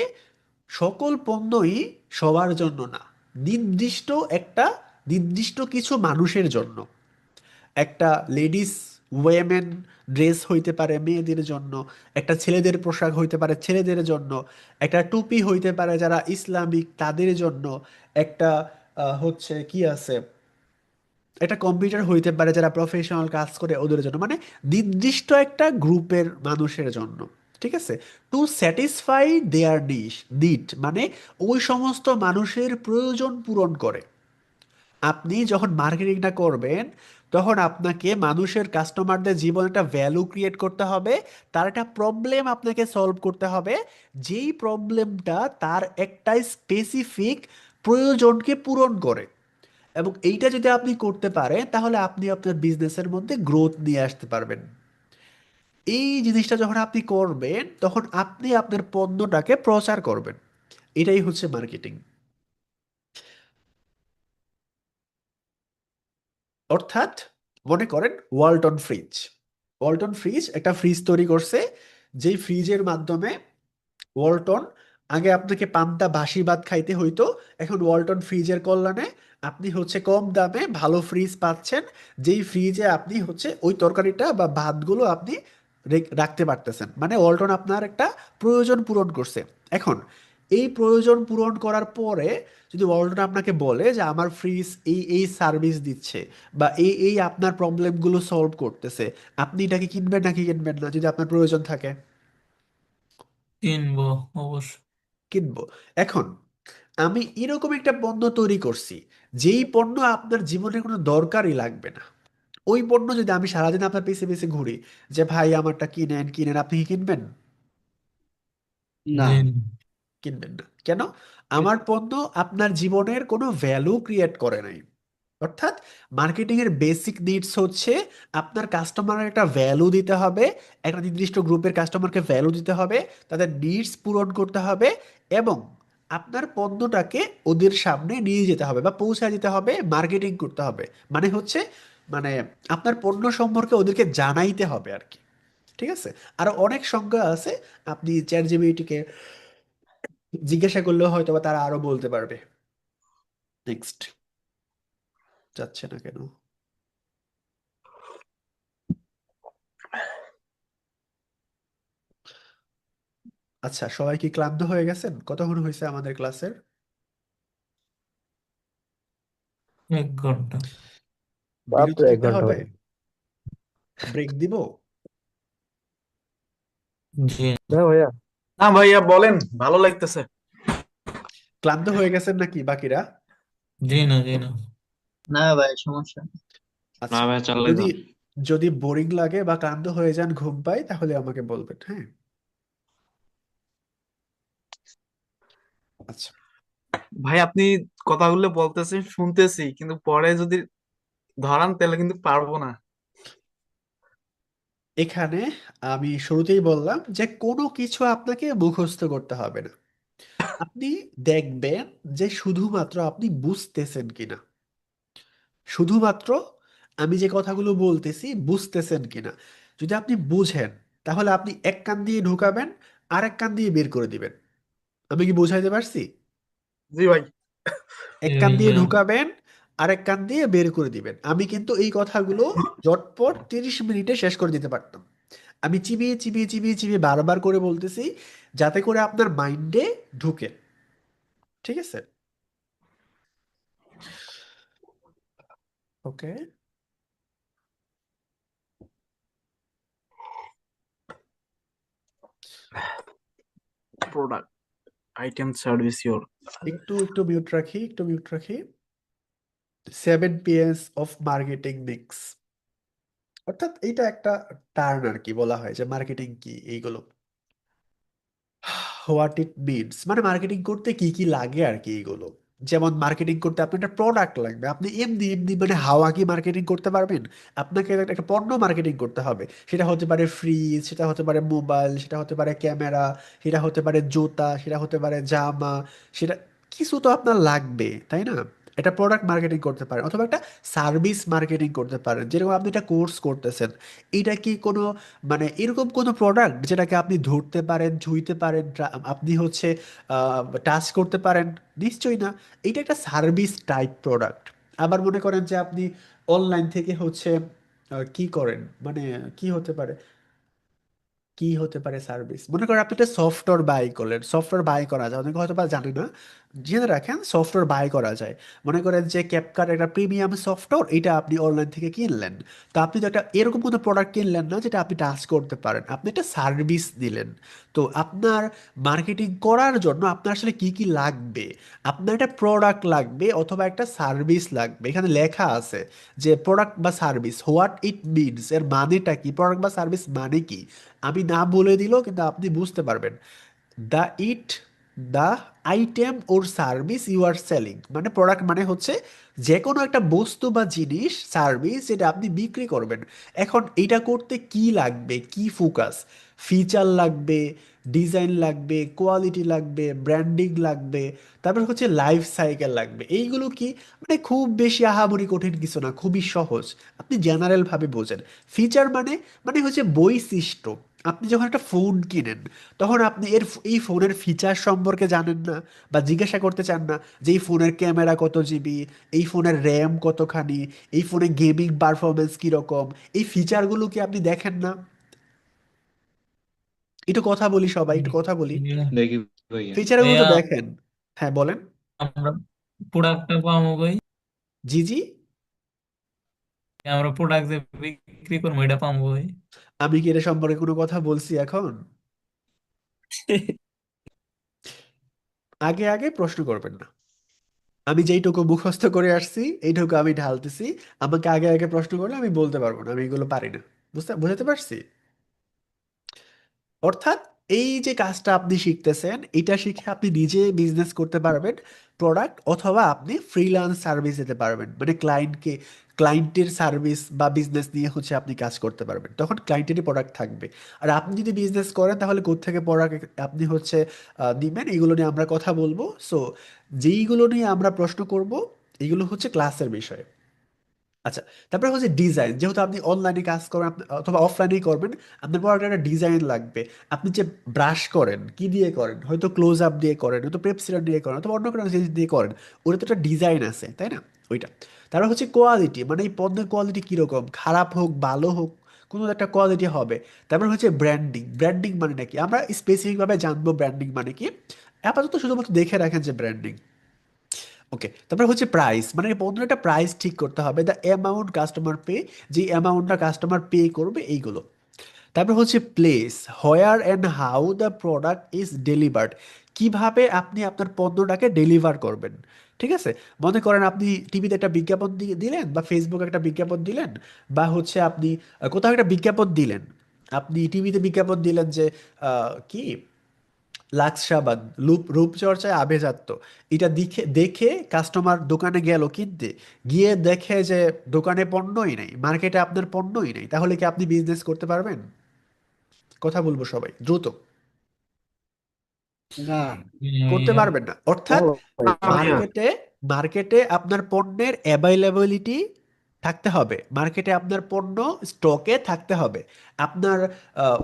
সকল পণ্যই সবার জন্য না, নির্দিষ্ট একটা নির্দিষ্ট কিছু মানুষের জন্য। একটা লেডিস ওয়েমেন ড্রেস হইতে পারে মেয়েদের জন্য, একটা ছেলেদের পোশাক হইতে পারে ছেলেদের জন্য, একটা টুপি হইতে পারে যারা ইসলামিক তাদের জন্য, একটা কি আছে, একটা কম্পিউটার হইতে পারে যারা প্রফেশনাল কাজ করে ওদের জন্য, মানে নির্দিষ্ট একটা গ্রুপের মানুষের জন্য, ঠিক আছে। টু স্যাটিসফাই দেয়ার নিড মানে ওই সমস্ত মানুষের প্রয়োজন পূরণ করে। আপনি যখন মার্কেটিংটা করবেন, তখন আপনাকে মানুষের কাস্টমারদের জীবনে একটা ভ্যালু ক্রিয়েট করতে হবে, তার একটা প্রবলেম আপনাকে সলভ করতে হবে, যেই প্রবলেমটা তার একটা স্পেসিফিক প্রয়োজনকে পূরণ করে। এবং এইটা যদি আপনি করতে পারেন তাহলে আপনি আপনার বিজনেসের মধ্যে গ্রোথ নিয়ে আসতে পারবেন। এই জিনিসটা যখন আপনি করবেন তখন আপনি আপনার পণ্যটাকে প্রচার করবেন। এটাই হচ্ছে মার্কেটিং। অর্থাৎ মনে করেন ওয়ালটন ফ্রিজ। ওয়ালটন ফ্রিজ একটা ফ্রিজ তৈরি করছে, যেই ফ্রিজের মাধ্যমে ওয়ালটন, আগে আপনাকে পান্তা বাসি ভাত খাইতে হইতো, এখন ওয়ালটন ফ্রিজের কল্যাণে আপনি হচ্ছে কম দামে ভালো ফ্রিজ পাচ্ছেন, যেই ফ্রিজে আপনি হচ্ছে ওই তরকারিটা বা ভাতগুলো আপনি রাখতে পারতেছেন। মানে ওয়ালটন আপনার একটা প্রয়োজন পূরণ করছে। এখন এই প্রয়োজন পূরণ করার পরে যদি ওয়ালটন আপনাকে বলে যে আমার ফ্রিজ এই এই সার্ভিস দিচ্ছে বা এই এই আপনার প্রবলেমগুলো সলভ করতেছে, আপনি এটাকে কিনবেন নাকি কিনবেন না যদি আপনার প্রয়োজন থাকে? কিনবো অবশ্যই। কিনবো। এখন আমি এরকম একটা পণ্য তৈরি করছি যেই পণ্য আপনার জীবনে কোনো দরকারই লাগবে না। ওই পণ্য যদি আমি সারাদিন আপনার পিছে পিছে ঘুরি যে ভাই আমারটা কিনেন কিনেন, আপনি কি কিনবেন? না। জি কিনবেন না কেন? আমার পণ্য আপনার জীবনের কোনো ভ্যালু ক্রিয়েট করে নাই। অর্থাৎ মার্কেটিং এর বেসিক নিডস হচ্ছে আপনার কাস্টমারের একটা ভ্যালু দিতে হবে, একটা নির্দিষ্ট গ্রুপের কাস্টমারকে ভ্যালু দিতে হবে, তাদের নিডস পূরণ করতে হবে এবং আপনার পণ্যটাকে ওদের সামনে নিয়ে যেতে হবে বা পৌঁছে দিতে হবে, মার্কেটিং করতে হবে। মানে হচ্ছে মানে আপনার পণ্য সম্পর্কে ওদেরকে জানাইতে হবে আর কি। ঠিক আছে? আরো অনেক সংজ্ঞা আছে, আপনি চ্যাট জিপিটিকে জিজ্ঞাসা করলেও হয়তো বা তারা আরো বলতে পারবে। নেক্সট। যাচ্ছে না কেন? আচ্ছা, সবাই কি ক্লান্ত হয়ে গেছেন? কতক্ষণ হয়েছে আমাদের ক্লাসের? 1 ঘন্টা। বিরতি বাপরে, এক দিতে ঘন্টা হবে? ভাই। ব্রেক দিব? জি না ভাইয়া। না ভাইয়া বলেন, ভালো লাগতেছে। ক্লান্ত হয়ে গেছেন নাকি বাকিরা? জি না জি না। না ভাই, সমস্যা নেই। না আচ্ছা, ভাই, চালাই যদি যান। যদি বোরিং লাগে বা ক্লান্ত হয়ে যান, ঘুম পাই, তাহলে আমাকে বলবেন, হ্যাঁ? আচ্ছা, ভাই আপনি কথাগুলো বলতেছেন শুনতেছি, কিন্তু পরে যদি ধরান তাহলে কিন্তু পারবো না। এখানে আমি শুরুতেই বললাম যে কোনো কিছু আপনাকে মুখস্থ করতে হবে না। আপনি দেখবেন যে শুধুমাত্র আপনি বুঝতেছেন কিনা, শুধুমাত্র আমি যে কথাগুলো বলতেছি বুঝতেছেন কিনা। যদি আপনি বুঝেন তাহলে আপনি এক কান দিয়ে ঢুকাবেন, আরেক কান দিয়ে বের করে দিবেন। আমি কি বোঝাইতে পারছি? জি ভাই। এক জি কান দিয়ে ভাইয়া। ঢুকাবেন, আরেক কান দিয়ে বের করে দিবেন। আমি কিন্তু এই কথাগুলো জটপট 30 মিনিটে শেষ করে দিতে পারতাম। আমি চিবিয়ে চিবিয়ে চিবিয়ে চিবিয়ে বারবার করে বলতেছি যাতে করে আপনার মাইন্ডে ঢুকে। ঠিক আছে? Okay. Product, item, service your. একটু একটু মিউট রাখি, একটু মিউট রাখি। 7 Ps অফ মার্কেটিং মিক্স, অর্থাৎ এইটা একটা টার্ম আর কি, বলা হয় যে মার্কেটিং কি এইগুলো, হোয়াট ইট মিনস, মানে মার্কেটিং করতে কি কি লাগে আর কি এইগুলো। যেমন মার্কেটিং করতে আপনার একটা প্রোডাক্ট লাগবে, আপনি এমনি এমনি মানে হাওয়া কি মার্কেটিং করতে পারবেন? আপনাকে একটা পণ্য মার্কেটিং করতে হবে। সেটা হতে পারে ফ্রিজ, সেটা হতে পারে মোবাইল, সেটা হতে পারে ক্যামেরা, সেটা হতে পারে জুতা, সেটা হতে পারে জামা, সেটা কিছু তো আপনার লাগবে, তাই না? এটা প্রোডাক্ট মার্কেটিং করতে পারেন অথবা একটা সার্ভিস মার্কেটিং করতে পারেন, যেরকম আপনি একটা কোর্স করতেছেন। এটা কি কোনো মানে এরকম কোনো প্রোডাক্ট যেটাকে আপনি ধরতে পারেন, ছুঁইতে পারেন, আপনি হচ্ছে টাচ করতে পারেন? নিশ্চয়ই না। এটা একটা সার্ভিস টাইপ প্রোডাক্ট। আবার মনে করেন যে আপনি অনলাইন থেকে হচ্ছে কি করেন, মানে কি হতে পারে, কি হতে পারে সার্ভিস? মনে করেন আপনি একটা সফটওয়্যার বাই করলেন, সফটওয়্যার বাই করা যায়, অনেকে হয়তো বা জানে না, জেনে রাখেন সফটওয়্যার বাই করা যায়। মনে করেন যে ক্যাপকাট একটা প্রিমিয়াম সফটওয়্যার, এটা আপনি অনলাইন থেকে কিনলেন। তো আপনি তো একটা এরকম কোনো প্রোডাক্ট কিনলেন না যেটা আপনি টাচ করতে পারেন, আপনি একটা সার্ভিস দিলেন। তো আপনার মার্কেটিং করার জন্য আপনার আসলে কি কি লাগবে? আপনার একটা প্রোডাক্ট লাগবে অথবা একটা সার্ভিস লাগবে। এখানে লেখা আছে যে প্রোডাক্ট বা সার্ভিস, হোয়াট ইট মিনস, এর মানেটা কি, প্রোডাক্ট বা সার্ভিস মানে কি। আমি না বলে দিলেও কিন্তু আপনি বুঝতে পারবেন। The it the item or service you are selling, মানে প্রোডাক্ট মানে হচ্ছে যে কোনো একটা বস্তু বা জিনিস সার্ভিস যেটা আপনি বিক্রি করবেন। এখন এটা করতে কি লাগবে, কি ফোকাস, ফিচার লাগবে, ডিজাইন লাগবে, কোয়ালিটি লাগবে, ব্র্যান্ডিং লাগবে, তারপর হচ্ছে লাইফ সাইকেল লাগবে। এইগুলো কি মানে খুব বেশি আহামরি কঠিন কিছু না, খুবই সহজ, আপনি জেনারেল ভাবে বোঝেন। ফিচার মানে মানে হচ্ছে বৈশিষ্ট্য। আপনি যখন একটা ফোন কিনেন তখন আপনি এই ফোনের ফিচার সম্পর্কে জানেন না বা জিজ্ঞাসা করতে চান না যে এই ফোনের ক্যামেরা কত জিবি, এই ফোনের র্যাম কতখানি, এই ফোনে গেমিং পারফরমেন্স কিরকম, এই ফিচারগুলো কি আপনি দেখেন না? একটু কথা বলি সবাই, একটু কথা বলি। ভাইয়া দেখি ভাইয়া। ফিচারগুলো তো ভাইয়া, দেখেন। হ্যাঁ বলেন। আমরা প্রোডাক্টটা পাবো কই? জি জি। আমরা প্রোডাক্ট যে বিক্রি করবো এটা পাবো কই? আমি কি এটা সম্পর্কে কোনো কথা বলছি এখন? আগে আগে প্রশ্ন করবেন না। আমি যেইটুকু মুখস্থ করে আসছি এইটুকু আমি ঢালতেছি। আমাকে আগে আগে প্রশ্ন করলে আমি বলতে পারবো না, আমি এগুলো পারি না। বুঝতে পারছি? অর্থাৎ এই যে কাজটা আপনি শিখতেছেন এটা শিখে আপনি নিজে বিজনেস করতে পারবেন প্রোডাক্ট, অথবা আপনি ফ্রিল্যান্স সার্ভিস দিতে পারবেন, মানে ক্লায়েন্টের সার্ভিস বা বিজনেস নিয়ে হচ্ছে আপনি কাজ করতে পারবেন, তখন ক্লায়েন্টেরই প্রোডাক্ট থাকবে। আর আপনি যদি বিজনেস করেন তাহলে কোত্থেকে প্রোডাক্ট আপনি হচ্ছে নিবেন, এগুলো নিয়ে আমরা কথা বলবো। সো যেইগুলো নিয়ে আমরা প্রশ্ন করব এগুলো হচ্ছে ক্লাসের বিষয়। আচ্ছা, তারপরে হচ্ছে ডিজাইন। যেহেতু আপনি অনলাইনে কাজ করেন অথবা অফলাইনেই করবেন, আপনার প্রোডাক্টের একটা ডিজাইন লাগবে। আপনি যে ব্রাশ করেন কি দিয়ে করেন, হয়তো ক্লোজ আপ দিয়ে করেন, হয়তো পেপসিলার দিয়ে করেন, অথবা অন্য কোনো জিনিস দিয়ে করেন, ওটা তো একটা ডিজাইন আছে তাই না? ওইটা। তারপর হচ্ছে কোয়ালিটি, মানে এই পণ্যের কোয়ালিটি কীরকম, খারাপ হোক ভালো হোক কোনো একটা কোয়ালিটি হবে। তারপর হচ্ছে ব্র্যান্ডিং। ব্র্যান্ডিং মানে নাকি আমরা স্পেসিফিকভাবে জানবো ব্র্যান্ডিং মানে কি, আপাতত শুধুমাত্র দেখে রাখেন যে ব্র্যান্ডিং। ওকে, তারপরে হচ্ছে প্রাইস, মানে এই পণ্যের একটা প্রাইস ঠিক করতে হবে, দ্য অ্যামাউন্ট কাস্টমার পে, যে অ্যামাউন্টটা কাস্টমার পে করবে এইগুলো। তারপর হচ্ছে place, where and how the product is delivered, কিভাবে আপনি আপনার পণ্যটাকে ডেলিভার করবেন। ঠিক আছে? মনে করেন আপনি টিভিতে একটা বিজ্ঞাপন দিলেন বা ফেসবুকে একটা বিজ্ঞাপন দিলেন, বা হচ্ছে আপনি কোথাও একটা বিজ্ঞাপন দিলেন, আপনি টিভিতে বিজ্ঞাপন দিলেন যে কি লাক্স সাবান, রূপচর্চায় আভিজাত্য, এটা দেখে দেখে কাস্টমার দোকানে গেল কিনতে, গিয়ে দেখে যে দোকানে পণ্যই নেই, মার্কেটে আপনার পণ্যই নেই, তাহলে কি আপনি বিজনেস করতে পারবেন? কথা বলবো সবাই দ্রুত। না করতে ভাইয়া, পারবেন না। অর্থাৎ ভাইয়া। মার্কেটে মার্কেটে আপনার পণ্যের অ্যাভেলেবিলিটি থাকতে হবে, মার্কেটে আপনার পণ্য স্টকে থাকতে হবে। আপনার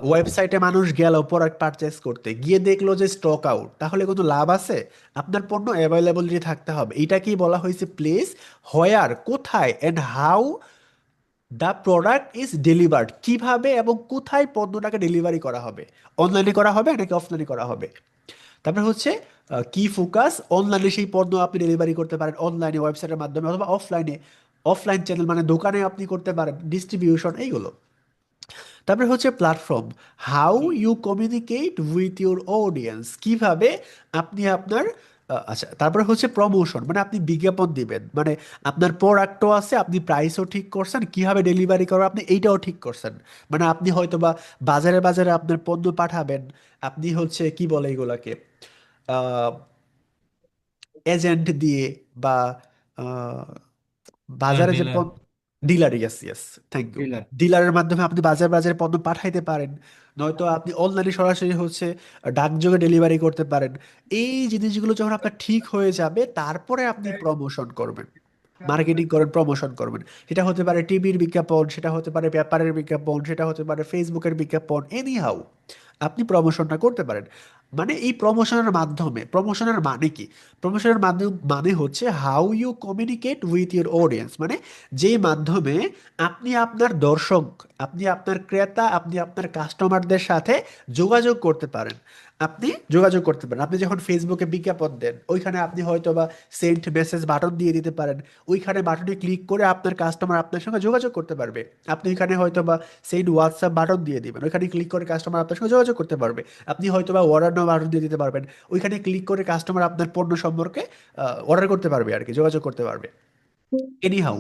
ওয়েবসাইটে মানুষ গেল প্রোডাক্ট পারচেস করতে, গিয়ে দেখলো যে স্টক আউট, তাহলে কোনো লাভ আছে? আপনার পণ্য অ্যাভেলেবিলিটি থাকতে হবে। এটাকেই বলা হয়েছে প্লেস, হোয়ার কোথায়, and how the product is delivered, কিভাবে এবং কোথায় পণ্যটাকে ডেলিভারি করা হবে। অনলাইনে করা হবে নাকি অফলাইনে করা হবে। তারপরে হচ্ছে কি ফোকাস, অনলাইনে সেই পণ্য আপনি ডেলিভারি করতে পারেন অনলাইনে ওয়েবসাইটের মাধ্যমে, অথবা অফলাইন চ্যানেল মানে দোকানে আপনি করতে পারেন, ডিস্ট্রিবিউশন এইগুলো। তারপরে হচ্ছে platform, how you communicate with your audience, কিভাবে আপনি আপনার আচ্ছা, তারপরে হচ্ছে প্রমোশন, মানে আপনি বিজ্ঞাপন দিবেন, মানে আপনার প্রোডাক্টও আছে, আপনি প্রাইসও ঠিক করছেন, কিভাবে ডেলিভারি করবেন আপনি এইটাও ঠিক করছেন। মানে আপনি হয়তো বা বাজারে বাজারে আপনার পণ্য পাঠাবেন, আপনি হচ্ছে কি বলে এগুলাকে এজেন্ট দিয়ে, বা আহ, ডিলার বাজারে যে dealer dealer, yes yes, thank you. Dealer. ডিলারের মাধ্যমে আপনি বাজারে বাজারে পণ্য পাঠাইতে পারেন, নয়তো আপনি অনলাইনে সরাসরি হচ্ছে ডাকযোগে ডেলিভারি করতে পারেন। এই জিনিসগুলো যখন আপনার ঠিক হয়ে যাবে তারপরে আপনি প্রমোশন করবেন, মার্কেটিং করেন, প্রমোশন করবেন। সেটা হতে পারে টিভির বিজ্ঞাপন, সেটা হতে পারে পেপারের বিজ্ঞাপন, সেটা হতে পারে ফেসবুকের বিজ্ঞাপন, এনি হাউ আপনি প্রমোশনটা করতে পারেন। মানে এই প্রমোশনের মাধ্যমে, প্রমোশনের মানে কি, প্রমোশনের মাধ্যম মানে হচ্ছে how you communicate with your audience, মানে যেই মাধ্যমে আপনি আপনার দর্শক, আপনি আপনার ক্রেতা, আপনি আপনার কাস্টমারদের সাথে যোগাযোগ করতে পারেন। আপনি যখন ফেসবুকে বিজ্ঞাপন দেন ওইখানে আপনি হয়তো বা সেন্ড মেসেজ বাটন দিয়ে দিতে পারেন, ওইখানে বাটনে ক্লিক করে আপনার কাস্টমার আপনার সঙ্গে যোগাযোগ করতে পারবে। আপনি ওইখানে হয়তো বা সেন্ড হোয়াটসঅ্যাপ বাটন দিয়ে দিবেন, ওইখানে ক্লিক করে কাস্টমার আপনার সঙ্গে যোগাযোগ করতে পারবে। আপনি হয়তো বা অর্ডার নাও বাটন দিয়ে দিতে পারবেন, ওইখানে ক্লিক করে কাস্টমার আপনার পণ্য সম্পর্কে অর্ডার করতে পারবে আর কি, যোগাযোগ করতে পারবে। এনিহাউ,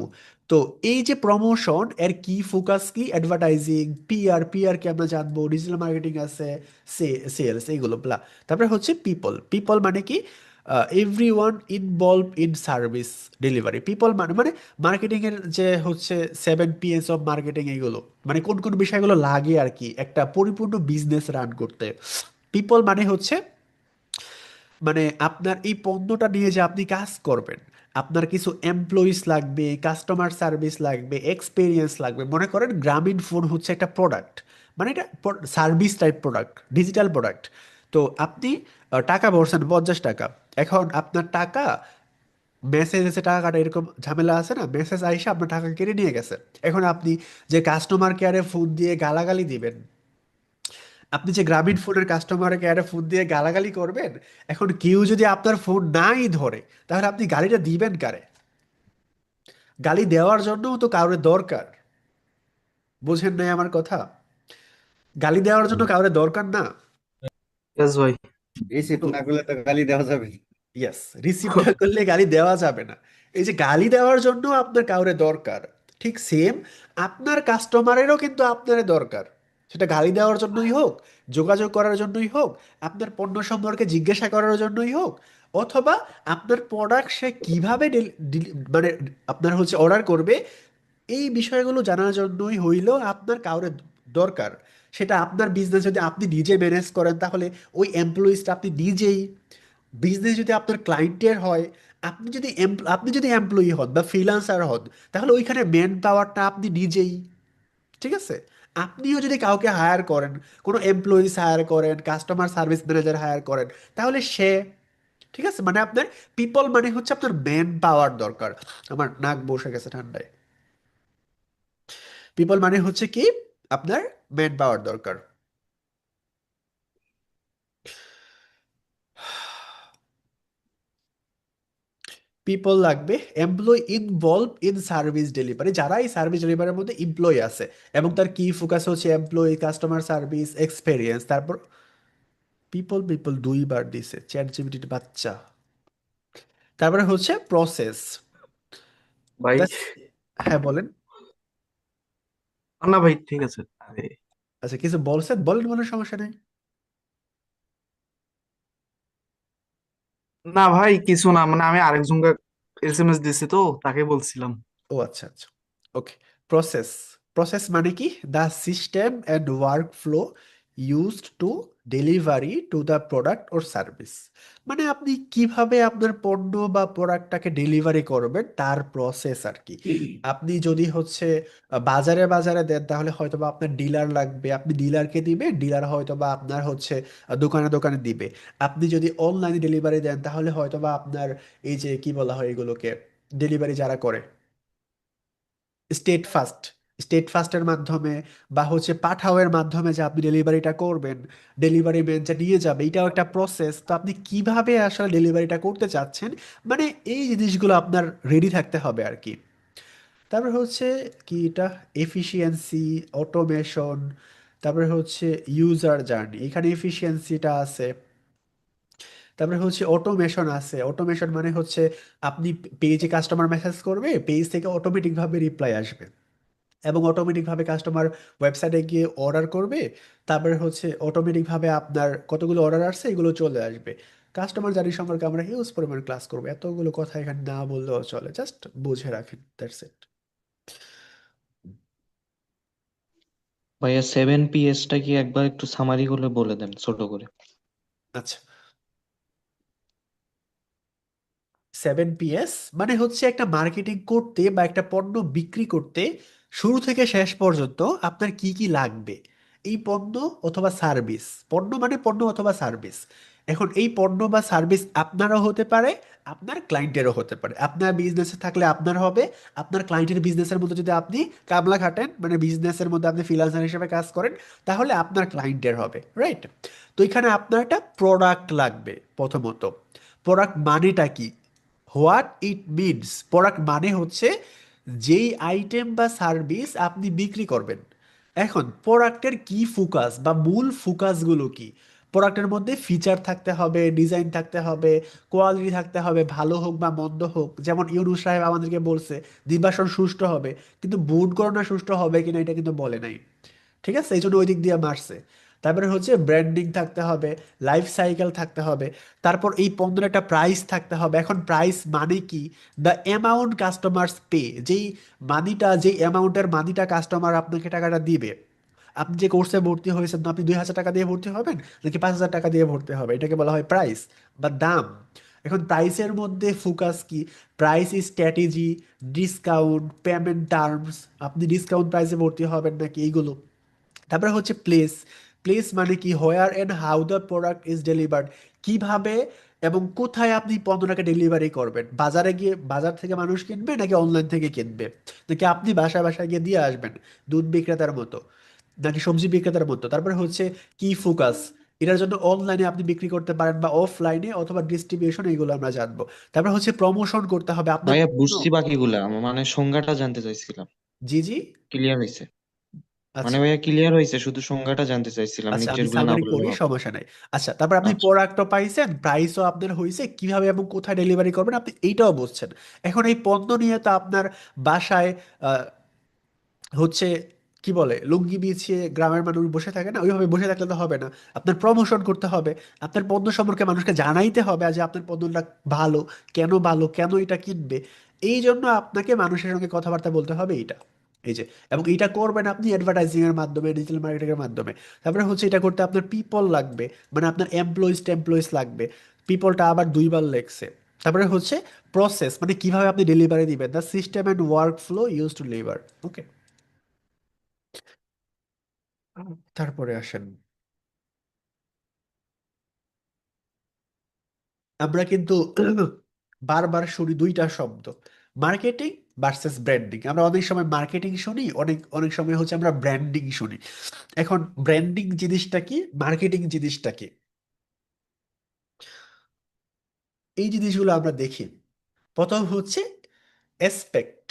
তো এই যে প্রমোশন এর কি ফোকাস কি, অ্যাডভার্টাইজিং, পিআর, পিআর কি আমরা জানবো, ডিজিটাল মার্কেটিং আছে, সেলস, এইগুলো ব্লা। তারপরে হচ্ছে পিপল, পিপল মানে কি, every one involve in service delivery. People মানে মানে মার্কেটিং এর যে হচ্ছে 7 Ps অফ মার্কেটিং, এইগুলো মানে কোন কোন বিষয়গুলো লাগে আর কি একটা পরিপূর্ণ বিজনেস রান করতে। পিপল মানে হচ্ছে মানে আপনার এই পণ্যটা নিয়ে যে আপনি কাজ করবেন, আপনার কিছু এমপ্লয়িজ লাগবে, কাস্টমার সার্ভিস লাগবে, এক্সপিরিয়েন্স লাগবে। মনে করেন গ্রামীণ ফোন হচ্ছে একটা প্রোডাক্ট, মানে এটা service type product, digital product. তো আপনি টাকা ভরছেন 50 টাকা, এখন আপনার টাকা মেসেজ এসে টাকা কাটা এরকম ঝামেলা আছে না, মেসেজ আইসা আপনার টাকা কেটে নিয়ে গেছে। এখন আপনি যে কাস্টমার কেয়ারে ফোন দিয়ে গালাগালি দিবেন, আপনি যে গ্রামীণ ফোনের কাস্টমার কেয়ারে ফোন দিয়ে গালাগালি করবেন, এখন কেউ যদি আপনার ফোন নাই ধরে, তাহলে আপনি গালিটা দিবেন কারে? গালি দেওয়ার জন্যও তো কাউরে দরকার। বুঝেন নাই আমার কথা? গালি দেওয়ার জন্য কাউরে দরকার না। ইয়েস ভাই। রিসিভ তো না করলে তো গালি দেওয়া যাবে না। ইয়েস, রিসিভ না করলে গালি দেওয়া যাবে না। এই যে গালি দেওয়ার জন্য আপনার কাউরে দরকার, ঠিক সেম আপনার কাস্টমারেরও কিন্তু আপনার দরকার। সেটা গালি দেওয়ার জন্যই হোক, যোগাযোগ করার জন্যই হোক, আপনার পণ্য সম্পর্কে জিজ্ঞাসা করার জন্যই হোক, অথবা আপনার প্রোডাক্ট সে কিভাবে মানে আপনার হচ্ছে অর্ডার করবে, এই বিষয়গুলো জানার জন্যই হইলেও আপনার কাউরে দরকার। সেটা আপনার বিজনেস যদি আপনি নিজে ম্যানেজ করেন, তাহলে ওই এমপ্লয়িজটা আপনি নিজেই। বিজনেস যদি আপনার ক্লায়েন্টের হয়, আপনি যদি এমপ্লয়ি হন বা ফ্রিল্যান্সার হন, তাহলে ওইখানে ম্যান পাওয়ারটা আপনি নিজেই। ঠিক আছে? আপনিও যদি কাউকে হায়ার করেন, কোনো এমপ্লয়িজ হায়ার করেন, কাস্টমার সার্ভিস ম্যানেজার হায়ার করেন, তাহলে সে, ঠিক আছে, মানে আপনার পিপল মানে হচ্ছে আপনার ম্যান পাওয়ার দরকার। আমার নাক বসে গেছে ঠান্ডায়। পিপল মানে হচ্ছে কি, আপনার ম্যান পাওয়ার দরকার। পিপল লাগবে, employ involve in service delivery, যারা এই সার্ভিস ডেলিভারির মধ্যে এমপ্লয় আছে, এবং তার কি ফোকাস হচ্ছে এমপ্লয়ি, কাস্টমার সার্ভিস, এক্সপেরিয়েন্স। তারপর পিপল, পিপল দুইবার দিছে, চ্যাট জিপিটির বাচ্চা। তারপরে হচ্ছে প্রসেস। ভাই, হ্যাঁ বলেন। না ভাই ঠিক আছে। আরে আচ্ছা, কিছু বলছেন, বলেন, বলেন, সমস্যা নেই। না ভাই, কিছু না, মানে আমি আরেকজনকে এসএমএস দিছি তো তাকে বলছিলাম। ও আচ্ছা, আচ্ছা, ওকে। প্রসেস, প্রসেস মানে কি, the system and work flow used to delivery to the product or service. মানে আপনি কিভাবে আপনার পণ্য বা প্রোডাক্টটাকে ডেলিভারি করবেন, তার প্রসেস আর কি। আপনি যদি হচ্ছে বাজারে বাজারে দেন, তাহলে হয়তো বা আপনার ডিলার লাগবে, আপনি ডিলারকে দিবেন, ডিলার হয়তো বা আপনার হচ্ছে দোকানে দোকানে দিবে। আপনি যদি অনলাইনে ডেলিভারি দেন, তাহলে হয়তো বা আপনার এই যে কি বলা হয় এগুলোকে, ডেলিভারি যারা করে, স্টেট ফাস্ট, স্টেট ফাস্টের মাধ্যমে বা হচ্ছে পাঠাওয়ের মাধ্যমে যে আপনি ডেলিভারিটা করবেন, ডেলিভারি ম্যান যা নিয়ে যাবে, এটাও একটা প্রসেস। তো আপনি কিভাবে আসলে ডেলিভারিটা করতে চাচ্ছেন, মানে এই জিনিসগুলো আপনার রেডি থাকতে হবে আর কি। তারপরে হচ্ছে কি এটা, এফিসিয়েন্সি, অটোমেশন, তারপরে হচ্ছে ইউজার জার্নি, এখানে এফিসিয়েন্সিটা আছে। তারপরে হচ্ছে অটোমেশন আছে, অটোমেশন মানে হচ্ছে আপনি পেজে কাস্টমার মেসেজ করবে, পেজ থেকে অটোমেটিক ভাবে রিপ্লাই আসবে, এবং অটোমেটিকভাবে কাস্টমার ওয়েবসাইটে গিয়ে অর্ডার করবে। তারপরে হচ্ছে অটোমেটিকভাবে আপনার কতগুলো অর্ডার আসছে এগুলো চলে আসবে। কাস্টমার জার্নি সম্পর্কে আমরা হিউজ পরিমাণ ক্লাস করবো, এতগুলো কথা এখানে না বললেও চলে, জাস্ট বুঝে রাখেন, দ্যাটস ইট। ভাইয়া 7 PS টা কি একবার একটু সামারি করে বলে দেন, ছোট করে। আচ্ছা, 7 PS মানে হচ্ছে একটা মার্কেটিং করতে বা একটা পণ্য বিক্রি করতে শুরু থেকে শেষ পর্যন্ত আপনার কি কি লাগবে, এই পণ্য অথবা সার্ভিস, পণ্য মানে পণ্য অথবা সার্ভিস। এখন এই পণ্য বা সার্ভিস আপনারও হতে পারে, আপনার ক্লায়েন্টেরও হতে পারে। আপনার বিজনেসে থাকলে আপনার হবে, আপনার ক্লায়েন্টের বিজনেসের মধ্যে যদি আপনি কামলা খাটেন, মানে বিজনেসের মধ্যে আপনি ফ্রিল্যান্সার হিসেবে কাজ করেন, তাহলে আপনার ক্লায়েন্টের হবে, রাইট? তো এখানে আপনার একটা প্রোডাক্ট লাগবে প্রথমত। প্রোডাক্ট মানেটা কি, হোয়াট ইট মিনস, প্রোডাক্ট মানে হচ্ছে যেই আইটেম বা সার্ভিস আপনি বিক্রি করবেন। এখন প্রোডাক্টের কি ফোকাস বা মূল ফোকাসগুলো কি, প্রোডাক্টের মধ্যে ফিচার থাকতে হবে, ডিজাইন থাকতে হবে, কোয়ালিটি থাকতে হবে, ভালো হোক বা মন্দ হোক। যেমন ইউনূস সাহেব আমাদেরকে বলছে নির্বাচন সুষ্ঠু হবে, কিন্তু ভোট গণনা সুষ্ঠু হবে কিনা এটা কিন্তু বলে নাই। ঠিক আছে, এই জন্য ওই দিক দিয়ে মারছে। তারপরে হচ্ছে ব্র্যান্ডিং থাকতে হবে, লাইফ সাইকেল থাকতে হবে, তারপর এই পণ্যের একটা প্রাইস থাকতে হবে। এখন প্রাইস মানে কি? দ্য অ্যামাউন্ট কাস্টমার্স পে, যেই মানিটা, যেই অ্যামাউন্টের মানিটা কাস্টমার আপনাকে টাকাটা দিবে। আপনি যে কোর্সে ভর্তি হয়েছেন, তো আপনি 2,000 টাকা দিয়ে ভর্তি হবেন নাকি 5,000 টাকা দিয়ে ভর্তি হবে, এটাকে বলা হয় প্রাইস বা দাম। এখন প্রাইসের মধ্যে ফোকাস কি? Price strategy, discount, payment terms, আপনি ডিসকাউন্ট প্রাইসে ভর্তি হবেন নাকি, এইগুলো। তারপরে হচ্ছে প্লেস। প্লেস মানে কি? হোয়ার and how the product is delivered, কিভাবে এবং কোথায় আপনি পণ্যটাকে ডেলিভারি করবেন। বাজারে গিয়ে, বাজার থেকে মানুষ কিনবে নাকি অনলাইন থেকে কিনবে, নাকি আপনি বাসায় বাসায় গিয়ে দিয়ে আসবেন দুধ বিক্রেতার মতো, নাকি সবজি বিক্রেতার মতো। তারপরে হচ্ছে কি ফোকাস, এটার জন্য অনলাইনে আপনি বিক্রি করতে পারেন বা অফলাইনে অথবা ডিস্ট্রিবিউশন, এইগুলো আমরা জানবো। তারপরে হচ্ছে প্রমোশন করতে হবে আপনার ভাইয়া পণ্য। বুঝছি বাকিগুলা, মানে সংজ্ঞাটা জানতে চাইছিলাম। জি জি। ক্লিয়ার হয়েছে? মানে আচ্ছা ভাইয়া ক্লিয়ার হয়েছে, শুধু সংজ্ঞাটা জানতে চাইছিলাম, আচ্ছা, আমি নিচের গুলো না সামারি বললে করি, হবে। সমস্যা নাই। আচ্ছা, তারপর আপনি আচ্ছা। প্রোডাক্টও পাইছেন, প্রাইসও আপনার হয়েছে, কিভাবে এবং কোথায় ডেলিভারি করবেন আপনি এইটাও বুঝছেন। এখন এই পণ্য নিয়ে তো আপনার বাসায় আহ, হচ্ছে কি বলে, লুঙ্গি বিছিয়ে গ্রামের মানুষ বসে থাকে না, ওইভাবে বসে থাকলে তো হবে না। আপনার প্রমোশন করতে হবে, আপনার পণ্য সম্পর্কে মানুষকে জানাইতে হবে যে আপনার পণ্যটা ভালো, ভালো, কেন এটা কিনবে। এই জন্য আপনাকে মানুষের সঙ্গে কথাবার্তা বলতে হবে এইটা, এই যে। এবং এটা করবেন আপনি অ্যাডভার্টাইজিং এর মাধ্যমে, ডিজিটাল মার্কেটিং এর মাধ্যমে। তারপরে হচ্ছে এটা করতে আপনার পিপল লাগবে, মানে আপনার এমপ্লয়িজ লাগবে। পিপলটা আবার দুইবার লেখছে। তারপরে হচ্ছে প্রসেস, মানে কিভাবে আপনি ডেলিভারি দিবেন, the system and workflow use to deliver. Okay, তারপরে আসেন, আমরা কিন্তু বারবার শুনি দুইটা শব্দ, মার্কেটিং ভার্সেস ব্র্যান্ডিং। আমরা অনেক সময় মার্কেটিং শুনি, অনেক অনেক সময় হচ্ছে আমরা ব্র্যান্ডিং শুনি। এখন ব্র্যান্ডিং জিনিসটা কি, মার্কেটিং জিনিসটা কি, এই জিনিসগুলো আমরা দেখি। প্রথম হচ্ছে এসপেক্ট,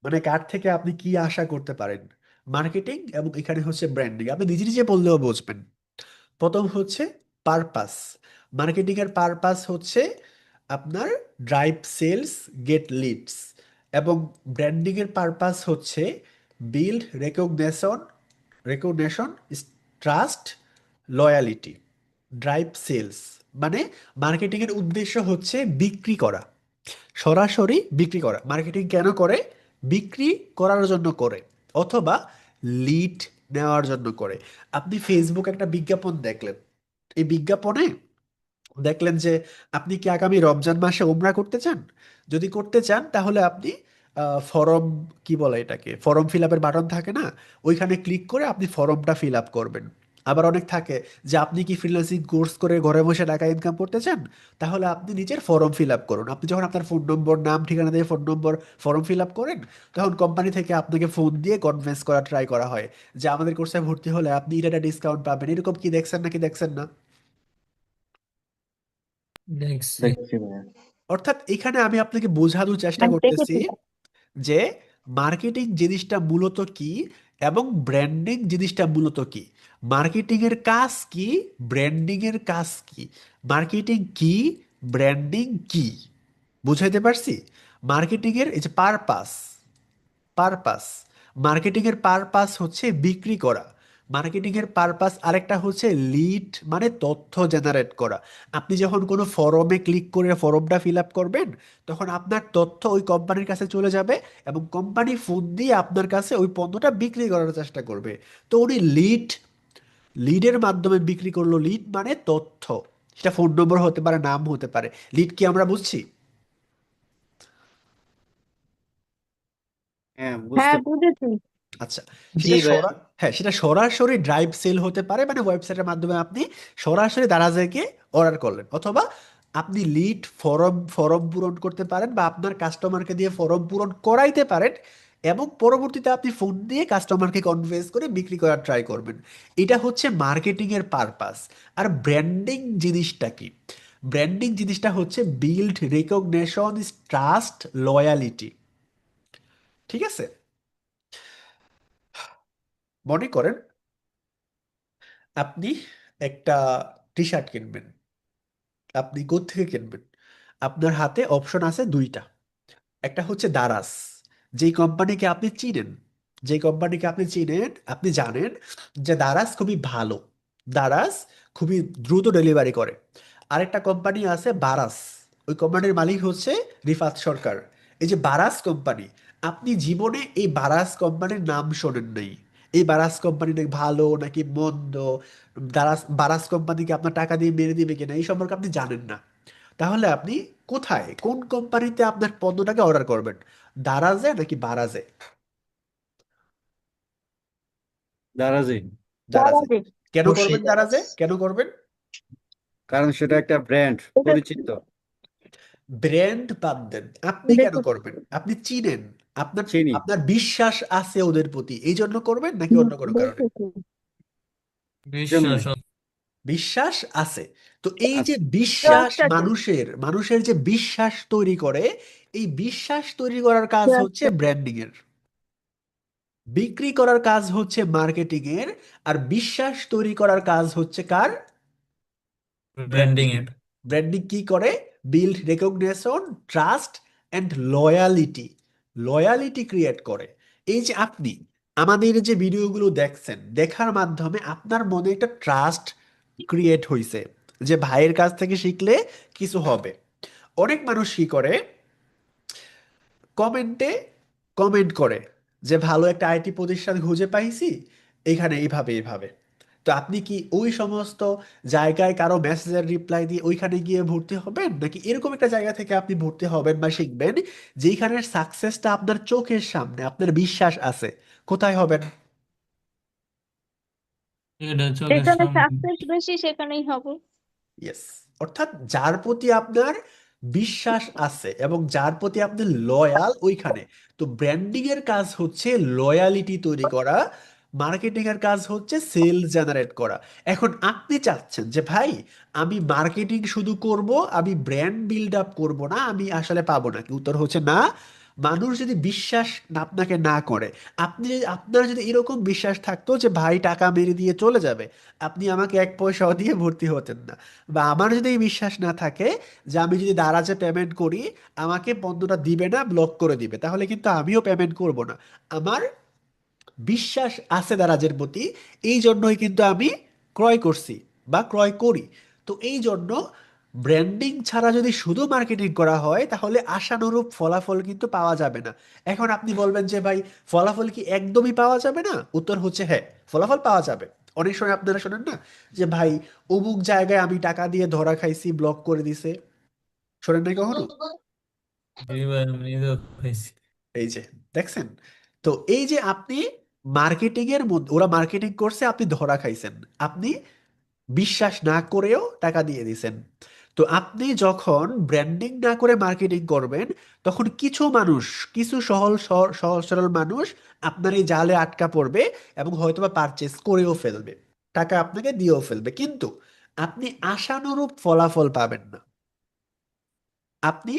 মানে কার থেকে আপনি কি আশা করতে পারেন, মার্কেটিং এবং এখানে হচ্ছে ব্র্যান্ডিং। আপনি নিজে নিজে বললেও বুঝবেন। প্রথম হচ্ছে পারপাস। মার্কেটিং এর পারপাস হচ্ছে আপনার ড্রাইভ সেলস, গেট লিডস। এবং ব্র্যান্ডিং এর পারপাস হচ্ছে build recognition, trust, loyalty. Drive sales মানে মার্কেটিং এর উদ্দেশ্য হচ্ছে বিক্রি করা, সরাসরি বিক্রি করা। মার্কেটিং কেন করে? বিক্রি করার জন্য করে, অথবা লিড নেওয়ার জন্য করে। আপনি ফেসবুক একটা বিজ্ঞাপন দেখলেন, এই বিজ্ঞাপনে দেখলেন যে আপনি কি আগামী রমজান মাসে উমরা করতে চান। যদি করতে চান তাহলে আপনি ফর্ম, কি বলে এটাকে, ফর্ম ফিল আপের বাটন থাকে না, ওইখানে ক্লিক করে আপনি ফর্মটা ফিল আপ করবেন। আবার অনেক থাকে যে আপনি কি ফ্রিল্যান্সিং কোর্স করে ঘরে বসে টাকা ইনকাম করতে চান, তাহলে আপনি নিজের ফর্ম ফিল আপ করুন। আপনি যখন আপনার ফোন নম্বর, নাম, ঠিকানা দিয়ে ফোন নম্বর ফর্ম ফিল আপ করেন, তখন কোম্পানি থেকে আপনাকে ফোন দিয়ে কনভিন্স করা ট্রাই করা হয় যে আমাদের কোর্সে ভর্তি হলে আপনি এটা ডিসকাউন্ট পাবেন। এরকম কি দেখছেন নাকি দেখছেন না? দেখছি। দেখছি ভাইয়া। অর্থাৎ এখানে আমি আপনাকে বোঝানোর চেষ্টা আমি করতেছি দেখেছি। যে মার্কেটিং জিনিসটা মূলত কি এবং ব্র্যান্ডিং জিনিসটা মূলত কি। মার্কেটিং এর কাজ কি, ব্র্যান্ডিং এর কাজ কি, মার্কেটিং কি, ব্র্যান্ডিং কি, বুঝাইতে পারছি? মার্কেটিং এর এই যে পারপাস, পারপাস মার্কেটিং এর পারপাস হচ্ছে বিক্রি করা। মার্কেটিং এর পারপাস আরেকটা হচ্ছে লিড, মানে তথ্য জেনারেট করা। আপনি যখন কোনো ফরমে ক্লিক করে ফর্মটা ফিল আপ করবেন, তখন আপনার তথ্য ওই কোম্পানির কাছে চলে যাবে এবং কোম্পানি ফোন দিয়ে আপনার কাছে ওই পণ্যটা বিক্রি করার চেষ্টা করবে। তো উনি লিডের মাধ্যমে বিক্রি করলো। লিড মানে তথ্য, সেটা ফোন নম্বর হতে পারে, নাম হতে পারে। লিড কি আমরা বুঝছি? হ্যাঁ, হ্যাঁ, বুঝতে বুঝেছি। আচ্ছা, জি ভাইয়া। হ্যাঁ, সেটা সরাসরি ড্রাইভ সেল হতে পারে, মানে ওয়েবসাইটের মাধ্যমে আপনি সরাসরি দারাজেকে অর্ডার করলেন, অথবা আপনি লিড ফর্ম পূরণ করতে পারেন বা আপনার কাস্টমারকে দিয়ে ফর্ম পূরণ করাইতে পারেন, এবং পরবর্তীতে আপনি ফোন দিয়ে কাস্টমারকে কনভিন্স করে বিক্রি করার ট্রাই করবেন। এটা হচ্ছে মার্কেটিং এর পারপাস। আর ব্র্যান্ডিং জিনিসটা কি? ব্র্যান্ডিং জিনিসটা হচ্ছে বিল্ড রেকগনেশন, ট্রাস্ট, লয়ালিটি। ঠিক আছে, মনে করেন আপনি একটা টি শার্ট কিনবেন, আপনি কোত্থেকে কিনবেন? আপনার হাতে অপশন আছে দুইটা। একটা হচ্ছে দারাজ, যেই কোম্পানিকে আপনি চিনেন, যেই কোম্পানিকে আপনি চিনেন, আপনি জানেন যে দারাজ খুবই ভালো, দারাজ খুবই দ্রুত ডেলিভারি করে। আরেকটা কোম্পানি আছে বারাস, ওই কোম্পানির মালিক হচ্ছে রিফাত সরকার। এই যে বারাস কোম্পানি, আপনি জীবনে এই বারাস কোম্পানির নাম শোনেন নাই। এই বারাস কোম্পানি নাকি ভালো নাকি মন্দ, দারাস বারাস কোম্পানিকে আপনার টাকা দিয়ে মেরে দিবে কিনা এই সম্পর্কে আপনি জানেন না। তাহলে আপনি কোথায়, কোন কোম্পানিতে আপনার পণ্যটাকে অর্ডার করবেন? দারাজে নাকি বারাজে? দারাজি। দারাজে। দারাজে। কেন অবশ্যই করবেন দারাজ। দারাজে, কেন করবেন? কারণ সেটা একটা ব্র্যান্ড, এটা পরিচিত। ব্র্যান্ড বাদ দেন, আপনি কেন দেখুন, করবেন? আপনি চিনেন, আপনার চিনি। আপনার বিশ্বাস আছে ওদের প্রতি, এই জন্য করবেন নাকি অন্য কোনো কারণে? দেখেছি। কেমনে? বিশ্বাস বিশ্বাস আছে। তো এই যে আছে। বিশ্বাস, ট্রাস্ট আছে। মানুষের যে বিশ্বাস তৈরি করে, এই বিশ্বাস তৈরি করার কাজ ট্রাস্ট হচ্ছে ব্র্যান্ডিং এর, বিক্রি করার কাজ হচ্ছে মার্কেটিং এর, আর বিশ্বাস তৈরি করার কাজ হচ্ছে কার? ব্র্যান্ডিং ব্র্যান্ডিং এর। এর। ব্র্যান্ডিং কি করে? Build recognition, trust and loyalty, loyalty create করে। এই যে আপনি আমাদের যে ভিডিওগুলো দেখছেন, দেখার মাধ্যমে আপনার মনে একটা ট্রাস্ট ক্রিয়েট হইছে যে ভাইয়ের কাছ থেকে শিখলে কিছু হবে। অনেক মানুষ কি করে, কমেন্টে কমেন্ট করে যে ভালো একটা আইটি প্রতিষ্ঠান খুঁজে পাইছি, এখানে এইভাবে এইভাবে। তো আপনি কি ওই সমস্ত জায়গায় কারো মেসেজের রিপ্লাই দিয়ে ওইখানে গিয়ে ভর্তি হবেন, নাকি এরকম একটা জায়গা থেকে আপনি ভর্তি হবেন বা শিখবেন যেখানের সাকসেসটা আপনার চোখের সামনে, আপনার বিশ্বাস আছে? কোথায় হবেন? এটা চোখের যেখানে সামনে। সাকসেস বেশি সেখানেই হবে। ইয়েস। অর্থাৎ যার প্রতি আপনার বিশ্বাস আছে এবং যার প্রতি আপনি লয়াল, ওইখানে। তো ব্র্যান্ডিং এর কাজ হচ্ছে লয়ালিটি তৈরি করা, মার্কেটিং এর কাজ হচ্ছে সেল জেনারেট করা। এখন আপনি চাচ্ছেন যে ভাই আমি মার্কেটিং শুধু করব, আমি ব্র্যান্ড বিল্ড আপ করব না, আমি আসলে পাবো না। উত্তর হচ্ছে না। মানুষ যদি বিশ্বাস আপনাকে না করে, আপনার যদি এরকম বিশ্বাস থাকতো যে ভাই টাকা মেরে দিয়ে চলে যাবে, আপনি আমাকে এক পয়সাও দিয়ে ভর্তি হতেন না। বা আমার যদি এই বিশ্বাস না থাকে যে আমি যদি দারাজে পেমেন্ট করি আমাকে পণ্যটা দিবে না, ব্লক করে দিবে, তাহলে কিন্তু আমিও পেমেন্ট করব না। আমার বিশ্বাস আছে দারাজের প্রতি, এই জন্যই কিন্তু আমি ক্রয় করছি বা ক্রয় করি। তো এই জন্য ব্র্যান্ডিং ছাড়া যদি শুধু মার্কেটিং করা হয় তাহলে আশানুরূপ ফলাফল কিন্তু পাওয়া যাবে না। এখন আপনি বলবেন যে ভাই ফলাফল কি একদমই পাওয়া যাবে না? উত্তর হচ্ছে হ্যাঁ, ফলাফল পাওয়া যাবে। অনেক সময় আপনারা শোনেন না যে ভাই অমুক জায়গায় আমি টাকা দিয়ে ধরা খাইছি, ব্লক করে দিছে, শোনেন নাই কখনো? জি ভাই, আমি নিজেও খাইছি। এই যে দেখছেন, তো এই যে আপনি মার্কেটিং এর মধ্যে, ওরা মার্কেটিং করছে, আপনি ধরা খাইছেন, আপনি বিশ্বাস না করেও টাকা দিয়ে দিছেন। তো আপনি যখন ব্র্যান্ডিং না করে মার্কেটিং করবেন, তখন কিছু মানুষ, কিছু সহজ সরল মানুষ আপনার এই জালে আটকা পড়বে এবং হয়তোবা পারচেস করেও ফেলবে, টাকা আপনাকে দিয়েও ফেলবে, কিন্তু আপনি আশানুরূপ ফলাফল পাবেন না। আপনি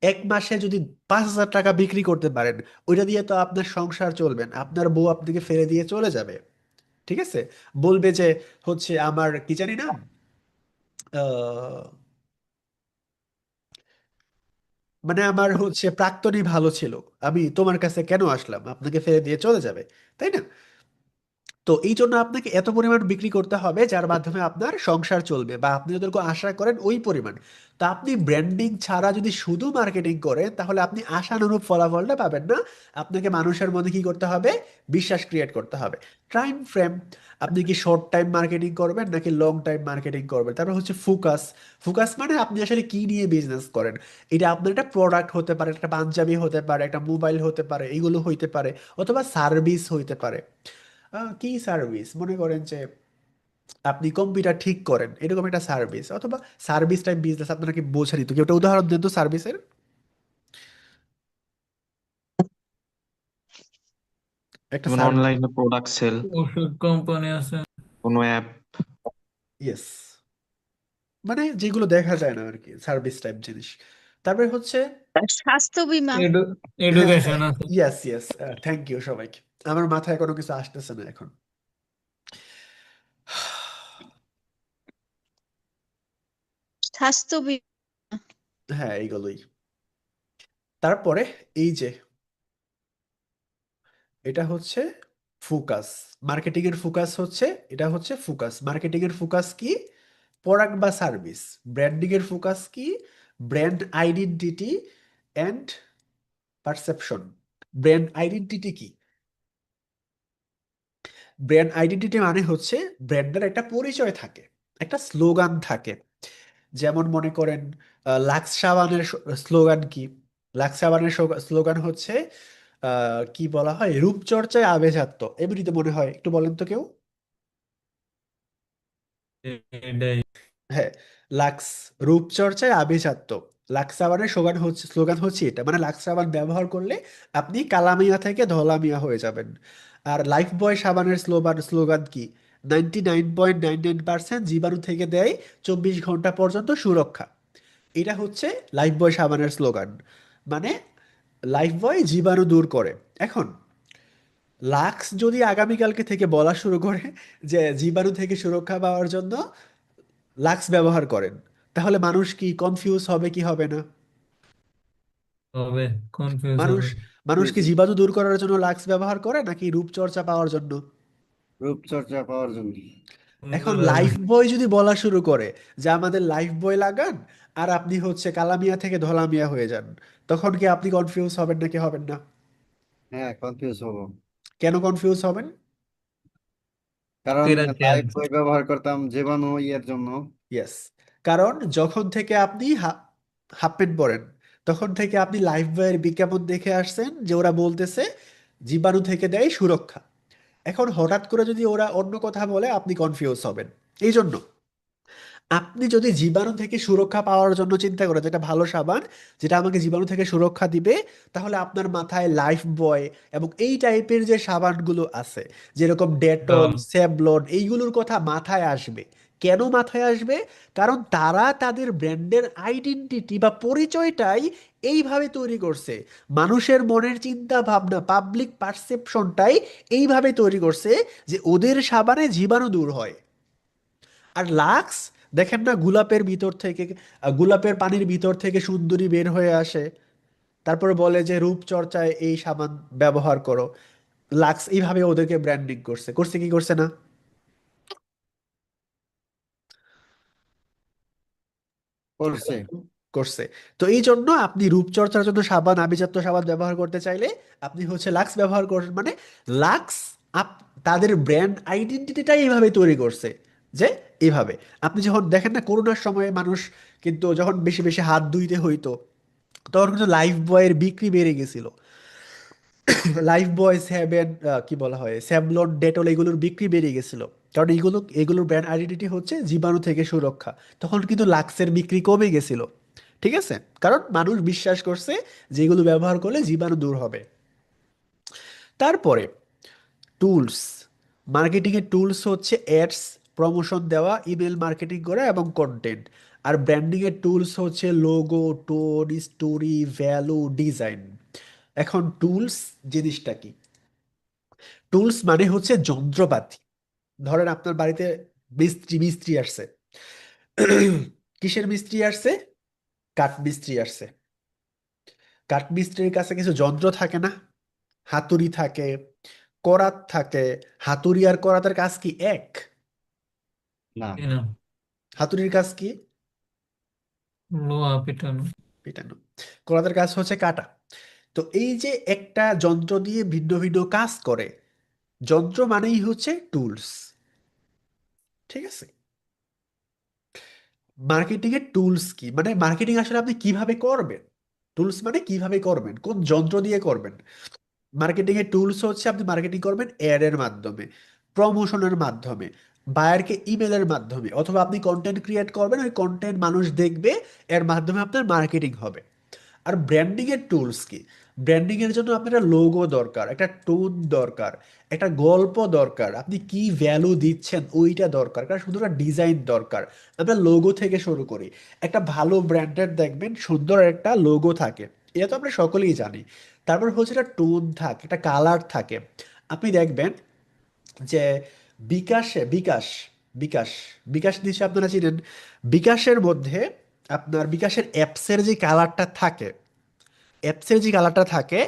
এক মাসে যদি 5,000 টাকা বিক্রি করতে পারেন, ওইটা দিয়ে তো আপনার সংসার চলবে না, আপনার বউ আপনাকে ফেলে দিয়ে চলে যাবে। ঠিক আছে? বলবে যে হচ্ছে আমার কি জানি না, আহ, মানে আমার হচ্ছে প্রাক্তনই ভালো ছিল, আমি তোমার কাছে কেন আসলাম, আপনাকে ফেলে দিয়ে চলে যাবে, তাই না? তো এই জন্য আপনাকে এত পরিমাণ বিক্রি করতে হবে যার মাধ্যমে আপনার সংসার চলবে, বা আপনি যতটুকু আশা করেন ওই পরিমাণ। তা আপনি ব্র্যান্ডিং ছাড়া যদি শুধু মার্কেটিং করেন তাহলে আপনি আশানুরূপ ফলাফলটা পাবেন না। আপনাকে মানুষের মধ্যে কি করতে হবে? বিশ্বাস ক্রিয়েট করতে হবে। টাইম ফ্রেম, আপনি কি শর্ট টাইম মার্কেটিং করবেন নাকি লং টাইম মার্কেটিং করবেন? তারপর হচ্ছে ফোকাস। ফোকাস মানে আপনি আসলে কি নিয়ে বিজনেস করেন। এটা আপনার একটা প্রোডাক্ট হতে পারে, একটা পাঞ্জাবি হতে পারে, একটা মোবাইল হতে পারে, এইগুলো হইতে পারে, অথবা সার্ভিস হইতে পারে। কি সার্ভিস? মনে করেন যে আপনি কম্পিউটার ঠিক করেন, এরকম একটা সার্ভিস, অথবা সার্ভিস টাইপ বিজনেস। আপনারা কি বোঝেনি তো, কি একটা উদাহরণ দেন তো সার্ভিসের, একটা যেমন সার্ভিস। অনলাইনে প্রোডাক্ট সেল, ওষুধ কোম্পানি আছে। কোনো অ্যাপ। ইয়েস, মানে যেগুলো দেখা যায় না আর কি, সার্ভিস টাইপ জিনিস। তারপরে হচ্ছে স্বাস্থ্য বীমা। হ্যাঁ হ্যাঁ, এডুকেশন আছে। ইয়েস ইয়েস, থ্যাংক ইউ সবাইকে। আমার মাথায় কোনো কিছু আসতেছে না এখন। স্বাস্থ্য হ্যাঁ, এইগুলোই। তারপরে এই যে এটা হচ্ছে ফোকাস, মার্কেটিং এর ফোকাস হচ্ছে, এটা হচ্ছে ফোকাস। মার্কেটিং এর ফোকাস কি? প্রোডাক্ট বা সার্ভিস। ব্র্যান্ডিং এর ফোকাস কি? Brand identity and perception. Brand identity কি? ব্র্যান্ড আইডেন্টিটি মানে হচ্ছে ব্র্যান্ডের একটা পরিচয় থাকে, একটা স্লোগান থাকে। যেমন মনে করেন লাক্স সাবানের স্লোগান কি? লাক্স সাবানের স্লোগান হচ্ছে কি বলা হয়, রূপচর্চায় আভিজাত্য, এমনি তো মনে হয়, একটু বলেন তো কেউ। এটাই। হ্যাঁ, লাক্স রূপচর্চায় আভিজাত্য। লাক্স সাবানের স্লোগান হচ্ছে এটা, মানে লাক্স সাবান ব্যবহার করলে আপনি কালামিয়া থেকে ধলামিয়া হয়ে যাবেন। আর লাইফ বয় সাবানের স্লোগান কি? 99.99% জীবাণু থেকে দেয় 24 ঘন্টা পর্যন্ত সুরক্ষা। এটা হচ্ছে লাইফ বয় সাবানের স্লোগান, মানে লাইফ বয় জীবাণু দূর করে। এখন লাক্স যদি আগামীকালকে থেকে বলা শুরু করে যে জীবাণু থেকে সুরক্ষা পাওয়ার জন্য লাক্স ব্যবহার করেন, তাহলে মানুষ কি কনফিউজ হবে কি হবে না? হবে, কনফিউজ মানুষ হবে। মানুষ জি কি জি, জীবাণু দূর করার জন্য লাক্স ব্যবহার করে নাকি রূপচর্চা পাওয়ার জন্য? রূপচর্চা পাওয়ার জন্য। এখন সুন্দর হবে। লাইফ বয় যদি বলা শুরু করে যে আমাদের লাইফ বয় লাগান আর আপনি হচ্ছে কালামিয়া থেকে ধলামিয়া হয়ে যান, তখন কি আপনি কনফিউজ হবেন নাকি হবেন না? হ্যাঁ, কনফিউজ হব। কেন কনফিউজ হবেন? কারণ এরা লাইফ চেঞ্জ। বই ব্যবহার করতাম জীবাণু ইয়ের জন্য। ইয়েস, কারণ যখন থেকে আপনি হাফ প্যান্ট পরেন তখন থেকে আপনি লাইফ বয়ের বিজ্ঞাপন দেখে আসছেন যে ওরা বলতেছে জীবাণু থেকে দেয় সুরক্ষা। এখন হঠাৎ করে যদি ওরা অন্য কথা বলে আপনি কনফিউজ হবেন। এই জন্য আপনি যদি জীবাণু থেকে সুরক্ষা পাওয়ার জন্য চিন্তা করেন যেটা ভালো সাবান, যেটা আমাকে জীবাণু থেকে সুরক্ষা দিবে, তাহলে আপনার মাথায় লাইফ বয় এবং এই টাইপের যে সাবানগুলো আছে, যেরকম ডেটল, স্যাভলন, এইগুলোর কথা মাথায় আসবে। কেন মাথায় আসবে? কারণ তারা তাদের ব্র্যান্ডের আইডেন্টিটি বা পরিচয়টাই এইভাবে তৈরি করছে। মানুষের মনের চিন্তা ভাবনা, পাবলিক পারসেপশনটাই এইভাবে তৈরি করছে যে ওদের সাবানে জীবাণু দূর হয়। আর লাক্স, দেখেন না গোলাপের ভিতর থেকে, গোলাপের পানির ভিতর থেকে সুন্দরী বের হয়ে আসে, তারপরে বলে যে রূপচর্চায় এই সাবান ব্যবহার করো। লাক্স এইভাবে ওদেরকে ব্র্যান্ডিং করছে, করছে কি করছে না? করছে। করছে। তো এই জন্য আপনি রূপচর্চার জন্য সাবান, আভিজাত্য সাবান ব্যবহার করতে চাইলে আপনি হচ্ছে লাক্স ব্যবহার করেন, মানে লাক্স আপ তাদের ব্র্যান্ড আইডেন্টিটিটাই এইভাবে তৈরি করছে যে এইভাবে। আপনি যখন দেখেন না করোনার সময়ে মানুষ কিন্তু যখন বেশি বেশি হাত ধুইতে হইতো, তখন কিন্তু লাইফ বয়ের বিক্রি বেড়ে গেছিল। লাইফ বয়, সেভেন, কি বলা হয়, স্যাভলন, ডেটল, এগুলোর বিক্রি বেড়ে গেছিল। কারণ এগুলোর ব্র্যান্ড আইডেন্টিটি হচ্ছে জীবাণু থেকে সুরক্ষা। তখন কিন্তু লাক্সের বিক্রি কমে গেছিল। ঠিক আছে, কারণ মানুষ বিশ্বাস করছে যে এগুলো ব্যবহার করলে জীবাণু দূর হবে। তারপরে টুলস, মার্কেটিং এর টুলস হচ্ছে অ্যাডস, প্রমোশন দেওয়া, ইমেল মার্কেটিং করা এবং কন্টেন্ট। আর ব্র্যান্ডিং এর টুলস হচ্ছে logo, tone, story, value, design. এখন টুলস জিনিসটা কি? টুলস মানে হচ্ছে যন্ত্রপাতি। ধরেন আপনার বাড়িতে মিস্ত্রি মিস্ত্রি আসছে। কিসের মিস্ত্রি আসছে? কাঠ মিস্ত্রি আসছে। কাঠ মিস্ত্রির কাছে কিছু যন্ত্র থাকে না? হাতুড়ি থাকে, করাত থাকে। হাতুড়ি আর করাতের কাজ কি এক? না। কি না, হাতুড়ির কাজ কি? লোহা পিটানো। পিটানো। করাতের কাজ হচ্ছে কাটা। তো এই যে একটা যন্ত্র দিয়ে ভিন্ন ভিন্ন কাজ করে, যন্ত্র মানেই হচ্ছে টুলস। ঠিক আছে, মার্কেটিং এর টুলস কি, মানে মার্কেটিং আসলে আপনি কিভাবে করবেন? টুলস মানে কিভাবে করবেন, কোন যন্ত্র দিয়ে করবেন। মার্কেটিং এর টুলস হচ্ছে আপনি মার্কেটিং করবেন এড এর মাধ্যমে, প্রমোশনের মাধ্যমে, বায়ারকে ইমেলের মাধ্যমে, অথবা আপনি কন্টেন্ট ক্রিয়েট করবেন, ওই কন্টেন্ট মানুষ দেখবে, এর মাধ্যমে আপনার মার্কেটিং হবে। আর ব্র্যান্ডিং এর টুলস কি? ব্র্যান্ডিং এর জন্য আপনার একটা লোগো দরকার, একটা টোন দরকার, একটা গল্প দরকার, আপনি কি ভ্যালু দিচ্ছেন ওইটা দরকার, কারণ শুধু একটা ডিজাইন দরকার। আমরা লোগো থেকে শুরু করি। একটা ভালো ব্র্যান্ডের দেখবেন সুন্দর একটা লোগো থাকে, এটা তো আমরা সকলেই জানি। তারপর হচ্ছে একটা টোন থাকে, একটা কালার থাকে। আপনি দেখবেন যে বিকাশে, বিকাশ বিকাশ বিকাশ দিচ্ছে আপনারা চিনেন। বিকাশের মধ্যে আপনার বিকাশের অ্যাপসের যে কালারটা থাকে,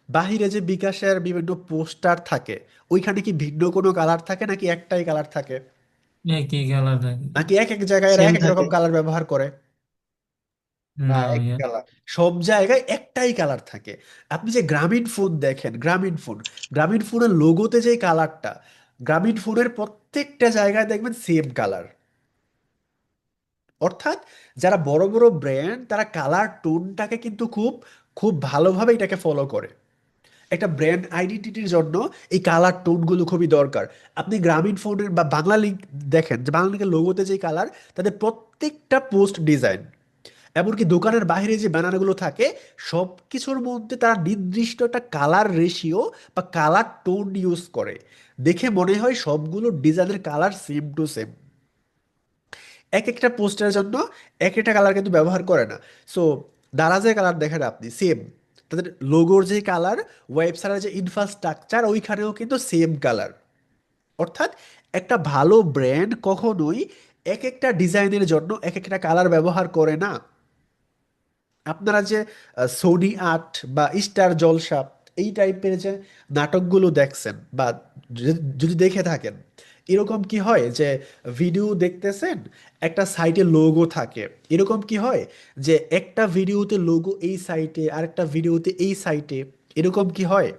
বাহিরে যে বিকাশের বিভিন্ন পোস্টার থাকে, ওইখানে কি ভিন্ন কোনো কালার থাকে নাকি একটাই কালার থাকে, একই খেলা থাকে। নাকি এক এক জায়গায় এরা সেম এক এক থাকে। রকম কালার ব্যবহার করে? না, না এক ভাইয়া। কালার। সব জায়গায় একটাই কালার থাকে। আপনি যে গ্রামীণ ফোন দেখেন, গ্রামীণ ফোনের লোগোতে যে কালারটা, গ্রামীণ ফোনের প্রত্যেকটা জায়গায় দেখবেন সেম কালার। অর্থাৎ যারা বড় বড় ব্র্যান্ড তারা কালার টোনটাকে কিন্তু খুব খুব ভালোভাবে এটাকে ফলো করে। একটা ব্র্যান্ড আইডেন্টিটির জন্য এই কালার টোনগুলো খুবই দরকার। আপনি গ্রামীণ ফোনের বা বাংলা লিঙ্ক দেখেন, যে বাংলা লিঙ্কের লোগোতে যে কালার, তাদের প্রত্যেকটা পোস্ট ডিজাইন, এমনকি দোকানের বাইরে যে ব্যানারগুলো থাকে, সব কিছুর মধ্যে তারা নির্দিষ্ট একটা কালার রেশিও বা কালার টোন ইউজ করে। দেখে মনে হয় সবগুলো ডিজাইনের কালার সেম টু সেম। এক একটা পোস্টারের জন্য এক একটা কালার কিন্তু ব্যবহার করে না। সো দারাজের কালার দেখেন আপনি সেম, তাদের লোগোর যে কালার, ওয়েবসাইটের যে ইনফ্রাস্ট্রাকচার, ওইখানেও কিন্তু সেম কালার। অর্থাৎ একটা ভালো ব্র্যান্ড কখনোই এক একটা ডিজাইনের জন্য এক একটা কালার ব্যবহার করে না। আপনারা যে সোনি আট বা স্টার জলসা এই টাইপের যে নাটকগুলো দেখছেন বা যদি দেখে থাকেন, এরকম কি হয় যে ভিডিও দেখতেছেন, একটা সাইটে লোগো থাকে, এরকম কি হয় যে একটা ভিডিওতে লোগো এই সাইটে আর একটা ভিডিওতে এই সাইটে, এরকম কি হয়?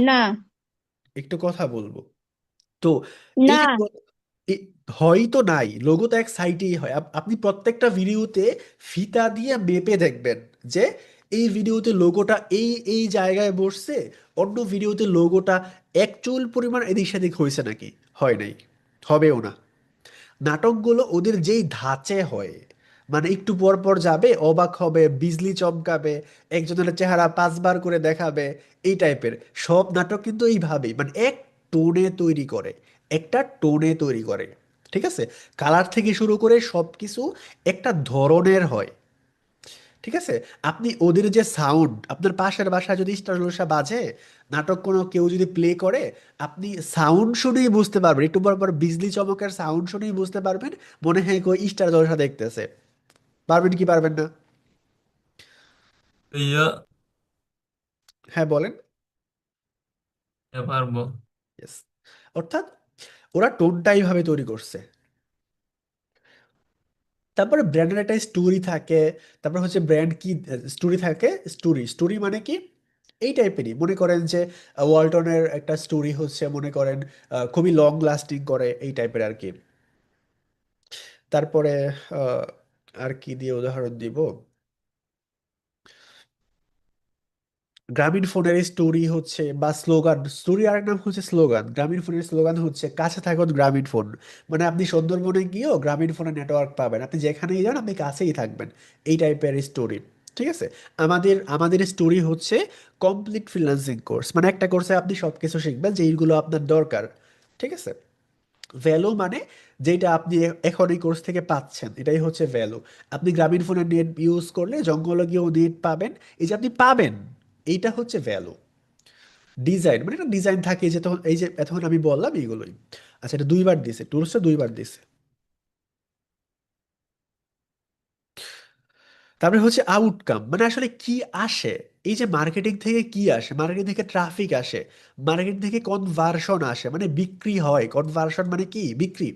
না, একটু কথা বলবো। তো এই না। যে হয়তো নাই, লোগো তো এক সাইটেই হয়। আপনি প্রত্যেকটা ভিডিওতে ফিতা দিয়ে মেপে দেখবেন যে এই ভিডিওতে লোগোটা এই এই জায়গায় বসছে, অন্য ভিডিওতে লোগোটা এক চুল পরিমাণ এদিক সেদিক হয়েছে নাকি? হয় নাই, হবেও না। নাটকগুলো ওদের যেই ধাঁচে হয়, মানে একটু পর পর যাবে, অবাক হবে, বিজলি চমকাবে, একজনের চেহারা পাঁচবার করে দেখাবে, এই টাইপের সব নাটক কিন্তু এইভাবেই, মানে এক টোনে তৈরি করে, একটা টোনে তৈরি করে। ঠিক আছে, কালার থেকে শুরু করে সব কিছু একটা ধরনের হয়। ঠিক আছে, আপনি ওদের যে সাউন্ড, আপনার পাশের বাসায় যদি স্টার জলসা বাজে, নাটক কোনো কেউ যদি প্লে করে, আপনি সাউন্ড শুনেই বুঝতে পারবেন, একটু পর পর বিজলি চমকের সাউন্ড শুনেই বুঝতে পারবেন মনে হয় কেউ স্টার জলসা দেখতেছে। পারবেন কি পারবেন না? ভাইয়া, হ্যাঁ বলেন। পারবো। ইয়েস। অর্থাৎ ওরা টোনটা এইভাবে তৈরি করছে। তারপরে ব্র্যান্ডের একটা স্টোরি থাকে। তারপর হচ্ছে ব্র্যান্ড কি স্টোরি থাকে, স্টোরি স্টোরি মানে কি, এই টাইপেরই মনে করেন যে ওয়ালটনের একটা স্টোরি হচ্ছে, মনে করেন খুবই লং লাস্টিং করে, এই টাইপের আর কি। তারপরে আহ, আর কি দিয়ে উদাহরণ দিব, গ্রামীণ ফোনের স্টোরি হচ্ছে বা স্লোগান, স্টোরি আর নাম হচ্ছে স্লোগান। গ্রামীণ ফোনের স্লোগান হচ্ছে কাছে থাকুন গ্রামীণ ফোন, মানে আপনি সুন্দরবনে গিয়েও গ্রামীণ ফোনের নেটওয়ার্ক পাবেন, আপনি যেখানেই যান আপনি কাছেই থাকবেন, এই টাইপের স্টোরি। ঠিক আছে, আমাদের আমাদের স্টোরি হচ্ছে কমপ্লিট ফ্রিল্যান্সিং কোর্স, মানে একটা কোর্সে আপনি সব কিছু শিখবেন যেইগুলো আপনার দরকার। ঠিক আছে, ভ্যালু মানে যেটা আপনি এখন এই কোর্স থেকে পাচ্ছেন, এটাই হচ্ছে ভ্যালু। আপনি গ্রামীণ ফোনের নেট ইউজ করলে জঙ্গলে গিয়েও নেট পাবেন, এই যে আপনি পাবেন, এইটা হচ্ছে ভ্যালু। ডিজাইন মানে একটা ডিজাইন থাকে, যে তখন এই যে এতক্ষণ আমি বললাম এইগুলোই। আচ্ছা, এটা দুইবার দিছে, টুলসটা দুইবার দিছে। তারপরে হচ্ছে আউটকাম, মানে আসলে কি আসে, এই যে মার্কেটিং থেকে কি আসে, মার্কেটিং থেকে ট্রাফিক আসে, মার্কেটিং থেকে কনভার্সন আসে, মানে বিক্রি হয়, কনভার্সন মানে কি, বিক্রি।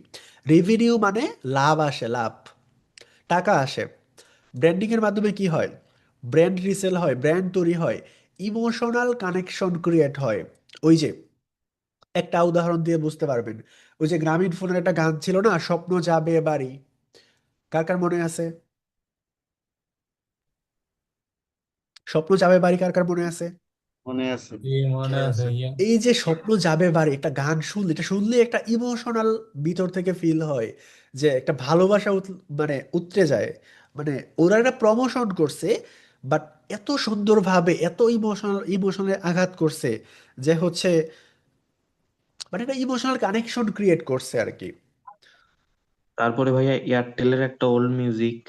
রেভিনিউ মানে লাভ আসে, লাভ, টাকা আসে। ব্র্যান্ডিং এর মাধ্যমে কি হয়, ব্র্যান্ড রিসেল হয়, ব্র্যান্ড তৈরি হয়, ইমোশনাল কানেকশন ক্রিয়েট হয়। ওই যে একটা উদাহরণ দিয়ে বুঝতে পারবেন, ওই যে গ্রামীণ ফোনের একটা গান ছিল না, স্বপ্ন যাবে বাড়ি, কার কার মনে আছে? স্বপ্ন যাবে বাড়ি কার কার মনে আছে? মনে আছে। কি মনে আছে ভাইয়া? এই যে স্বপ্ন যাবে বাড়ি একটা গান শুনলে, এটা শুনলে একটা ইমোশনাল ভিতর থেকে ফিল হয়, যে একটা ভালোবাসা মানে উতরে যায়। মানে ওরা একটা প্রমোশন করছে, বাট এত সুন্দরভাবে এত ইমোশনাল আঘাত করছে, যে হচ্ছে মানে একটা ইমোশনাল কানেকশন ক্রিয়েট করছে আর কি। তারপরে ভাইয়া এয়ারটেলের একটা ওল্ড মিউজিক,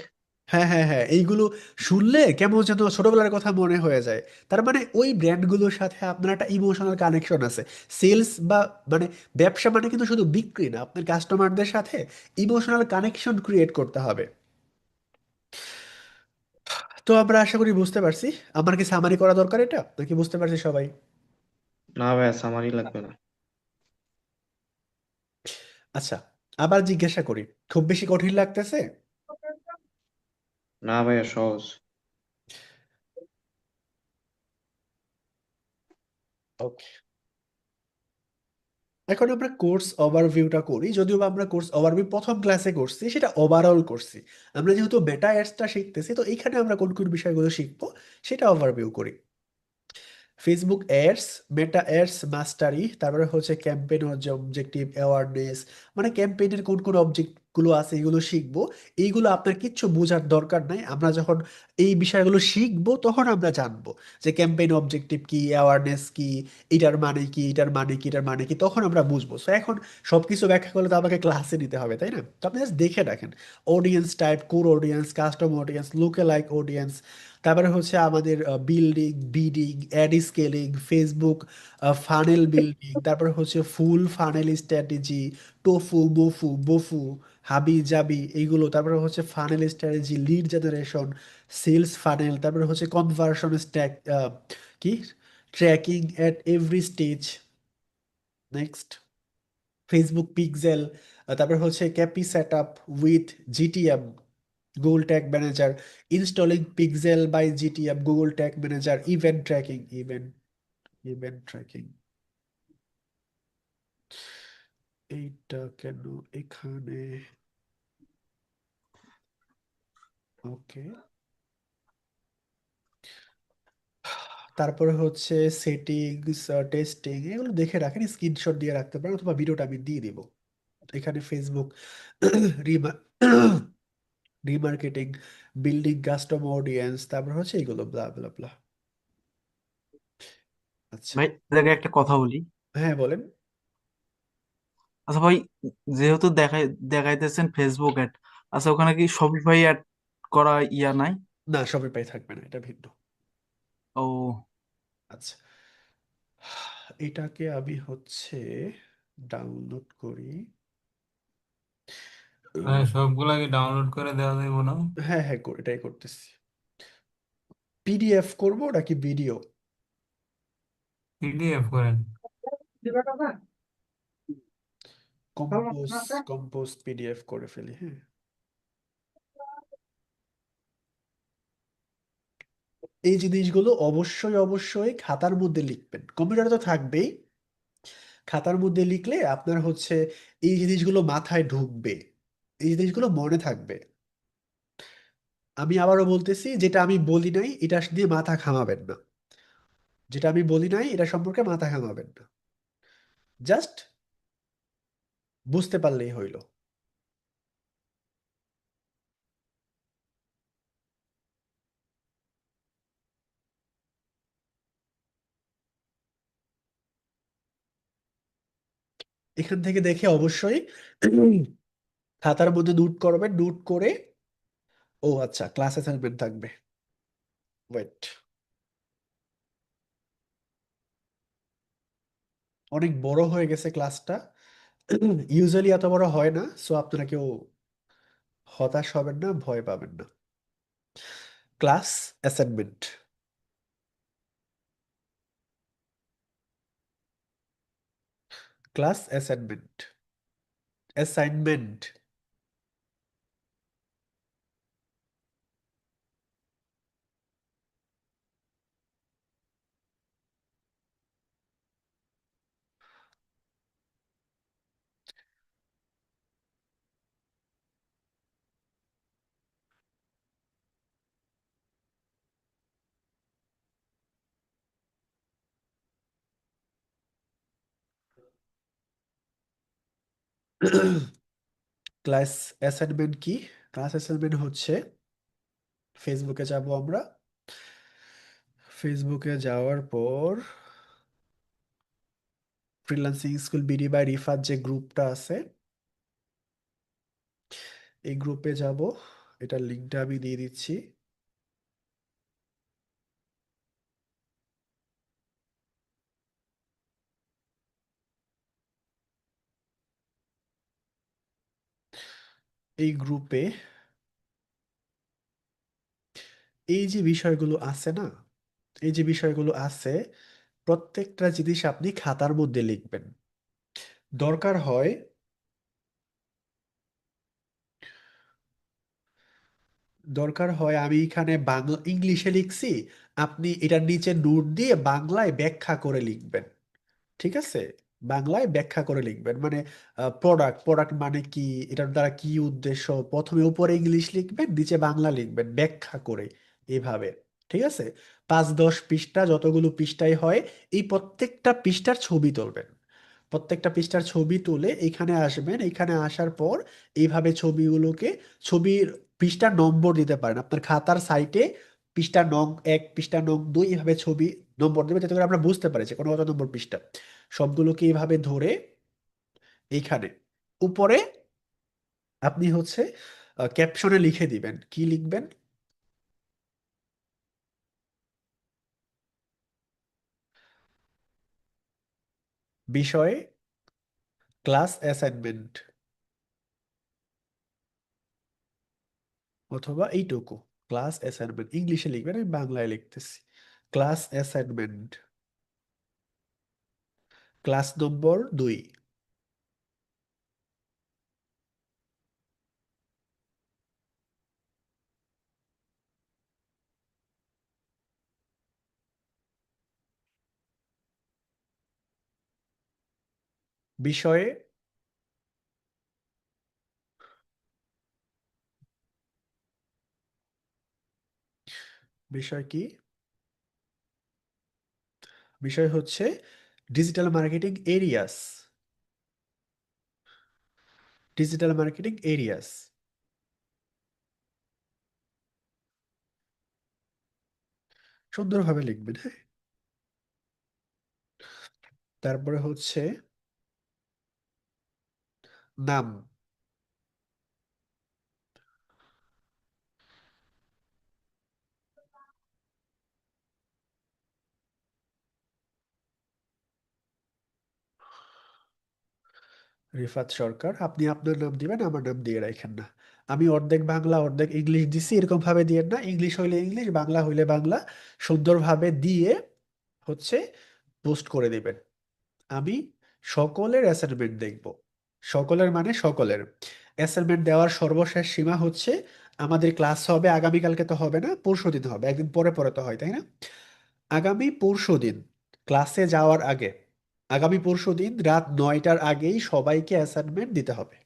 হ্যাঁ হ্যাঁ হ্যাঁ, এইগুলো শুনলে কেমন যেন ছোটবেলার কথা মনে হয়ে যায়। তার মানে ওই ব্র্যান্ডগুলোর সাথে আপনার একটা ইমোশনাল কানেকশন আছে। সেলস বা মানে ব্যবসা মানে কিন্তু শুধু বিক্রি না, আপনার কাস্টমারদের সাথে ইমোশনাল কানেকশন ক্রিয়েট করতে হবে। তো আমরা আশা করি বুঝতে পারছি। আমার কি সামারি করা দরকার এটা, নাকি বুঝতে পারছি সবাই? না ভাইয়া, সামারি লাগবে না। আচ্ছা, আবার জিজ্ঞাসা করি, খুব বেশি কঠিন লাগতেছে? না ভাইয়া, সহজ। ওকে, এখন আমরা কোর্স ওভারভিউটা করি। যদিও বা আমরা কোর্স ওভারভিউ প্রথম ক্লাসে করছি, সেটা ওভারঅল করছি। আমরা যেহেতু মেটা অ্যাডসটা শিখতেছি, তো এইখানে আমরা কোন কোন বিষয়গুলো শিখবো সেটা ওভারভিউ করি। ফেসবুক অ্যাডস, মেটা অ্যাডস মাস্টারি, তারপরে হচ্ছে ক্যাম্পেইন অবজেক্টিভ অ্যাওয়ারনেস, মানে ক্যাম্পেইনের কোন কোন অবজেক্ট গুলো আছে এগুলো শিখবো। এইগুলো আপনার কিচ্ছু বোঝার দরকার নাই। আমরা যখন এই বিষয়গুলো শিখবো তখন আমরা জানবো যে ক্যাম্পেইন অবজেক্টিভ কি, অ্যাওয়ারনেস কি, এটার মানে কি, এটার মানে কি, এটার মানে কি, তখন আমরা বুঝবো। সো এখন সবকিছু ব্যাখ্যা করলে তো আমাকে ক্লাসে নিতে হবে, তাই না? তো আপনি জাস্ট দেখে রাখেন, audience type, core audience, custom audience, lookalike audience, তারপরে হচ্ছে আমাদের building, bidding, ad scaling, Facebook funnel building, তারপরে হচ্ছে full funnel strategy, TOFU, MOFU, BOFU, হাবি জাবি, এইগুলো। তারপরে হচ্ছে funnel strategy, lead generation, sales funnel, তারপরে হচ্ছে conversion stack, key tracking at every stage. Next, Facebook pixel, তারপর হচ্ছে CAPI setup with GTM, Google tag manager, installing pixel by GTM, Google tag manager, event tracking, event tracking. এইটা কেন এখানে? ওকে, তারপরে হচ্ছে settings, testing, এগুলো দেখে রাখেন, স্ক্রিনশট দিয়ে রাখতে পারেন, অথবা ভিডিওটা আমি দিয়ে দিব। এখানে Facebook remarketing, building custom audience, তারপর হচ্ছে এইগুলো ব্লা ব্লা ব্লা। আচ্ছা, ভাই দেখে একটা কথা বলি। হ্যাঁ বলেন। আচ্ছা ভাই, যেহেতু দেখাইতেছেন ফেসবুক অ্যাড, আচ্ছা ওখানে কি শপিফাই অ্যাড করা ইয়া নাই? না, শপিফাই থাকবে না, এটা ভিন্ন। ও, আচ্ছা, এটাকে আমি হচ্ছে ডাউনলোড করি। সবগুলা কি ডাউনলোড করে দেওয়া যাবে না? হ্যাঁ হ্যাঁ, এটাই করতেছি। পিডিএফ করব নাকি ভিডিও? পিডিএফ করেন। কম্পোজ, কম্পোজ পিডিএফ করে ফেলি, হ্যাঁ। এই জিনিসগুলো অবশ্যই অবশ্যই খাতার মধ্যে লিখবেন, কম্পিউটারে তো থাকবেই। খাতার মধ্যে লিখলে আপনার হচ্ছে এই জিনিসগুলো মাথায় ঢুকবে, এই জিনিসগুলো মনে থাকবে। আমি আবারও বলতেছি, যেটা আমি বলি নাই এটা দিয়ে মাথা ঘামাবেন না, যেটা আমি বলি নাই এটা সম্পর্কে মাথা ঘামাবেন না, জাস্ট বুঝতে পারলেই হইল। এখান থেকে দেখে অবশ্যই খাতার মধ্যে নোট করবেন, নোট করে। ও আচ্ছা, ক্লাস অ্যাসাইনমেন্ট থাকবে, ওয়েট। অনেক বড় হয়ে গেছে ক্লাসটা, ইউজুয়ালি এত বড় হয় না, সো আপনারা কেউ হতাশ হবেন না, ভয় পাবেন না। Class assignment, class assignment, assignment. Class assignment কি? ক্লাস অ্যাসাইনমেন্ট হচ্ছে, ফেসবুকে যাব আমরা। ফেসবুকে যাওয়ার পর freelancing school BD by Rifat যে গ্রুপটা আছে, এই গ্রুপে যাব। এটার লিঙ্কটা আমি দিয়ে দিচ্ছি। এই গ্রুপে এই যে বিষয়গুলো আছে না, এই যে বিষয়গুলো আছে, প্রত্যেকটা জিনিস আপনি খাতার মধ্যে লিখবেন। দরকার হয় আমি এখানে বাংলা ইংলিশে লিখছি, আপনি এটার নিচে নোট দিয়ে বাংলায় ব্যাখ্যা করে লিখবেন। ঠিক আছে, বাংলায় ব্যাখ্যা করে লিখবেন। মানে প্রোডাক্ট প্রোডাক্ট মানে কি, এটার দ্বারা কি উদ্দেশ্য, প্রথমে উপরে ইংলিশ লিখবেন, নিচে বাংলা লিখবেন ব্যাখ্যা করে, এভাবে। ঠিক আছে, 5-10 পৃষ্ঠা যতগুলো পৃষ্ঠায় হয়, এই প্রত্যেকটা পৃষ্ঠার ছবি তুলবেন। প্রত্যেকটা পৃষ্ঠার ছবি তুলে এখানে আসবেন, এখানে আসার পর এইভাবে ছবিগুলোকে, ছবির পৃষ্ঠার নম্বর দিতে পারেন আপনার খাতার সাইটে। পৃষ্ঠা নং 1, পৃষ্ঠা নং 2, এইভাবে ছবি নম্বর দেবে, যাতে করে আমরা বুঝতে পারি যে কোনো কত নম্বর পৃষ্ঠা। সবগুলোকে এইভাবে ধরে এইখানে উপরে আপনি হচ্ছে ক্যাপশনে লিখে দিবেন। কি লিখবেন? বিষয় ক্লাস অ্যাসাইনমেন্ট, অথবা এইটুকু ক্লাস অ্যাসাইনমেন্ট ইংলিশে লিখবেন, আমি বাংলায় লিখতেছি। ক্লাস অ্যাসাইনমেন্ট, ক্লাস নম্বর 2। বিষয়ে বিষয় কি? বিষয় হচ্ছে digital marketing areas, digital marketing areas. সুন্দরভাবে লিখবেন, হ্যাঁ। তারপরে হচ্ছে নাম, রিফাত সরকার। আপনি আপনার নাম দিবেন, আমার নাম দিয়ে রাখেন না। আমি অর্ধেক বাংলা অর্ধেক ইংলিশ দিছি, এরকম ভাবে দিয়েন না। ইংলিশ হইলে ইংলিশ, বাংলা হইলে বাংলা, সুন্দরভাবে দিয়ে হচ্ছে পোস্ট করে দিবেন। আমি সকলের অ্যাসাইনমেন্ট দেখব। সকলের মানে সকলের অ্যাসাইনমেন্ট দেওয়ার সর্বশেষ সীমা হচ্ছে, আমাদের ক্লাস হবে আগামীকালকে, তো হবে না, পরশুদিন হবে, একদিন পরে পরে তো হয়, তাই না? আগামী পরশুদিন ক্লাসে যাওয়ার আগে, আগামী পরশুদিন রাত 9টার আগেই সবাইকে অ্যাসাইনমেন্ট দিতে হবে।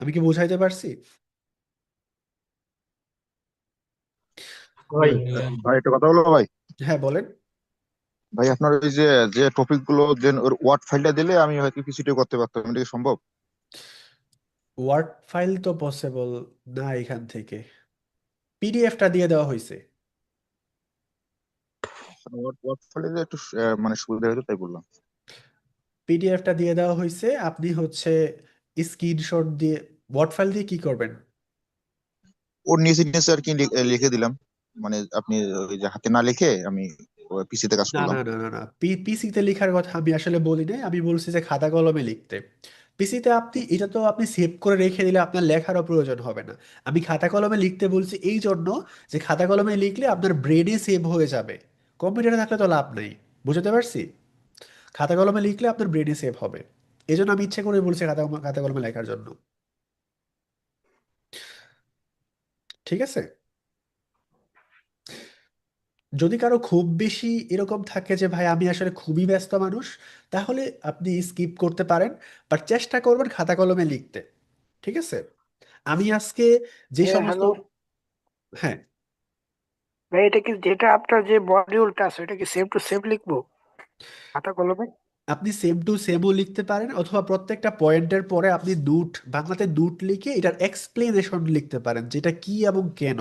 আমি কি বোঝাইতে পারছি? ভাই ভাই একটা কথা বলবো ভাই। হ্যাঁ, বলেন। ভাই আপনার ওই যে যে টপিক গুলো দেন ওর ওয়ার্ড ফাইলটা দিলে আমি হয়তো পিসিটি করতে পারতাম, এটা কি সম্ভব? ওয়ার্ড ফাইল তো পসিবল না এখান থেকে, পিডিএফটা দিয়ে দেওয়া হয়েছে। ওয়ার্ড ওয়ার্ড ফাইলে একটু মানে সুবিধা হতো তাই বললাম। পিডিএফটা দিয়ে দেওয়া হয়েছে, আপনি হচ্ছে স্ক্রিনশট দিয়ে, ওয়ার্ড ফাইল দিয়ে কি করবেন? ওর নিচে নিচে আর কি লিখে দিলাম, মানে আপনি ওই যে হাতে না লিখে আমি পিসিতে কাজ না করলাম। না না না না, পিসিতে লেখার কথা আমি আসলে বলি নাই, আমি বলছি যে খাতা কলমে লিখতে। পিসিতে আপনি এটা তো আপনি সেভ করে রেখে দিলে আপনার লেখারও প্রয়োজন হবে না। আমি খাতা কলমে লিখতে বলছি এই জন্য যে খাতা কলমে লিখলে আপনার ব্রেনে সেভ হয়ে যাবে, কম্পিউটারে থাকলে তো লাভ নেই। বুঝতে পারছি? খাতা কলমে লিখলে আপনার ব্রেনে সেভ হবে, এই জন্য আমি ইচ্ছে করে বলছি খাতা খাতা কলমে লেখার জন্য। ঠিক আছে, যদি কারো খুব বেশি এরকম থাকে যে ভাই আমি আসলে খুবই ব্যস্ত মানুষ, তাহলে আপনি স্কিপ করতে পারেন, বাট চেষ্টা করবেন খাতা কলমে লিখতে। ঠিক আছে, আমি আজকে যে হ্যাঁ, সমস্ত, হ্যালো হ্যাঁ, ভাই, এটা কি যেটা আপনার যে মডিউলটা আছে এটা কি সেভ টু সেভ লিখবো খাতা কলমে? আপনি সেম টু সেমও লিখতে পারেন, অথবা প্রত্যেকটা পয়েন্টের পরে আপনি দুট, বাংলাতে দুট লিখে এটার এক্সপ্লেনেশন লিখতে পারেন, যেটা কি এবং কেন।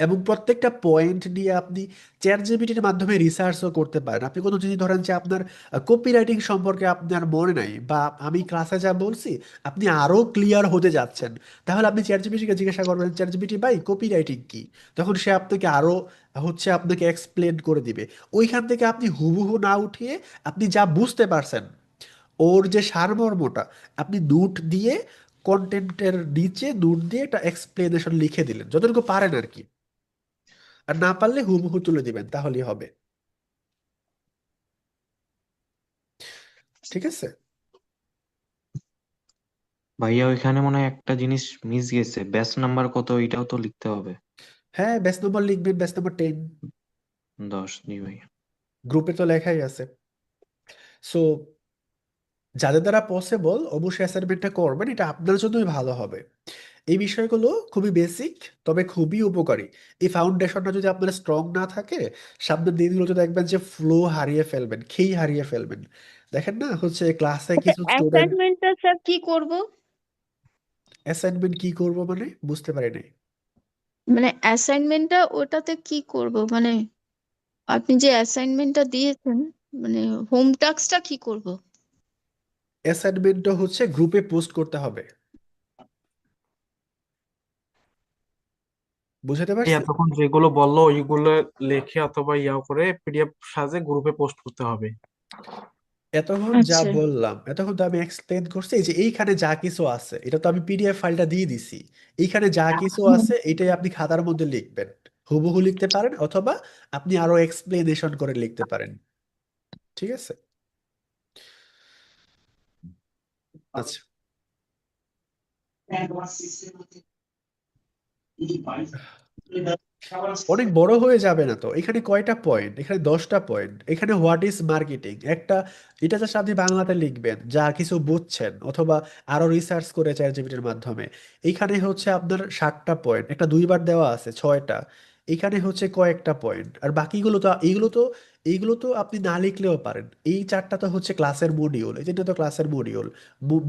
এবং প্রত্যেকটা পয়েন্ট নিয়ে আপনি চ্যাট জিপিটির মাধ্যমে রিসার্চও করতে পারেন। আপনি কোনো জিনিস ধরেন যে আপনার কপি রাইটিং সম্পর্কে আপনার মনে নাই, বা আমি ক্লাসে যা বলছি আপনি আরো ক্লিয়ার হতে যাচ্ছেন, তাহলে আপনি চ্যাট জিপিটিকে জিজ্ঞাসা করবেন, চ্যাট জিপিটি ভাই কপি রাইটিং কি, তখন সে আপনাকে আরো আপনাকে এক্সপ্লেন করে দিবে। ওইখান থেকে আপনি হুবহু না উঠিয়ে আপনি যা বুঝতে পারছেন ওর যে সারমর্মটা আপনি নোট দিয়ে, কন্টেন্টের নিচে নোট দিয়ে একটা এক্সপ্লেনেশন লিখে দিলেন যতটুকু পারেন আর কি। আর না পারলে হুবহু তুলে দিবেন, তাহলেই হবে। ঠিক আছে? ভাইয়া ওইখানে মনে হয় একটা জিনিস মিস গেছে, ব্যাচ নাম্বার কত এটাও তো লিখতে হবে। হ্যাঁ, ব্যাচ নম্বর লিখবেন, ব্যাচ নম্বর 10। 10, জি ভাইয়া। গ্রুপে তো লেখাই আছে। সো যাদের দ্বারা পসিবল অবশ্যই অ্যাসাইনমেন্টটা করবেন, এটা আপনার জন্যই ভালো হবে। এই বিষয়গুলো খুবই বেসিক, তবে খুবই উপকারী। এই ফাউন্ডেশনটা যদি আপনার স্ট্রং না থাকে, সামনের দিনগুলোতে দেখবেন যে ফ্লো হারিয়ে ফেলবেন, খেই হারিয়ে ফেলবেন। দেখেন না, ক্লাসে কিছু স্টুডেন্ট। অ্যাসাইনমেন্টটা স্যার কি করব? অ্যাসাইনমেন্ট কি করব মানে বুঝতে পারি নাই। মানে অ্যাসাইনমেন্টটা ওটাতে কি করব, মানে আপনি যে অ্যাসাইনমেন্টটা দিয়েছেন, মানে হোম টাস্কটা কি করব? অ্যাসাইনমেন্টটা গ্রুপে পোস্ট করতে হবে। বুঝতে এই পারছি? এতক্ষণ যেগুলো বললো ওইগুলো লিখে অথবা করে পিডিএফ সাজে গ্রুপে পোস্ট করতে হবে। এতক্ষণ যা আচ্ছা বললাম, এতক্ষণ তো আমি এক্সপ্লেন করছি এই যে এইখানে যা কিছু আছে, এটা তো আমি পিডিএফ ফাইলটা দিয়ে দিছি। এইখানে যা কিছু হুম। আছে এটাই আপনি খাতার মধ্যে লিখবেন। হুবহু লিখতে পারেন, অথবা আপনি আরো এক্সপ্লেনেশন করে লিখতে পারেন। ঠিক আছে? আচ্ছা, অনেক বড় হয়ে যাবে না তো? এখানে কয়টা পয়েন্ট? এখানে 10টা পয়েন্ট। এখানে হোয়াট ইজ মার্কেটিং একটা, এটা জাস্ট আপনি বাংলাতে লিখবেন যা কিছু বুঝছেন, অথবা আরো রিসার্চ করে চ্যাট জিপিটির মাধ্যমে। এইখানে আপনার 7টা পয়েন্ট, একটা দুইবার দেওয়া আছে 6টা। এখানে কয়েকটা পয়েন্ট, আর বাকিগুলো তো এইগুলো তো আপনি না লিখলেও পারেন। এই 4টা তো ক্লাসের মডিউল, এই 3টা তো ক্লাসের মডিউল।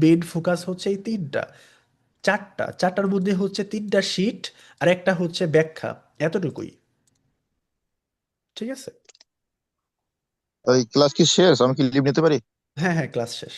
মেইন ফোকাস এই 3টা। 4টার মধ্যে 3টা শীট, আর একটা ব্যাখ্যা। এতটুকুই। ঠিক আছে? ওই ক্লাস কি শেষ? আমি কি লিভ নিতে পারি? হ্যাঁ হ্যাঁ, ক্লাস শেষ।